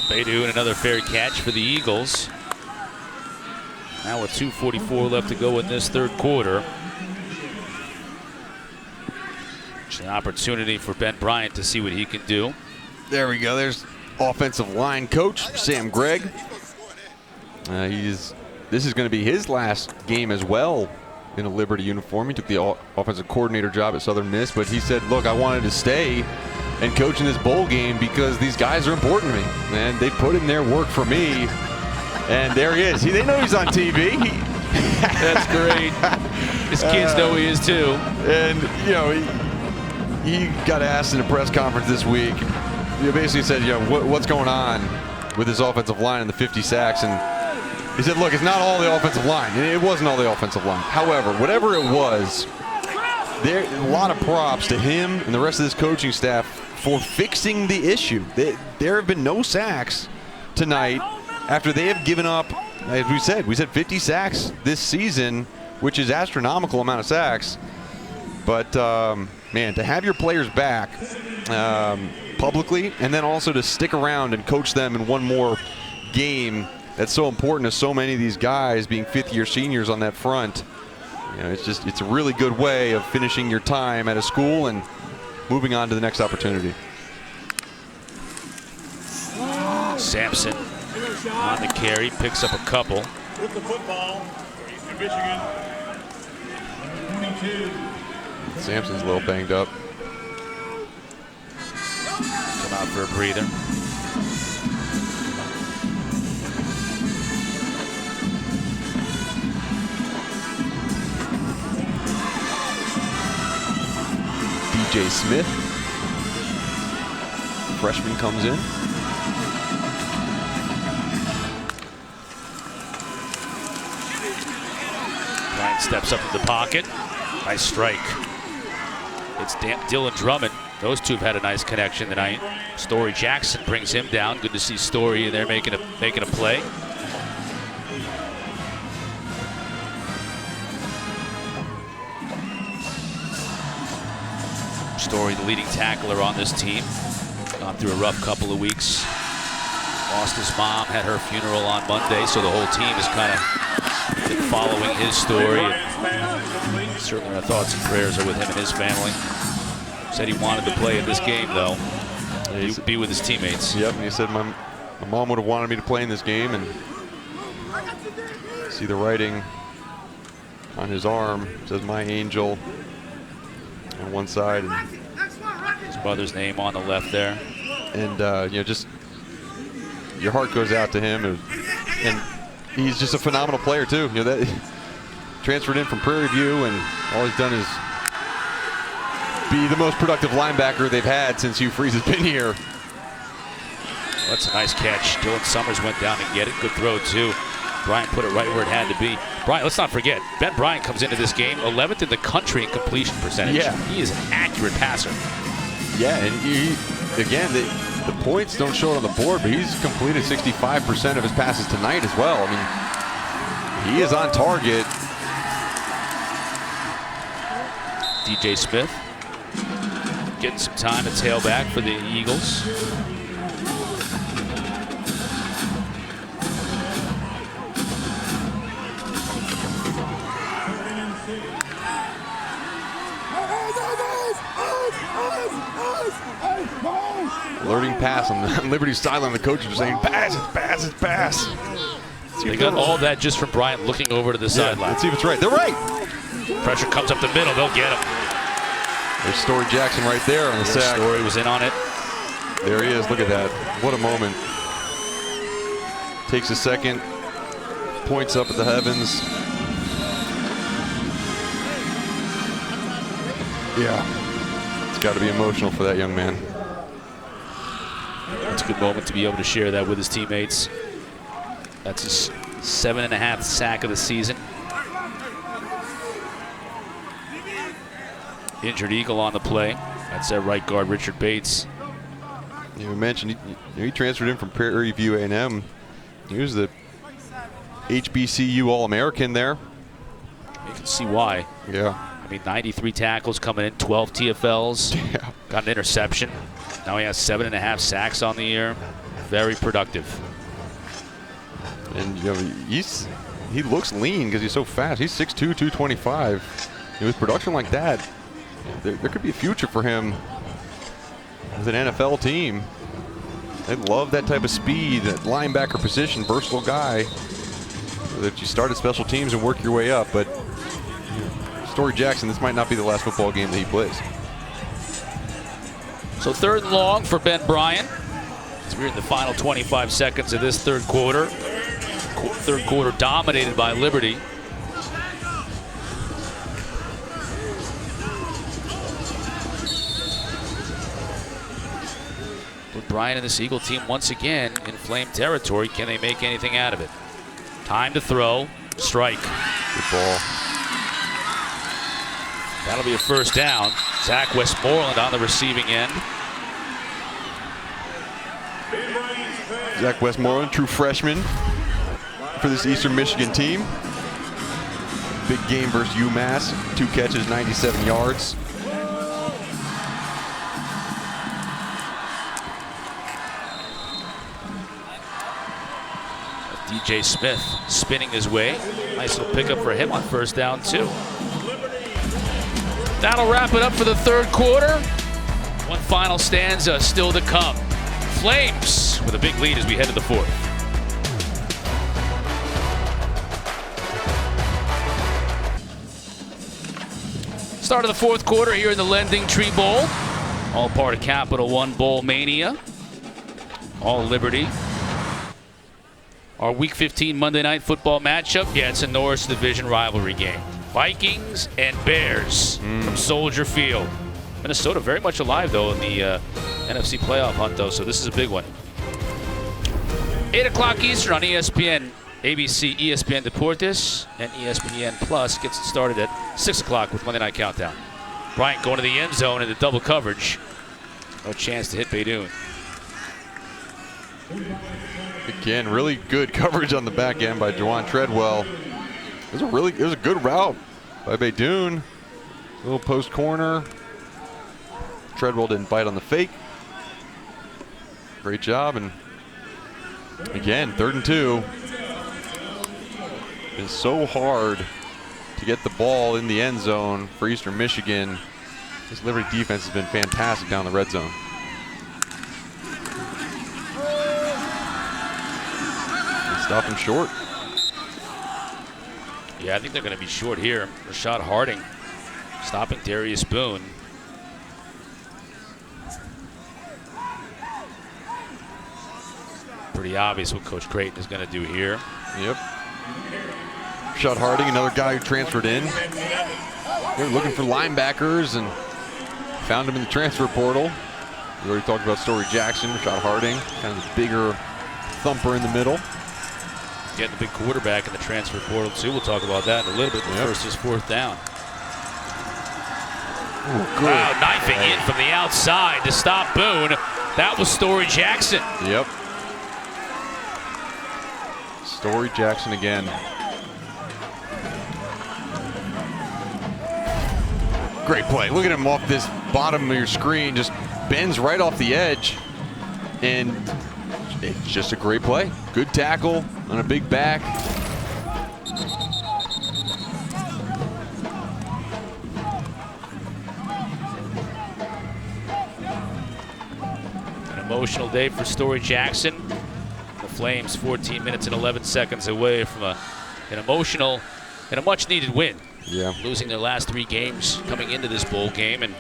S2: Beidou and another fair catch for the Eagles. Now with 2:44 left to go in this third quarter. It's an opportunity for Ben Bryant to see what he can do.
S3: There we go. There's offensive line coach Sam Gregg. This is going to be his last game as well in a Liberty uniform. He took the offensive coordinator job at Southern Miss, but he said, look, I wanted to stay and coach in this bowl game because these guys are important to me, and they put in their work for me. And there he is. They know he's on TV.
S2: That's great. His kids know he is too.
S3: And he got asked in a press conference this week. He basically said, what's going on with this offensive line and the 50 sacks? And he said, look, it's not all the offensive line. And it wasn't all the offensive line. However, whatever it was, there a lot of props to him and the rest of this coaching staff for fixing the issue. There have been no sacks tonight after they have given up, as we said 50 sacks this season, which is astronomical amount of sacks. But man, to have your players back publicly, and then also to stick around and coach them in one more game, that's so important to so many of these guys being fifth-year seniors on that front. It's a really good way of finishing your time at a school and moving on to the next opportunity.
S2: Sampson on the carry, picks up a couple.
S7: With the football for Eastern Michigan, 22.
S3: Sampson's a little banged up.
S2: Come out for a breather.
S3: DJ Smith, freshman, comes in.
S2: Bryant steps up in the pocket. Nice strike. It's Dylan Drummond. Those two have had a nice connection tonight. Story Jackson brings him down. Good to see Story in there making a play. Story, the leading tackler on this team, gone through a rough couple of weeks. Lost his mom, had her funeral on Monday, so the whole team is kind of been following his story. And certainly our thoughts and prayers are with him and his family. Said he wanted to play in this game, though. Be with his teammates.
S3: Yep, and he said my mom would have wanted me to play in this game, and see the writing on his arm. It says, my angel. on one side. And
S2: his brother's name on the left there.
S3: And, you know, just your heart goes out to him. And he's just a phenomenal player, too. You know, that transferred in from Prairie View, and all he's done is be the most productive linebacker they've had since Hugh Freeze has been here.
S2: That's a nice catch. Dylan Summers went down to get it. Good throw, too. Bryant put it right where it had to be. Bryant, let's not forget, Ben Bryant comes into this game 11th in the country in completion percentage.
S3: Yeah.
S2: He is an accurate passer.
S3: Yeah, and again, the points don't show it on the board, but he's completed 65% of his passes tonight as well. I mean, he is on target.
S2: DJ Smith getting some time at tailback for the Eagles.
S3: Alerting pass on Liberty's sideline. The coaches are saying, pass, it's pass, it's pass.
S2: They got all that just from Bryant looking over to the sideline.
S3: Let's see if it's right. They're right.
S2: Pressure comes up the middle. They'll get him.
S3: There's Story Jackson right there on the sack.
S2: Story was in on it.
S3: There he is. Look at that. What a moment. Takes a second. Points up at the heavens. Yeah. It's got to be emotional for that young man.
S2: It's a good moment to be able to share that with his teammates. That's his 7.5 sack of the season. Injured Eagle on the play. That's their right guard, Richard Bates.
S3: You mentioned he transferred in from Prairie View A&M. He was the HBCU All-American there.
S2: You can see why.
S3: Yeah.
S2: I mean, 93 tackles coming in, 12 TFLs.
S3: Yeah.
S2: Got an interception. Now he has 7.5 sacks on the year. Very productive.
S3: And you know, he looks lean because he's so fast. He's 6'2", 225. With production like that, there could be a future for him with an NFL team. They love that type of speed, that linebacker position, versatile guy that you start at special teams and work your way up. But Story Jackson, this might not be the last football game that he plays.
S2: So 3rd and long for Ben Bryant. As we're in the final 25 seconds of this third quarter. Third quarter dominated by Liberty. But Bryant and this Eagle team once again in flame territory. Can they make anything out of it? Time to throw. Strike.
S3: Good ball.
S2: That'll be a first down. Zach Westmoreland on the receiving end.
S3: Zach Westmoreland, true freshman for this Eastern Michigan team. Big game versus UMass. 2 catches, 97 yards.
S2: DJ Smith spinning his way. Nice little pickup for him on first down, too. That'll wrap it up for the third quarter. One final stanza still to come. Flames with a big lead as we head to the fourth. Start of the fourth quarter here in the LendingTree Bowl. All part of Capital One Bowl Mania. All Liberty. Our Week 15 Monday Night Football matchup. Yeah, it's a Norris Division rivalry game. Vikings and Bears from Soldier Field. Minnesota very much alive, though, in the NFC playoff hunt, though, so this is a big one. 8 o'clock Eastern on ESPN, ABC, ESPN Deportes, and ESPN Plus gets it started at 6 o'clock with Monday Night Countdown. Bryant going to the end zone into double coverage. No chance to hit Beydoun.
S3: Again, really good coverage on the back end by Juwan Treadwell. It was a good route by Beydoun. Little post corner. Treadwell didn't bite on the fake. Great job, and again, 3rd and 2. It's so hard to get the ball in the end zone for Eastern Michigan. This Liberty defense has been fantastic down the red zone. They stop him short.
S2: Yeah, I think they're going to be short here. Rashad Harding stopping Darius Boone. Pretty obvious what Coach Creighton is going to do here.
S3: Yep. Rashad Harding, another guy who transferred in. They're looking for linebackers and found him in the transfer portal. We already talked about Story Jackson, Rashad Harding, kind of the bigger thumper in the middle.
S2: Getting the big quarterback in the transfer portal too. We'll talk about that in a little bit. But first is 4th down.
S3: Ooh,
S2: wow, knifing in from the outside to stop Boone. That was Story Jackson.
S3: Yep. Story Jackson again. Great play. Look at him off this bottom of your screen. Just bends right off the edge. And it's just a great play. Good tackle on a big back.
S2: An emotional day for Story Jackson. The Flames 14 minutes and 11 seconds away from an emotional and a much needed win.
S3: Yeah.
S2: Losing their last 3 games coming into this bowl game. And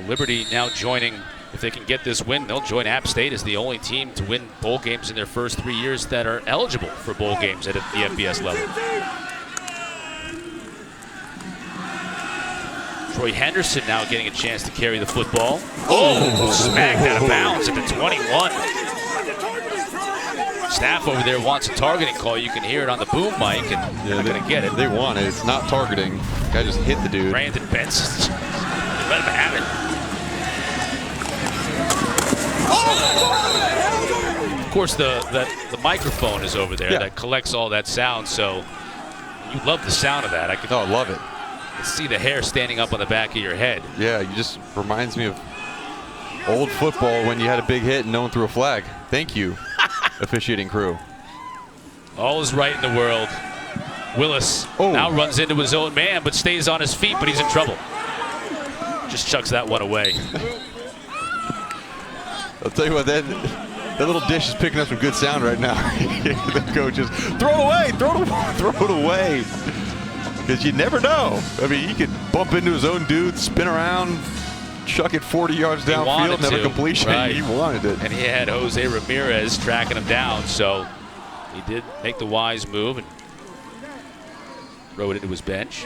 S2: Liberty now joining, if they can get this win, they'll join App State as the only team to win bowl games in their first 3 years that are eligible for bowl games at the FBS level. Troy Henderson now getting a chance to carry the football. Oh, smacked out of bounds at the 21. Staff over there wants a targeting call. You can hear it on the boom mic, and they're going to get it.
S3: They want it. It's not targeting. Guy just hit the dude.
S2: Brandon Benson. Let him have it. Of course, the microphone is over there that collects all that sound, so you love the sound of that.
S3: I love it.
S2: See the hair standing up on the back of your head.
S3: Yeah, you just reminds me of old football when you had a big hit and no one threw a flag. Thank you, officiating crew.
S2: All is right in the world. Willis now runs into his own man, but stays on his feet, but he's in trouble. Just chucks that one away.
S3: I'll tell you what, that little dish is picking up some good sound right now. The coach is, throw it away, throw it away. Because you never know. I mean, he could bump into his own dude, spin around, chuck it 40 yards downfield, and have a completion.
S2: Right.
S3: He wanted it.
S2: And he had Jose Ramirez tracking him down, so he did make the wise move and throw it into his bench.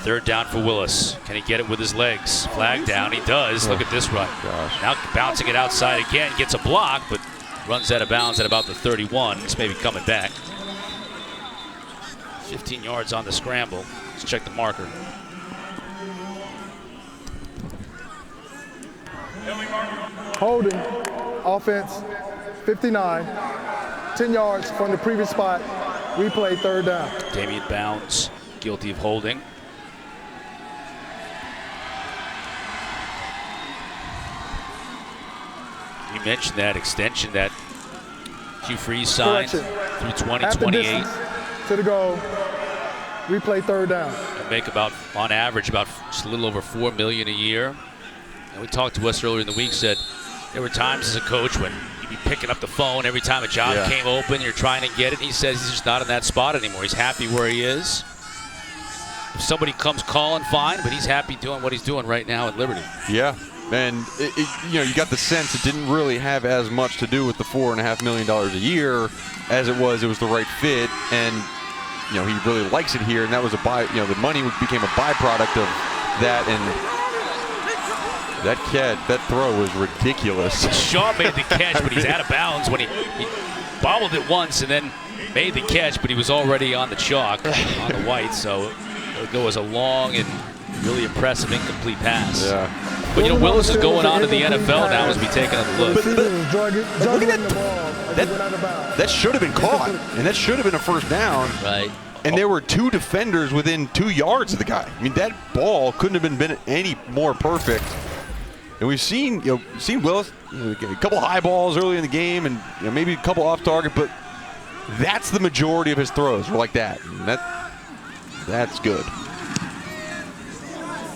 S2: Third down for Willis. Can he get it with his legs? Flag down. He does. Look at this run.
S3: Gosh.
S2: Now bouncing it outside again. Gets a block, but runs out of bounds at about the 31. This may be coming back. 15 yards on the scramble. Let's check the marker.
S5: Holding, offense, 59, 10 yards from the previous spot. Replay, 3rd down.
S2: Damian Bounds, guilty of holding. You mentioned that extension that Hugh Freeze signed through 2028.
S5: To the goal. Replay, 3rd down.
S2: They make about, on average, about just a little over $4 million a year. And we talked to us earlier in the week, said there were times as a coach when you'd be picking up the phone every time a job came open, you're trying to get it. He says he's just not in that spot anymore. He's happy where he is. If somebody comes calling, fine, but he's happy doing what he's doing right now at Liberty.
S3: Yeah, and you got the sense it didn't really have as much to do with the $4.5 million a year as it was the right fit, and he really likes it here, and that was the money became a byproduct of that, and that throw was ridiculous.
S2: Shaw made the catch, but he's out of bounds when he bobbled it once and then made the catch, but he was already on the chalk on the white, so it'll go as a long and really impressive incomplete pass.
S3: Yeah.
S2: But Willis is going on to the NFL now as we take another look.
S3: Look at that should have been caught, and that should have been a 1st down.
S2: Right.
S3: And there were 2 defenders within 2 yards of the guy. I mean, that ball couldn't have been any more perfect. And we've seen Willis a couple high balls early in the game, and maybe a couple off target, but that's the majority of his throws were like that. And that's good.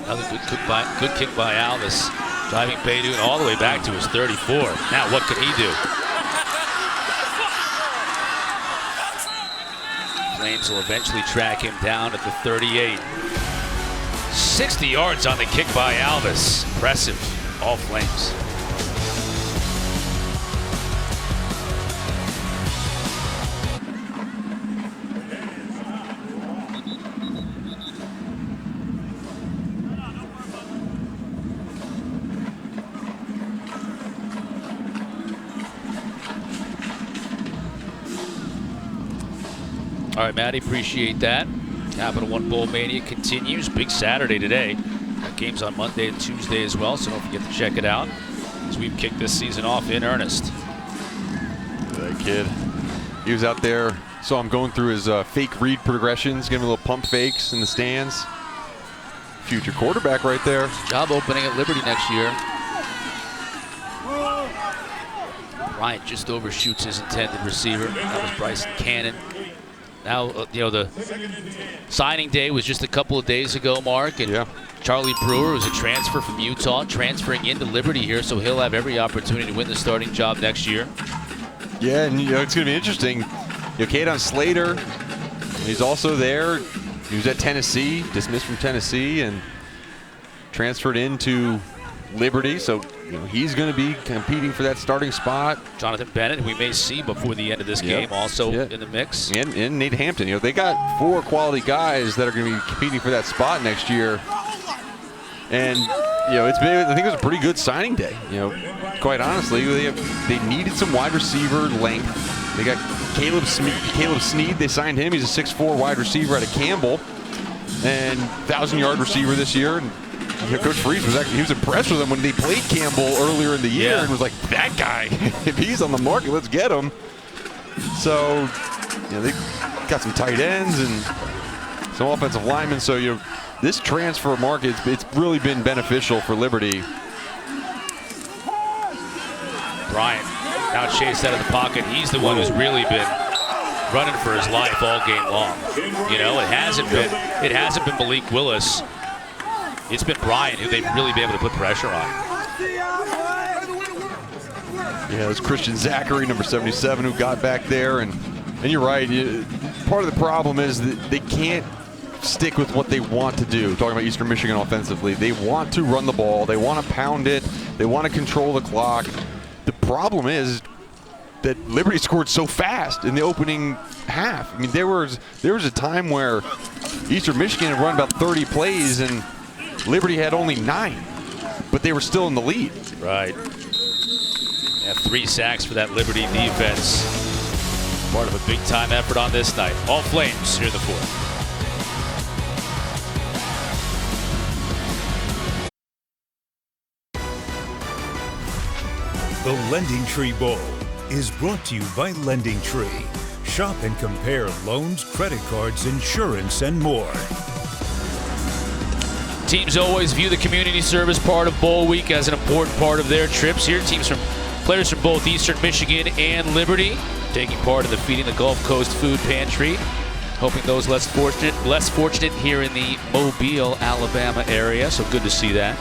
S2: Another good kick by Alvis, driving Paydoon all the way back to his 34. Now what could he do? Flames will eventually track him down at the 38. 60 yards on the kick by Alvis. Impressive. All Flames. All right, Maddie, appreciate that. Capital One Bowl Mania continues. Big Saturday today. Games on Monday and Tuesday as well, so don't forget to check it out as we've kicked this season off in earnest.
S3: That kid, he was out there, saw him going through his fake read progressions, giving little pump fakes in the stands. Future quarterback right there.
S2: Job opening at Liberty next year. Bryant just overshoots his intended receiver. That was Bryson Cannon. Now, the signing day was just a couple of days ago, Mark, and Charlie Brewer was a transfer from Utah, transferring into Liberty here, so he'll have every opportunity to win the starting job next year.
S3: Yeah, and it's going to be interesting. Kaden Slater, he's also there. He was at Tennessee, dismissed from Tennessee, and transferred into Liberty, so he's going to be competing for that starting spot.
S2: Jonathan Bennett, who we may see before the end of this game, also in the mix.
S3: And Nate Hampton. They got 4 quality guys that are going to be competing for that spot next year. And I think it was a pretty good signing day. Quite honestly, they needed some wide receiver length. They got Caleb Sneed. They signed him. He's a 6'4" wide receiver out of Campbell, and 1,000-yard receiver this year. And Coach Freeze was impressed with him when they played Campbell earlier in the year, and was like, that guy, if he's on the market, let's get him. So they got some tight ends and some offensive linemen. So this transfer market, it's really been beneficial for Liberty. Bryant
S2: now chased out of the pocket. He's the one who's really been running for his life all game long. It hasn't been Malik Willis. It's been Bryant who they've really been able to put pressure on.
S3: Yeah, it was Christian Zachary, number 77, who got back there. And you're right. Part of the problem is that they can't stick with what they want to do. Talking about Eastern Michigan offensively, they want to run the ball. They want to pound it. They want to control the clock. The problem is that Liberty scored so fast in the opening half. I mean, there was a time where Eastern Michigan had run about 30 plays and Liberty had only 9, but they were still in the lead.
S2: Right. 3 sacks for that Liberty defense. Part of a big-time effort on this night. All Flames here in the 4th.
S1: The LendingTree Bowl is brought to you by LendingTree. Shop and compare loans, credit cards, insurance, and more.
S2: Teams always view the community service part of Bowl Week as an important part of their trips here. Players from both Eastern Michigan and Liberty taking part in the Feeding the Gulf Coast Food Pantry, helping those less fortunate here in the Mobile, Alabama area. So good to see that.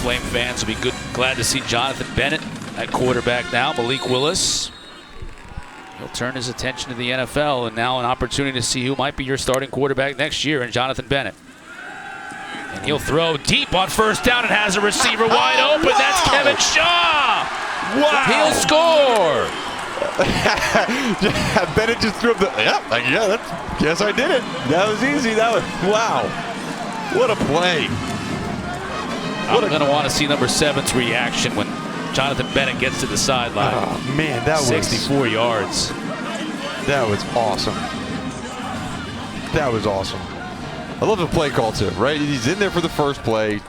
S2: Flame fans will be glad to see Jonathan Bennett at quarterback now. Malik Willis, he'll turn his attention to the NFL, and now an opportunity to see who might be your starting quarterback next year in Jonathan Bennett. And he'll throw deep on first down and has a receiver wide open. Wow. That's Kevin Shaw. Wow. He'll score.
S3: Bennett just threw up the, yes, I did it. That was easy. Wow. What a play.
S2: I'm going to want to see number 7's reaction when Jonathan Bennett gets to the sideline.
S3: Oh, man, that was
S2: 64 yards.
S3: That was awesome. That was awesome. I love the play call, too, right? He's in there for the first play.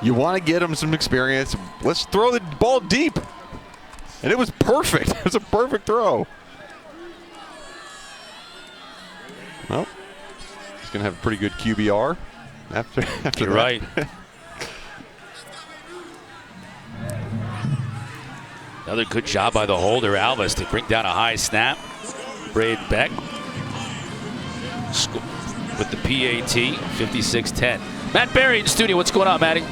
S3: You want to get him some experience. Let's throw the ball deep. And it was perfect. It was a perfect throw. Well, he's going to have a pretty good QBR after
S2: You're
S3: that.
S2: right. Another good job by the holder, Alvis, to bring down a high snap. Braden Beck with the PAT, 56-10. Matt Berry in the studio. What's going on, Matty?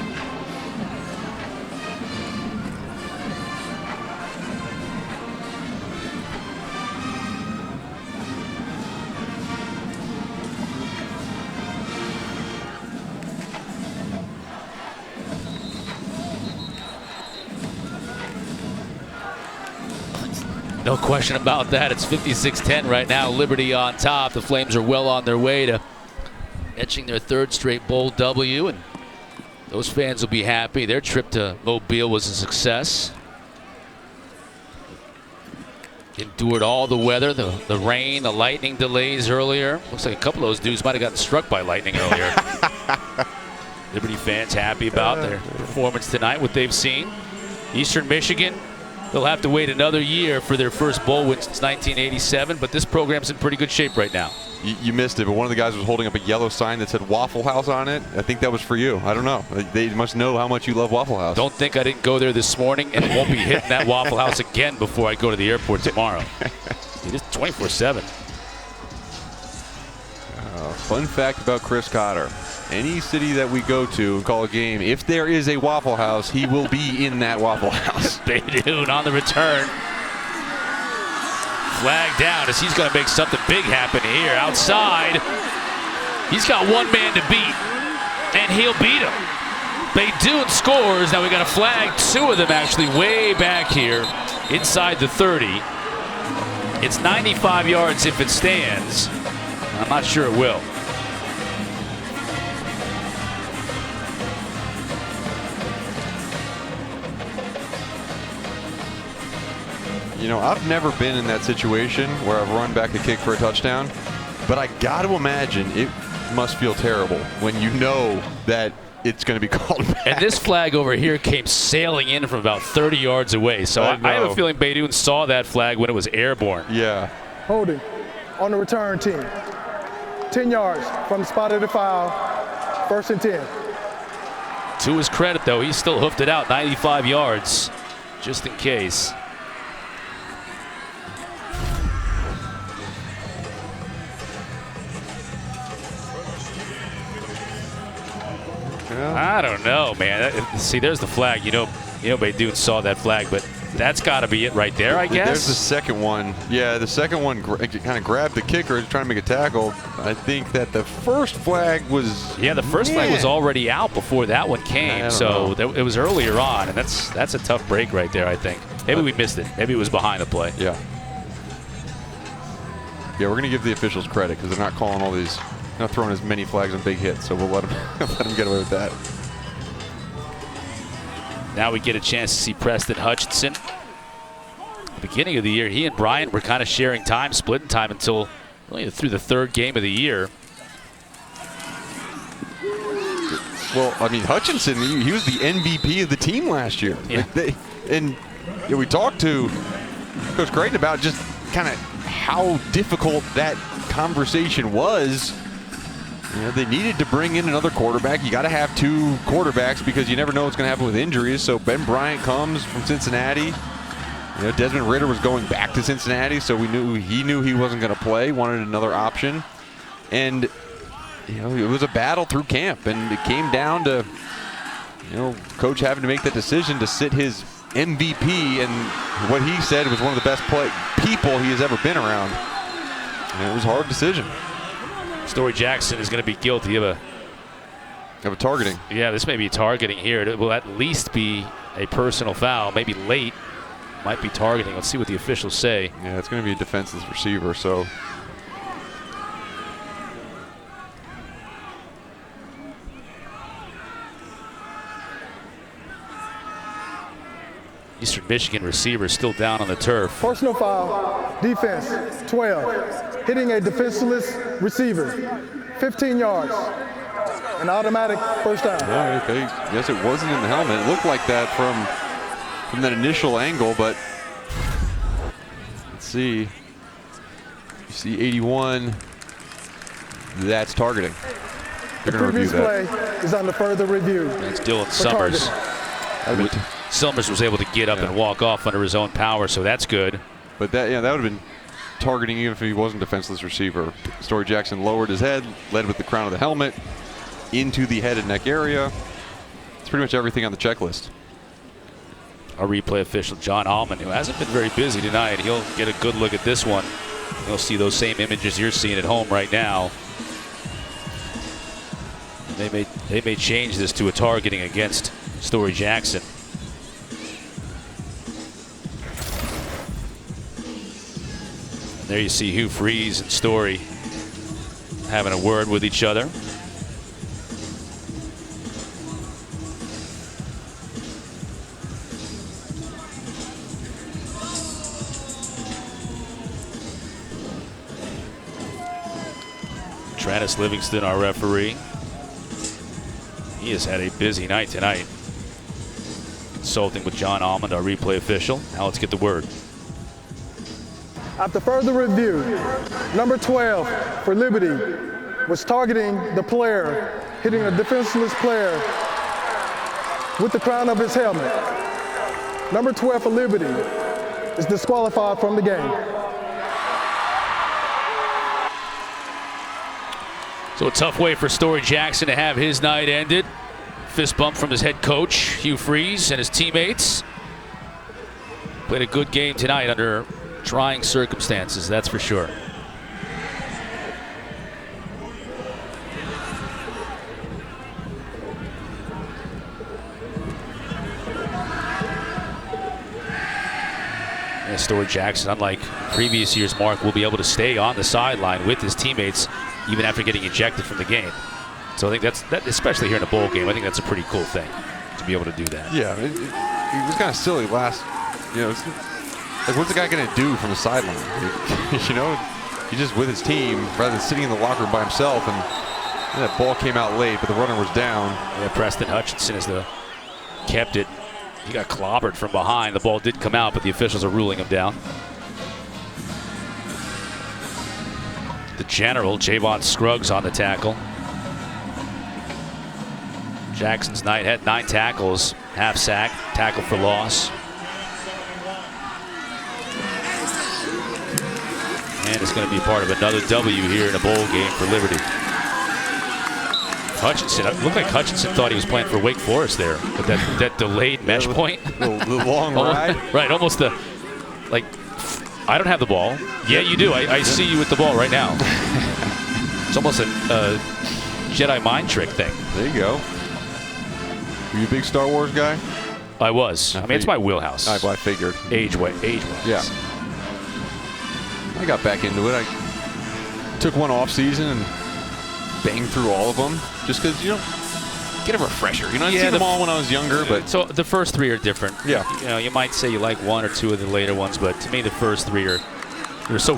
S2: No question about that. It's 56-10 right now. Liberty on top. The Flames are well on their way to etching their 3rd straight bowl W, and those fans will be happy. Their trip to Mobile was a success. Endured all the weather, the rain, the lightning delays earlier. Looks like a couple of those dudes might have gotten struck by lightning earlier. Liberty fans happy about their performance tonight, what they've seen. Eastern Michigan, they'll have to wait another year for their first bowl win since 1987, but this program's in pretty good shape right now.
S3: You missed it, but one of the guys was holding up a yellow sign that said Waffle House on it. I think that was for you. I don't know. They must know how much you love Waffle House.
S2: Don't think I didn't go there this morning and won't be hitting that Waffle House again before I go to the airport tomorrow. It is 24/7.
S3: Fun fact about Chris Cotter. Any city that we go to and call a game, if there is a Waffle House, he will be in that Waffle House.
S2: Baydoun on the return. Flag down as he's going to make something big happen here. Outside, he's got one man to beat, and he'll beat him. Baydoun scores. Now we got a flag, 2 of them actually way back here inside the 30. It's 95 yards if it stands. I'm not sure it will.
S3: You know, I've never been in that situation where I've run back a kick for a touchdown, but I got to imagine it must feel terrible when you know that it's going to be called back.
S2: And this flag over here came sailing in from about 30 yards away, so I have a feeling Baydoun saw that flag when it was airborne.
S3: Yeah.
S5: Holding on the return team. 10 yards from the spot of the foul, 1st and 10.
S2: To his credit, though, he still hoofed it out 95 yards, just in case. I don't know, man. See, there's the flag. You know, Baydoun saw that flag, but that's got to be it right there, I guess.
S3: There's the second one. Yeah, the second one kind of grabbed the kicker, trying to make a tackle. I think that the first flag was.
S2: Yeah, the first flag was already out before that one came, so it was earlier on, and that's a tough break right there, I think. Maybe we missed it. Maybe it was behind the play.
S3: Yeah. Yeah, we're going to give the officials credit because they're not calling all these. Not throwing as many flags on big hits, so we'll let them get away with that.
S2: Now we get a chance to see Preston Hutchinson. Beginning of the year, he and Bryant were kind of sharing time, splitting time until really through the 3rd game of the year.
S3: Well, I mean, Hutchinson, he was the MVP of the team last year.
S2: Yeah.
S3: We talked to Coach Creighton about just kind of how difficult that conversation was. You know, they needed to bring in another quarterback. You got to have 2 quarterbacks because you never know what's going to happen with injuries. So Ben Bryant comes from Cincinnati. You know, Desmond Ridder was going back to Cincinnati, so he knew he wasn't going to play. Wanted another option, and you know, it was a battle through camp, and it came down to coach having to make that decision to sit his MVP, and what he said was one of the best people he has ever been around. And it was a hard decision.
S2: Story Jackson is going to be guilty of
S3: a targeting.
S2: Yeah, this may be targeting here. It will at least be a personal foul, maybe late. Might be targeting. Let's see what the officials say.
S3: Yeah, it's going to be a defenseless receiver, so.
S2: Eastern Michigan receiver still down on the turf.
S5: Personal foul, defense, 12. Hitting a defenseless receiver, 15 yards. An automatic first down.
S3: Yeah, okay. Guess it wasn't in the helmet. It looked like that from that initial angle, but let's see. You see 81. That's targeting. They're going to review that.
S5: Play is under further review.
S2: That's Dylan Summers. Summers was able to get up and walk off under his own power, so that's good.
S3: But that would have been targeting even if he wasn't defenseless receiver. Story Jackson lowered his head, led with the crown of the helmet into the head and neck area. It's pretty much everything on the checklist.
S2: Our replay official, John Allman, who hasn't been very busy tonight, he'll get a good look at this one. You'll see those same images you're seeing at home right now. They may change this to a targeting against Story Jackson. There you see Hugh Freeze and Story having a word with each other. Travis Livingston, our referee. He has had a busy night tonight. Consulting with John Almond, our replay official. Now let's get the word.
S5: After further review, number 12 for Liberty was targeting the player, hitting a defenseless player with the crown of his helmet. Number 12 for Liberty is disqualified from the game.
S2: So a tough way for Story Jackson to have his night ended. Fist bump from his head coach, Hugh Freeze, and his teammates. Played a good game tonight under trying circumstances, that's for sure. And Story Jackson, unlike previous years, Mark, will be able to stay on the sideline with his teammates even after getting ejected from the game. So I think that, especially here in a bowl game, I think that's a pretty cool thing to be able to do that.
S3: Yeah, it was kind of silly last, it's like, what's the guy going to do from the sideline? He's just with his team rather than sitting in the locker room by himself. And that ball came out late, but the runner was down.
S2: Yeah, Preston Hutchinson kept it. He got clobbered from behind. The ball did come out, but the officials are ruling him down. The general, Javon Scruggs, on the tackle. Jackson's night had 9 tackles, half sack, tackle for loss. And it's going to be part of another W here in a bowl game for Liberty. Hutchinson, it looked like Hutchinson thought he was playing for Wake Forest there, but that delayed mesh point.
S3: The long ride.
S2: Right, almost I don't have the ball. Yeah, you do. I see you with the ball right now. It's almost a Jedi mind trick thing.
S3: There you go. Were you a big Star Wars guy?
S2: I was. I mean, it's my wheelhouse.
S3: I figured.
S2: Age-wise.
S3: Yeah. I got back into it. I took one off season and banged through all of them just because, get a refresher. I'd seen them all when I was younger, but...
S2: So the first 3 are different.
S3: Yeah.
S2: You might say you like 1 or 2 of the later ones, but to me the first 3 they're so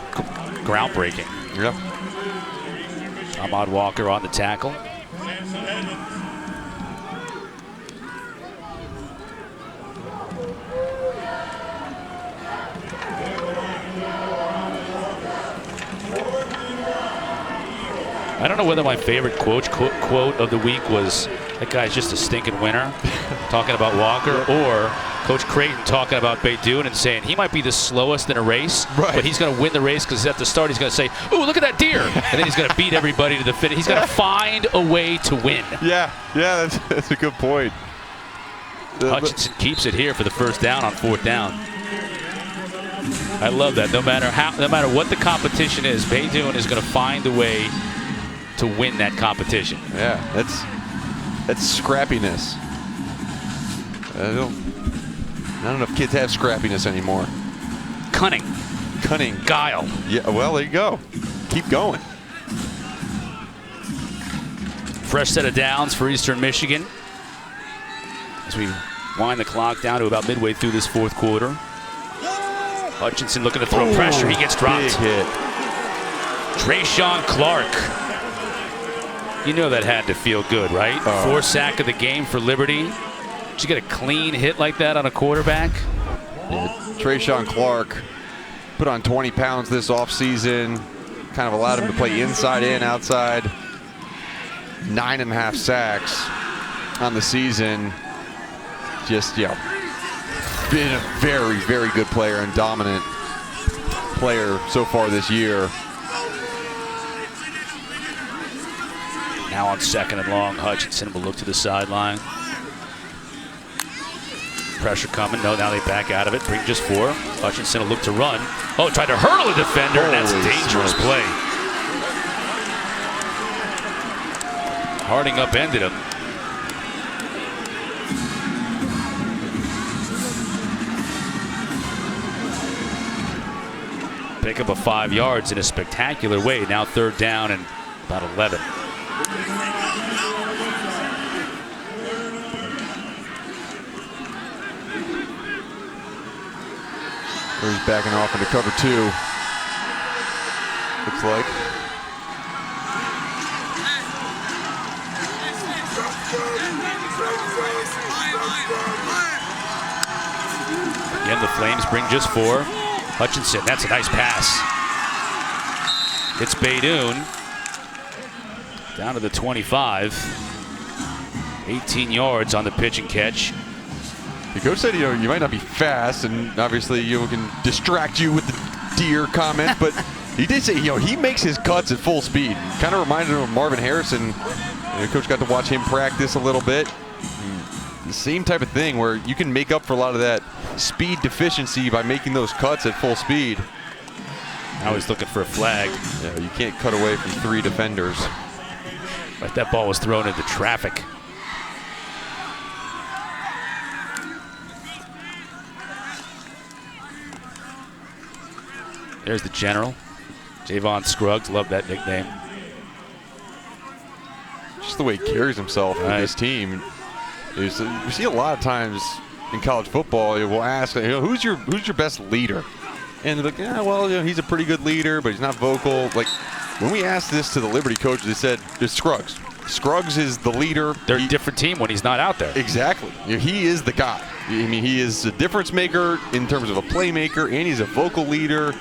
S2: groundbreaking.
S3: Yeah.
S2: Ahmad Walker on the tackle. I don't know whether my favorite quote of the week was that guy's just a stinking winner, talking about Walker, or Coach Creighton talking about Beydoun and saying he might be the slowest in a race, but he's going to win the race because at the start he's going to say, "Ooh, look at that deer," and then he's going to beat everybody to the finish. He's going to find a way to win.
S3: Yeah, that's a good point.
S2: Hutchinson keeps it here for the first down on 4th down. I love that. No matter what the competition is, Beydoun is going to find a way to win that competition.
S3: Yeah, that's scrappiness. Not enough kids have scrappiness anymore.
S2: Cunning. Guile.
S3: Yeah, well, there you go. Keep going.
S2: Fresh set of downs for Eastern Michigan as we wind the clock down to about midway through this 4th quarter. Hutchinson looking to throw pressure. He gets dropped.
S3: Big hit.
S2: Trayshawn Clark. You know that had to feel good, right? 4th sack of the game for Liberty. Did you get a clean hit like that on a quarterback?
S3: Yeah. Trayshawn Clark put on 20 pounds this offseason. Kind of allowed him to play inside and outside. 9.5 sacks on the season. Just, been a very, very good player and dominant player so far this year.
S2: Now on 2nd and long, Hutchinson will look to the sideline. Pressure coming. No, now they back out of it. Bring just 4. Hutchinson will look to run. Oh, tried to hurdle a defender, and that's a dangerous play. Harding upended him. pick up a 5 yards in a spectacular way. Now 3rd down and about 11.
S3: He's backing off into cover 2. Looks like.
S2: Again, the Flames bring just 4. Hutchinson, that's a nice pass. Hits Baydoun. Down to the 25. 18 yards on the pitch and catch.
S3: The coach said, you might not be fast, and obviously you can distract you with the deer comment, but he did say, he makes his cuts at full speed. Kind of reminded him of Marvin Harrison. The coach got to watch him practice a little bit. The same type of thing where you can make up for a lot of that speed deficiency by making those cuts at full speed.
S2: Now he's looking for a flag.
S3: Yeah, you can't cut away from 3 defenders.
S2: But that ball was thrown into traffic. There's the general. Javon Scruggs, love that nickname.
S3: Just the way he carries himself with this team. We see a lot of times in college football, we'll ask, who's your best leader? And they're like, yeah, well, he's a pretty good leader, but he's not vocal. Like, when we asked this to the Liberty coaches, they said, there's Scruggs. Scruggs is the leader.
S2: They're a different team when he's not out there.
S3: Exactly. He is the guy. I mean, he is a difference maker in terms of a playmaker, and he's a vocal leader.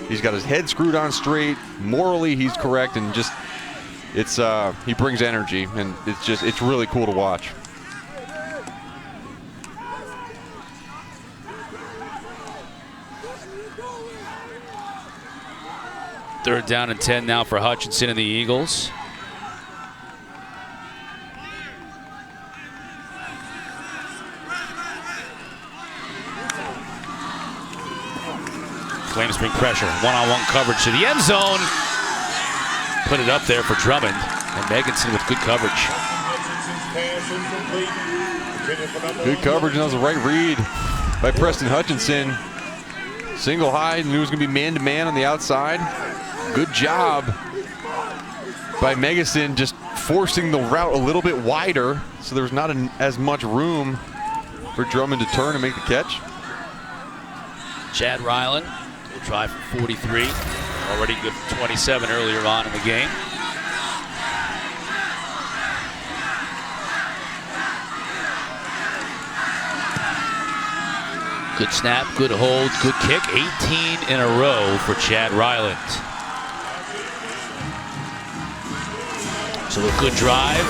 S3: He's got his head screwed on straight. Morally, he's correct, and just he brings energy, and it's really cool to watch.
S2: Third down and 10 now for Hutchinson and the Eagles. Flames bring pressure. One-on-one coverage to the end zone. Put it up there for Drummond. And Meganson with good coverage.
S3: Good coverage, and that was the right read by Preston Hutchinson. Single high, knew it was going to be man-to-man on the outside. Good job by Megason, just forcing the route a little bit wider so there was not as much room for Drummond to turn and make the catch.
S2: Chad Ryland will try for 43. Already good for 27 earlier on in the game. Good snap, good hold, good kick. 18 in a row for Chad Ryland. So a good drive,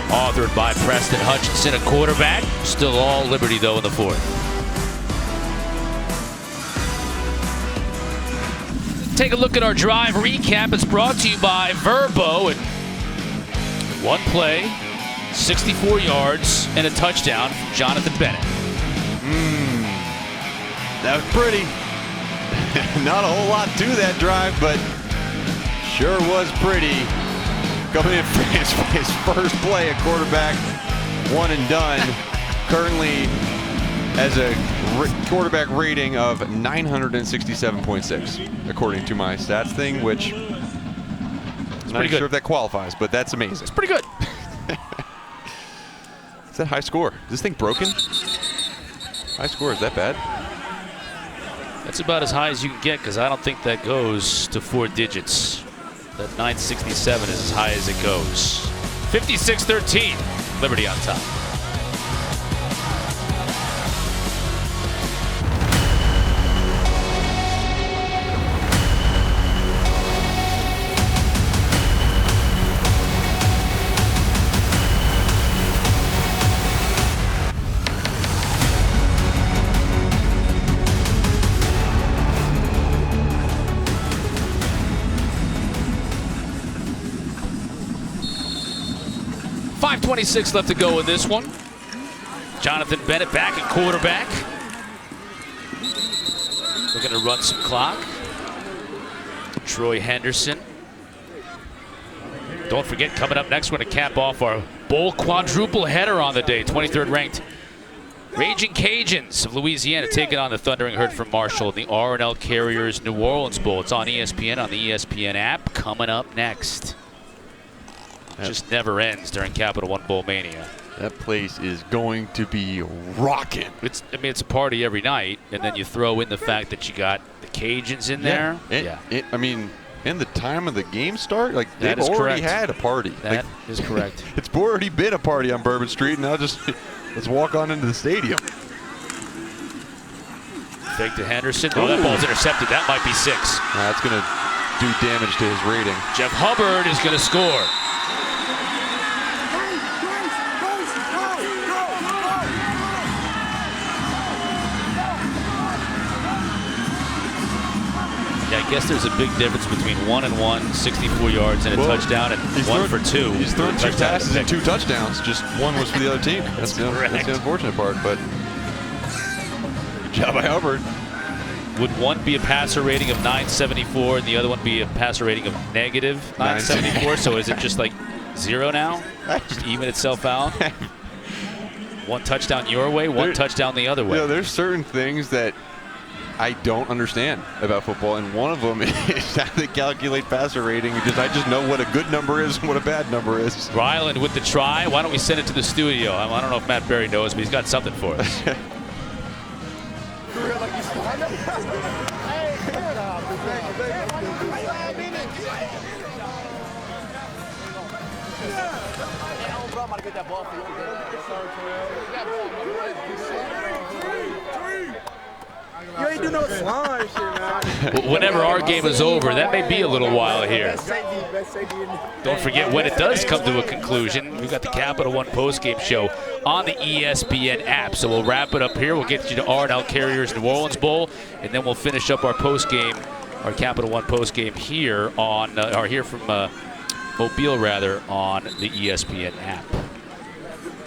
S2: authored by Preston Hutchinson, a quarterback. Still all Liberty, though, in the 4th. Take a look at our drive recap. It's brought to you by Verbo. And one play, 64 yards, and a touchdown from Jonathan Bennett.
S3: That was pretty. Not a whole lot to that drive, but sure was pretty. Coming in for his first play at quarterback, 1 and done. Currently has a quarterback rating of 967.6, according to my stats thing, which I'm not sure if that qualifies, but that's amazing.
S2: It's pretty good.
S3: Is that high score? Is this thing broken? High score, is that bad?
S2: That's about as high as you can get, because I don't think that goes to 4 digits. That 967 is as high as it goes. 56-13, Liberty on top. .26 left to go in this one. Jonathan Bennett back at quarterback. Looking to run some clock. Troy Henderson. Don't forget, coming up next, we're going to cap off our bowl quadruple header on the day. 23rd ranked Raging Cajuns of Louisiana taking on the Thundering Herd from Marshall in the R&L Carriers New Orleans Bowl. It's on ESPN, on the ESPN app. Coming up next. Just never ends during Capital One Bowl Mania.
S3: That place is going to be rocking.
S2: I mean, it's a party every night, and then you throw in the fact that you got the Cajuns in there.
S3: I mean, and the time of the game start, like they've already had a party.
S2: That is correct.
S3: It's already been a party on Bourbon Street, and now just let's walk on into the stadium.
S2: Fake to Henderson. Oh, that ball's intercepted. That might be 6.
S3: That's going to do damage to his rating.
S2: Jeff Hubbard is going to score. Yeah, I guess there's a big difference between 1-1, 64 yards, and a touchdown, and 1 for 2.
S3: He's thrown 2 passes and 2 touchdowns. Just one was for the other team. That's the unfortunate part, but good job by Hubbard.
S2: Would one be a passer rating of 974 and the other one be a passer rating of negative 974? So is it just like 0 now? Just even itself out? 1 touchdown your way, 1 touchdown the other way.
S3: You know, there's certain things that I don't understand about football, and one of them is how they calculate passer rating. I just know what a good number is and what a bad number is.
S2: Ryland with the try. Why don't we send it to the studio? I don't know if Matt Berry knows, but he's got something for us.
S6: You ain't do no slime shit, man.
S2: Whenever our game is over, that may be a little while here. Don't forget, when it does come to a conclusion, we've got the Capital One postgame show on the ESPN app. So we'll wrap it up here. We'll get you to R&L Carriers New Orleans Bowl, and then we'll finish up our postgame, our Capital One postgame here on, or here from Mobile rather, on the ESPN app.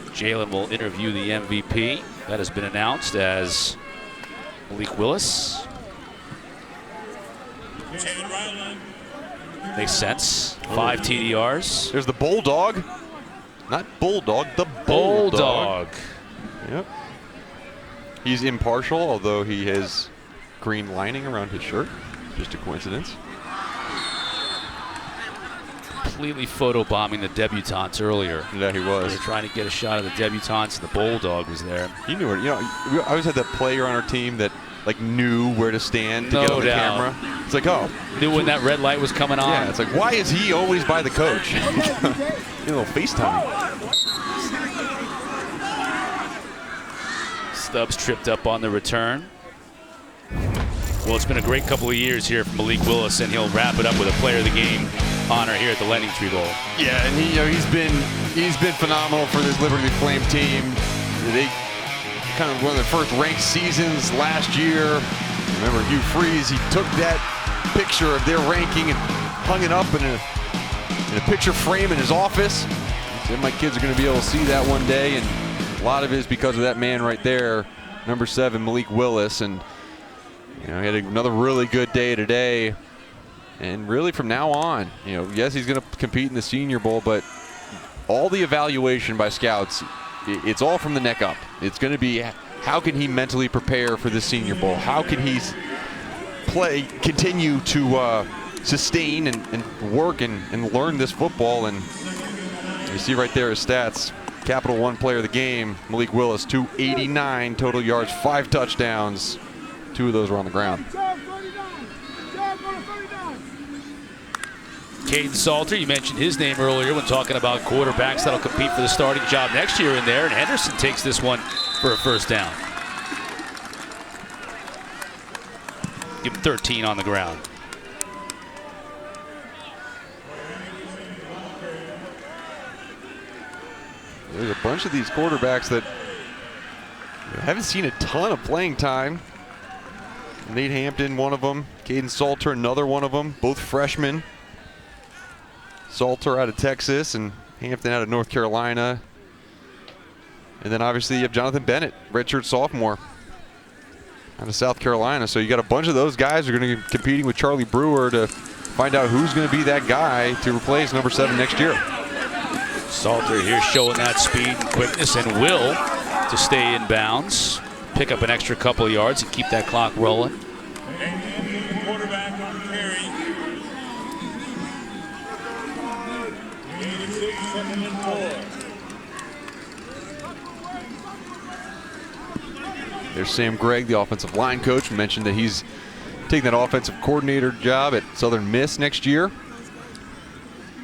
S2: Jalen will interview the MVP. That has been announced as Malik Willis. Makes sense. 5 TDRs.
S3: There's the Bulldog. Not Bulldog, the Bulldog. Yep. He's impartial, although he has green lining around his shirt. Just a coincidence.
S2: Completely photobombing the debutantes earlier.
S3: Yeah, he was.
S2: They were trying to get a shot of the debutantes, and the Bulldog was there.
S3: He knew it. You know, we always had that player on our team that like knew where to stand to get on the camera. It's like, oh,
S2: knew when that red light was coming on.
S3: Yeah, it's like, why is he always by the coach? A little FaceTime.
S2: Stubbs tripped up on the return. Well, it's been a great couple of years here for Malik Willis, and he'll wrap it up with a Player of the Game honor here at the LendingTree Bowl.
S3: Yeah, and he's been phenomenal for this Liberty Flame team. They kind of one of the first ranked seasons last year. Remember Hugh Freeze? He took that picture of their ranking and hung it up in a picture frame in his office. He said, my kids are going to be able to see that one day, and a lot of it is because of that man right there, number 7, Malik Willis. And you know, he had another really good day today. And really from now on, you know, yes, he's going to compete in the Senior Bowl, but all the evaluation by scouts, it's all from the neck up. It's going to be how can he mentally prepare for the Senior Bowl? How can he continue to sustain and work and learn this football? And you see right there his stats. Capital One Player of the Game, Malik Willis, 289 total yards, 5 touchdowns. 2 of those were on the ground.
S2: Caden Salter, you mentioned his name earlier when talking about quarterbacks that'll compete for the starting job next year in there, and Henderson takes this one for a first down. Give him 13 on the ground.
S3: There's a bunch of these quarterbacks that haven't seen a ton of playing time. Nate Hampton, one of them. Caden Salter, another one of them. Both freshmen. Salter out of Texas and Hampton out of North Carolina. And then obviously you have Jonathan Bennett, redshirt sophomore, out of South Carolina. So you got a bunch of those guys who are going to be competing with Charlie Brewer to find out who's going to be that guy to replace number 7 next year.
S2: Salter here showing that speed and quickness, and will to stay in bounds, pick up an extra couple of yards, and keep that clock rolling.
S7: And quarterback on carry. 86, 2nd and 4.
S3: There's Sam Gregg, the offensive line coach, mentioned that he's taking that offensive coordinator job at Southern Miss next year.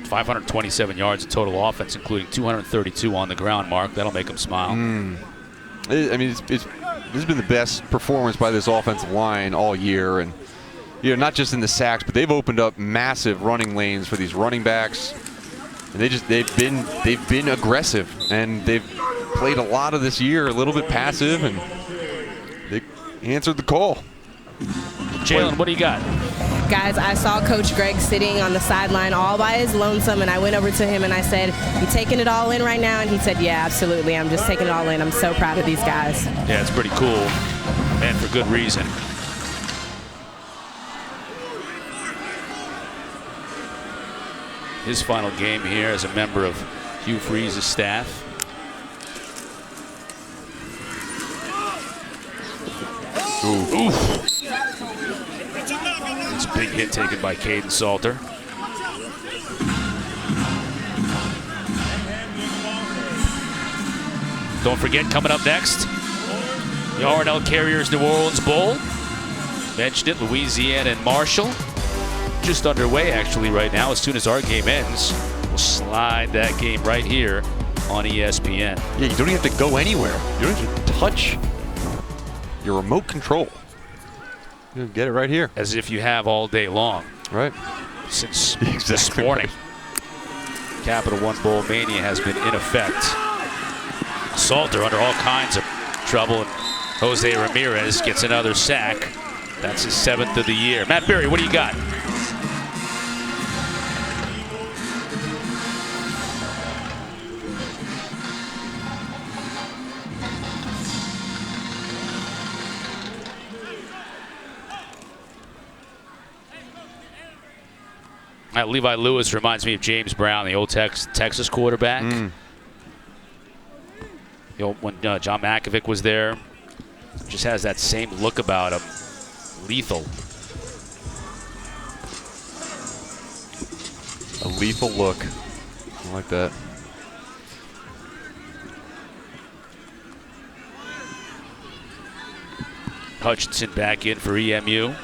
S2: 527 yards of total offense, including 232 on the ground, Mark. That'll make him smile.
S3: I mean, this has been the best performance by this offensive line all year, and not just in the sacks, but they've opened up massive running lanes for these running backs, and they've been aggressive, and they've played a lot of this year a little bit passive, and they answered the call.
S2: Jalen, what do you got?
S4: Guys, I saw Coach Gregg sitting on the sideline all by his lonesome, and I went over to him and I said, "You taking it all in right now?" And he said, "Yeah, absolutely. I'm just taking it all in. I'm so proud of these guys."
S2: Yeah, it's pretty cool, and for good reason. His final game here as a member of Hugh Freeze's staff. Ooh. It's a big hit taken by Caden Salter. Don't forget, coming up next, the R&L Carriers New Orleans Bowl. Mentioned it, Louisiana and Marshall. Just underway, actually, right now. As soon as our game ends, we'll slide that game right here on ESPN.
S3: Yeah, you don't even have to go anywhere. You don't have to touch your remote control. You get it right here.
S2: As if you have all day long.
S3: Right.
S2: Since this morning. Capital One Bowl mania has been in effect. Salter under all kinds of trouble, and Jose Ramirez gets another sack. That's his 7th of the year. Matt Berry, what do you got? Levi Lewis reminds me of James Brown, the old Texas quarterback. When John Makovic was there, just has that same look about him. Lethal.
S3: A lethal look. I like that.
S2: Hutchinson back in for EMU.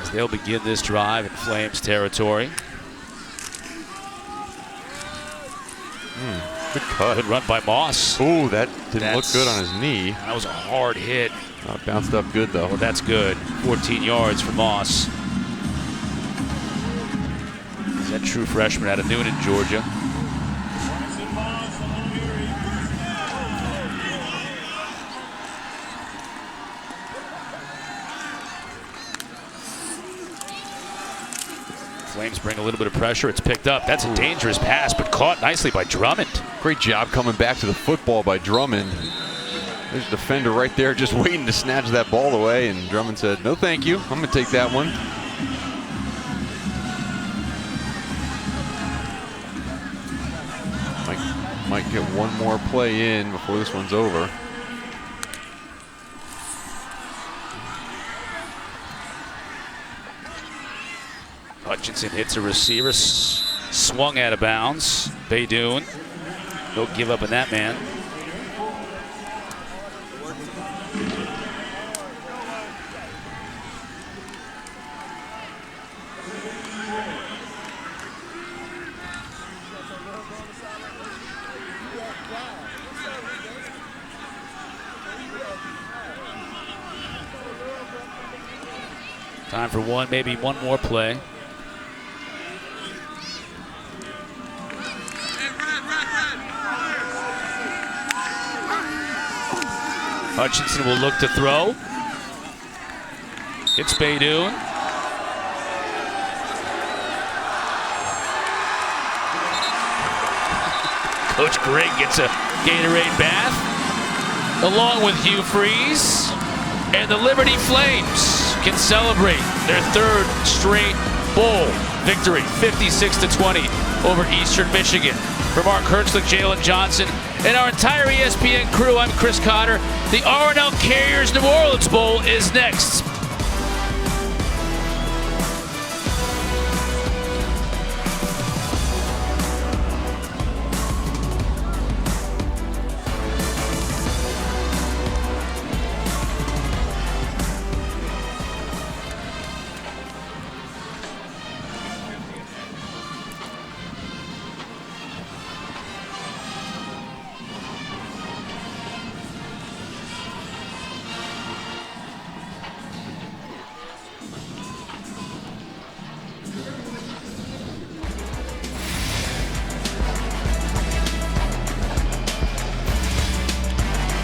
S2: As they'll begin this drive in Flames territory.
S3: Good cut.
S2: Good run by Moss.
S3: Ooh, that didn't look good on his knee.
S2: That was a hard hit.
S3: Oh, it bounced up good, though.
S2: Well, that's good. 14 yards for Moss. Is that true freshman out of Noonan, Georgia? Flames bring a little bit of pressure. It's picked up. That's a dangerous pass, but caught nicely by Drummond.
S3: Great job coming back to the football by Drummond. There's a defender right there just waiting to snatch that ball away, and Drummond said, "No, thank you. I'm going to take that one." Might get one more play in before this one's over.
S2: Hutchinson hits a receiver, swung out of bounds. Baydoun, no give up on that man. Time for one, maybe one more play. Hutchinson will look to throw. It's Baydoun. Coach Gregg gets a Gatorade bath, along with Hugh Freeze. And the Liberty Flames can celebrate their 3rd straight bowl victory, 56-20 over Eastern Michigan. For Mark Hertzlich, Jalen Johnson, and our entire ESPN crew, I'm Chris Cotter. The R&L Carriers New Orleans Bowl is next.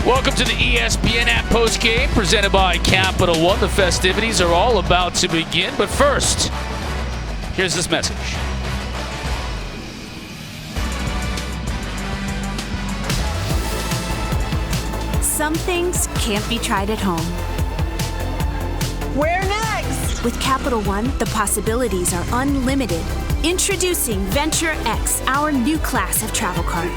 S2: Welcome to the ESPN app postgame presented by Capital One. The festivities are all about to begin, but first, here's this message.
S8: Some things can't be tried at home.
S9: Where next?
S8: With Capital One, the possibilities are unlimited. Introducing Venture X, our new class of travel card.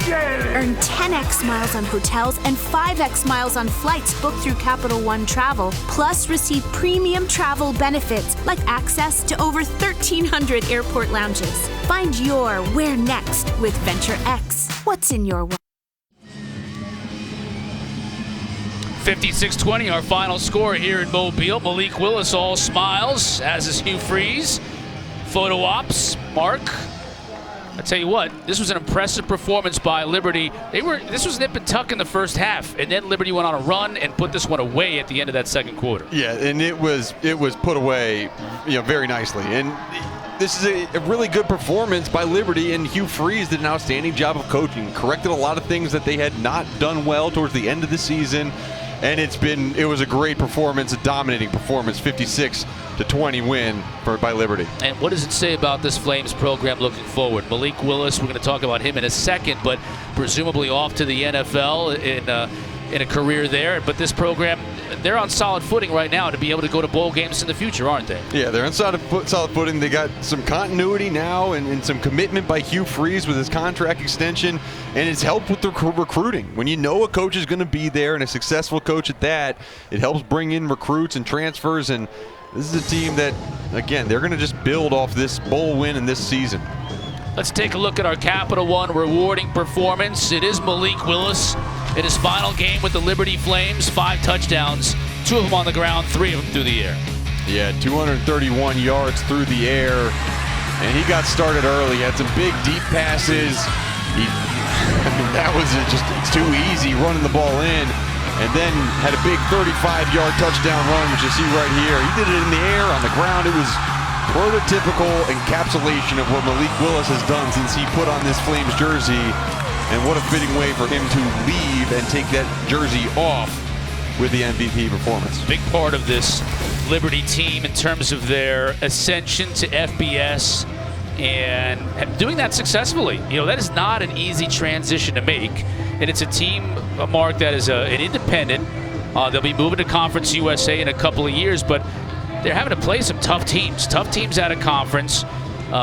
S8: Earn 10x miles on hotels and 5x miles on flights booked through Capital One Travel, plus receive premium travel benefits like access to over 1,300 airport lounges. Find your where next with Venture X. What's in your
S2: 56-20, our final score here in Mobile. Malik Willis all smiles, as is Hugh Freeze. Photo ops, Mark. I tell you what, this was an impressive performance by Liberty. This was nip and tuck in the first half, and then Liberty went on a run and put this one away at the end of that second quarter.
S3: Yeah, and it was put away, very nicely. And this is a really good performance by Liberty, and Hugh Freeze did an outstanding job of coaching. Corrected a lot of things that they had not done well towards the end of the season. And it was a great performance, a dominating performance, 56-20 win by Liberty.
S2: And what does it say about this Flames program looking forward? Malik Willis, we're going to talk about him in a second, but presumably off to the NFL in a career there. But this program, they're on solid footing right now to be able to go to bowl games in the future, aren't they? Yeah,
S3: they're on solid footing. They got some continuity now and some commitment by Hugh Freeze with his contract extension, and it's helped with the recruiting. When you know a coach is going to be there and a successful coach at that, it helps bring in recruits and transfers, and this is a team that, again, they're going to just build off this bowl win in this season.
S2: Let's take a look at our Capital One rewarding performance. It is Malik Willis in his final game with the Liberty Flames. 5 touchdowns, 2 of them on the ground, 3 of them through the air. Yeah,
S3: 231 yards through the air, and he got started early. He had some big, deep passes. That was it's too easy running the ball in, and then had a big 35-yard touchdown run, which you see right here. He did it in the air, on the ground. It was prototypical encapsulation of what Malik Willis has done since he put on this Flames jersey, and what a fitting way for him to leave and take that jersey off with the MVP performance.
S2: Big part of this Liberty team in terms of their ascension to FBS and doing that successfully. That is not an easy transition to make, and it's a team, Mark, that is an independent. They'll be moving to Conference USA in a couple of years, but they're having to play some tough teams out of conference,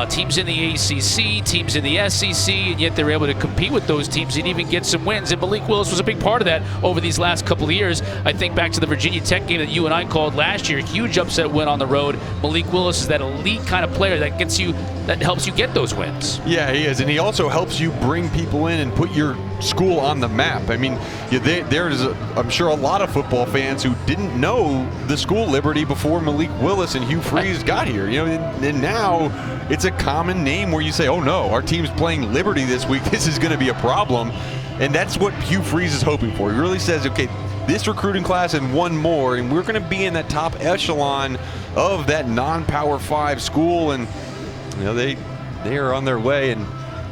S2: teams in the ACC, teams in the SEC, and yet they're able to compete with those teams and even get some wins. And Malik Willis was a big part of that over these last couple of years. I think back to the Virginia Tech game that you and I called last year, huge upset win on the road. Malik Willis is that elite kind of player that helps you get those wins.
S3: Yeah, he is, and he also helps you bring people in and put your school on the map. I mean, there's, I'm sure, a lot of football fans who didn't know the school Liberty before Malik Willis and Hugh Freeze got here. And now it's a common name where you say, oh no, our team's playing Liberty this week. This is going to be a problem. And that's what Hugh Freeze is hoping for. He really says, okay, this recruiting class and one more, and we're going to be in that top echelon of that non-Power 5 school. And they are on their way. And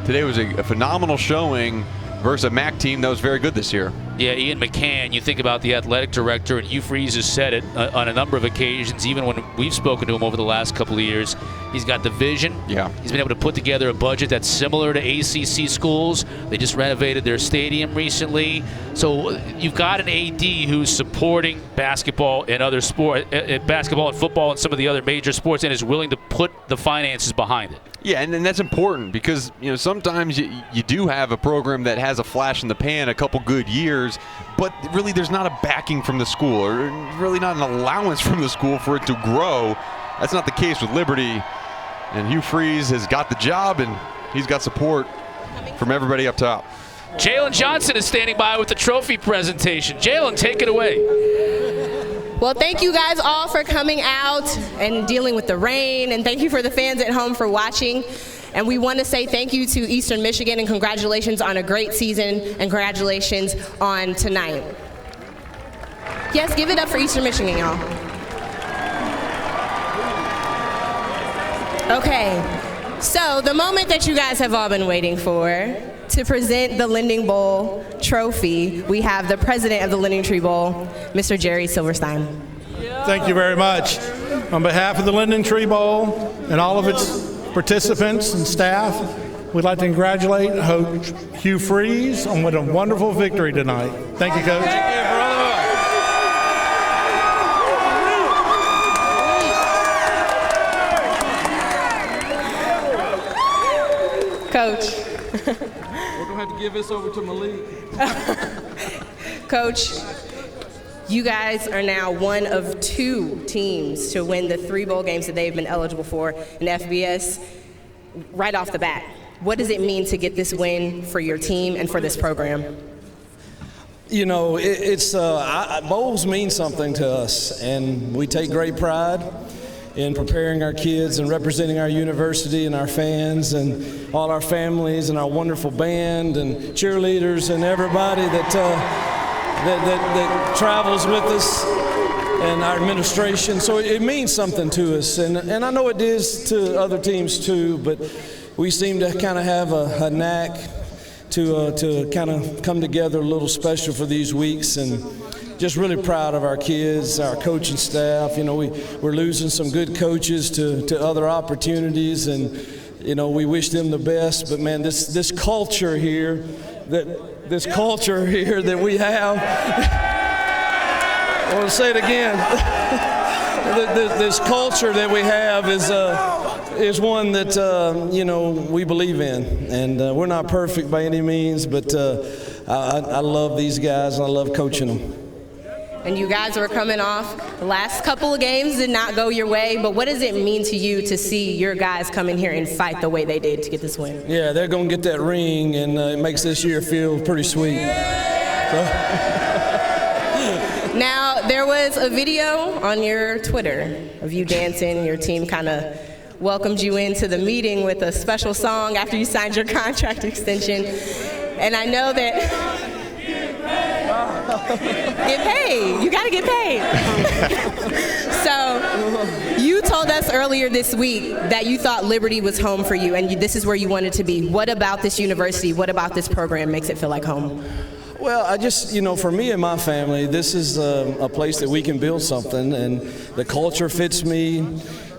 S3: today was a phenomenal showing versus a MAC team that was very good this year.
S2: Yeah, Ian McCann, you think about the athletic director, and Hugh Freeze has said it on a number of occasions, even when we've spoken to him over the last couple of years. He's got the vision.
S3: Yeah.
S2: He's been able to put together a budget that's similar to ACC schools. They just renovated their stadium recently. So you've got an AD who's supporting basketball and other sport, basketball and football and some of the other major sports, and is willing to put the finances behind it.
S3: Yeah, and that's important because, you know, sometimes you do have a program that has a flash in the pan, a couple good years, but really there's not a backing from the school or really not an allowance from the school for it to grow. That's not the case with Liberty. And Hugh Freeze has got the job, and he's got support from everybody up top.
S2: Jalen Johnson is standing by with the trophy presentation. Jalen, take it away.
S4: Well, thank you guys all for coming out and dealing with the rain, and thank you for the fans at home for watching. And we want to say thank you to Eastern Michigan and congratulations on a great season and congratulations on tonight. Yes, give it up for Eastern Michigan, y'all. Okay, so the moment that you guys have all been waiting for, to present the Lending Bowl trophy, we have the president of the LendingTree Bowl, Mr. Jerry Silverstein.
S9: Thank you very much. On behalf of the LendingTree Bowl and all of its participants and staff, we'd like to congratulate Coach Hugh Freeze on what a wonderful victory tonight. Thank you, Coach.
S4: Coach.
S6: We're going to have to give this over to Malik.
S4: Coach, you guys are now one of 2 teams to win the 3 bowl games that they've been eligible for in FBS right off the bat. What does it mean to get this win for your team and for this program?
S10: You know, bowls mean something to us, and we take great pride in preparing our kids and representing our university and our fans and all our families and our wonderful band and cheerleaders and everybody that travels with us and our administration. So it means something to us, and I know it is to other teams too, but we seem to kind of have a knack to kind of come together a little special for these weeks, and just really proud of our kids, our coaching staff. You know, we're losing some good coaches to other opportunities, and you know, we wish them the best. But man, this culture here that we have, I want to say it again. This culture that we have is one that you know, we believe in, and we're not perfect by any means, but I love these guys and I love coaching them.
S4: And you guys were coming off, the last couple of games did not go your way, but what does it mean to you to see your guys come in here and fight the way they did to get this win?
S10: Yeah, they're going to get that ring, and it makes this year feel pretty sweet.
S4: Now, there was a video on your Twitter of you dancing. Your team kind of welcomed you into the meeting with a special song after you signed your contract extension. And I know that get paid. You got to get paid. So you told us earlier this week that you thought Liberty was home for you, and this is where you wanted to be. What about this university? What about this program makes it feel like home?
S10: Well, I just, you know, for me and my family, this is a place that we can build something, and the culture fits me.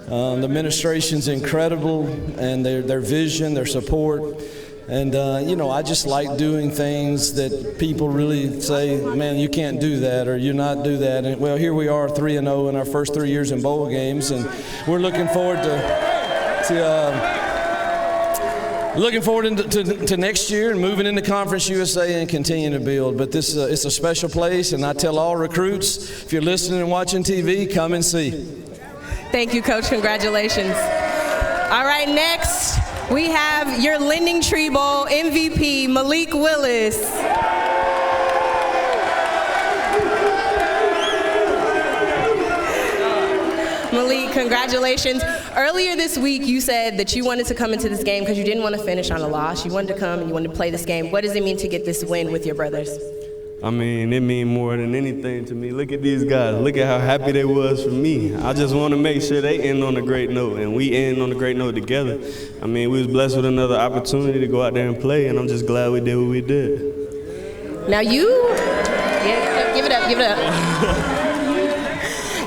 S10: The administration's incredible, and their vision, their support. And, you know, I just like doing things that people really say, man, you can't do that, or you not do that. And, well, here we are 3-0 in our first 3 years in bowl games, and we're looking forward to next year and moving into Conference USA and continuing to build. But this it's a special place, and I tell all recruits, if you're listening and watching TV, come and see.
S4: Thank you, Coach. Congratulations. All right, next we have your LendingTree Bowl MVP, Malik Willis. Malik, congratulations. Earlier this week, you said that you wanted to come into this game because you didn't want to finish on a loss. You wanted to come and you wanted to play this game. What does it mean to get this win with your brothers?
S11: I mean, it means more than anything to me. Look at these guys. Look at how happy they was for me. I just want to make sure they end on a great note, and we end on a great note together. I mean, we was blessed with another opportunity to go out there and play, and I'm just glad we did what we did.
S4: Now give it up.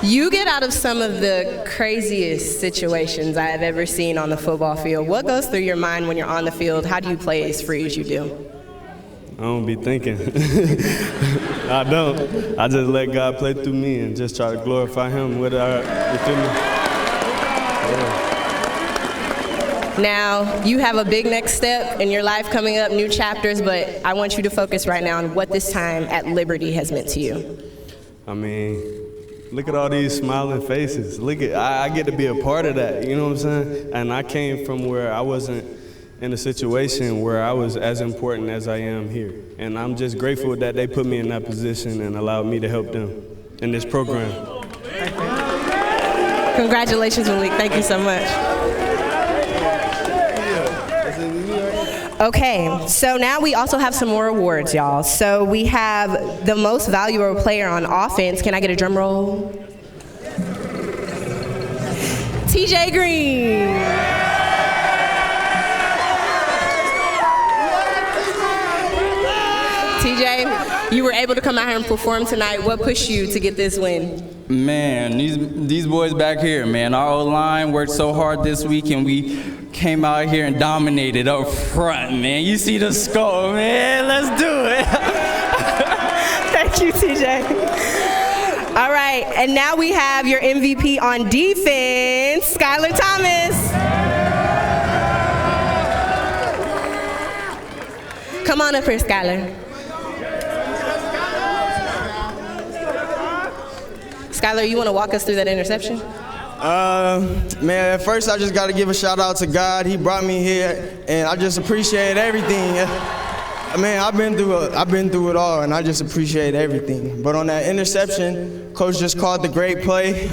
S4: You get out of some of the craziest situations I have ever seen on the football field. What goes through your mind when you're on the field? How do you play as free as you do?
S11: I don't be thinking. I don't. I just let God play through me and just try to glorify Him with our, you feel me? Yeah.
S4: Now, you have a big next step in your life coming up, new chapters, but I want you to focus right now on what this time at Liberty has meant to you.
S11: I mean, look at all these smiling faces. I get to be a part of that, you know what I'm saying? And I came from where I wasn't in a situation where I was as important as I am here. And I'm just grateful that they put me in that position and allowed me to help them in this program.
S4: Congratulations, Malik. Thank you so much. Okay, so now we also have some more awards, y'all. So we have the most valuable player on offense. Can I get a drum roll? TJ Green. TJ, you were able to come out here and perform tonight. What pushed you to get this win?
S12: Man, these boys back here, man, our O-line worked so hard this week, and we came out here and dominated up front, man. You see the score, man. Let's do it.
S4: Thank you, TJ. All right, and now we have your MVP on defense, Skylar Thomas. Come on up here, Skylar. Skylar, you want to walk us through that interception?
S6: Man, at first I just got to give a shout out to God. He brought me here, and I just appreciate everything. Man, I've been through it all, and I just appreciate everything. But on that interception, coach just called the great play.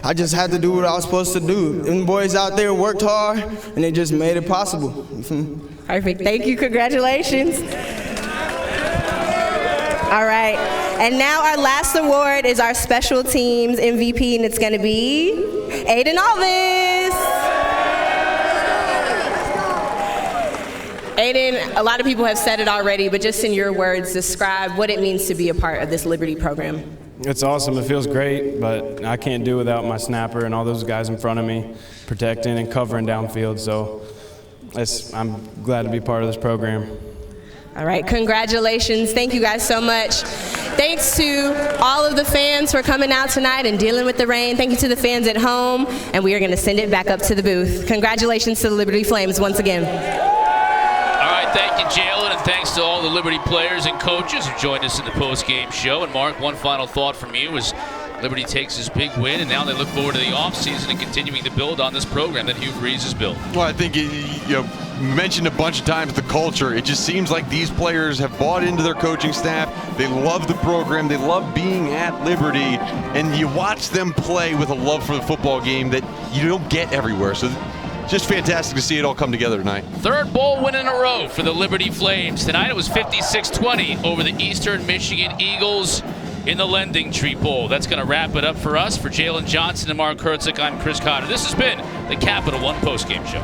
S6: I just had to do what I was supposed to do. And the boys out there worked hard, and they just made it possible.
S4: Perfect. Thank you. Congratulations. All right. And now our last award is our special teams MVP, and it's going to be Aiden Alvis. Aiden, a lot of people have said it already, but just in your words, describe what it means to be a part of this Liberty program.
S13: It's awesome. It feels great, but I can't do without my snapper and all those guys in front of me protecting and covering downfield. So I'm glad to be part of this program.
S4: All right, congratulations. Thank you guys so much. Thanks to all of the fans for coming out tonight and dealing with the rain. Thank you to the fans at home, and we are going to send it back up to the booth. Congratulations to the Liberty Flames once again.
S2: All right, thank you, Jalen, and thanks to all the Liberty players and coaches who joined us in the post-game show. And Mark, one final thought from you is Liberty takes this big win, and now they look forward to the offseason and continuing to build on this program that Hugh Freeze has built.
S3: Well, I think, you mentioned a bunch of times the culture. It just seems like these players have bought into their coaching staff. They love the program. They love being at Liberty. And you watch them play with a love for the football game that you don't get everywhere. So just fantastic to see it all come together tonight.
S2: Third bowl win in a row for the Liberty Flames. Tonight it was 56-20 over the Eastern Michigan Eagles in the LendingTree Bowl. That's going to wrap it up for us. For Jalen Johnson and Mark Herzig, I'm Chris Cotter. This has been the Capital One postgame show.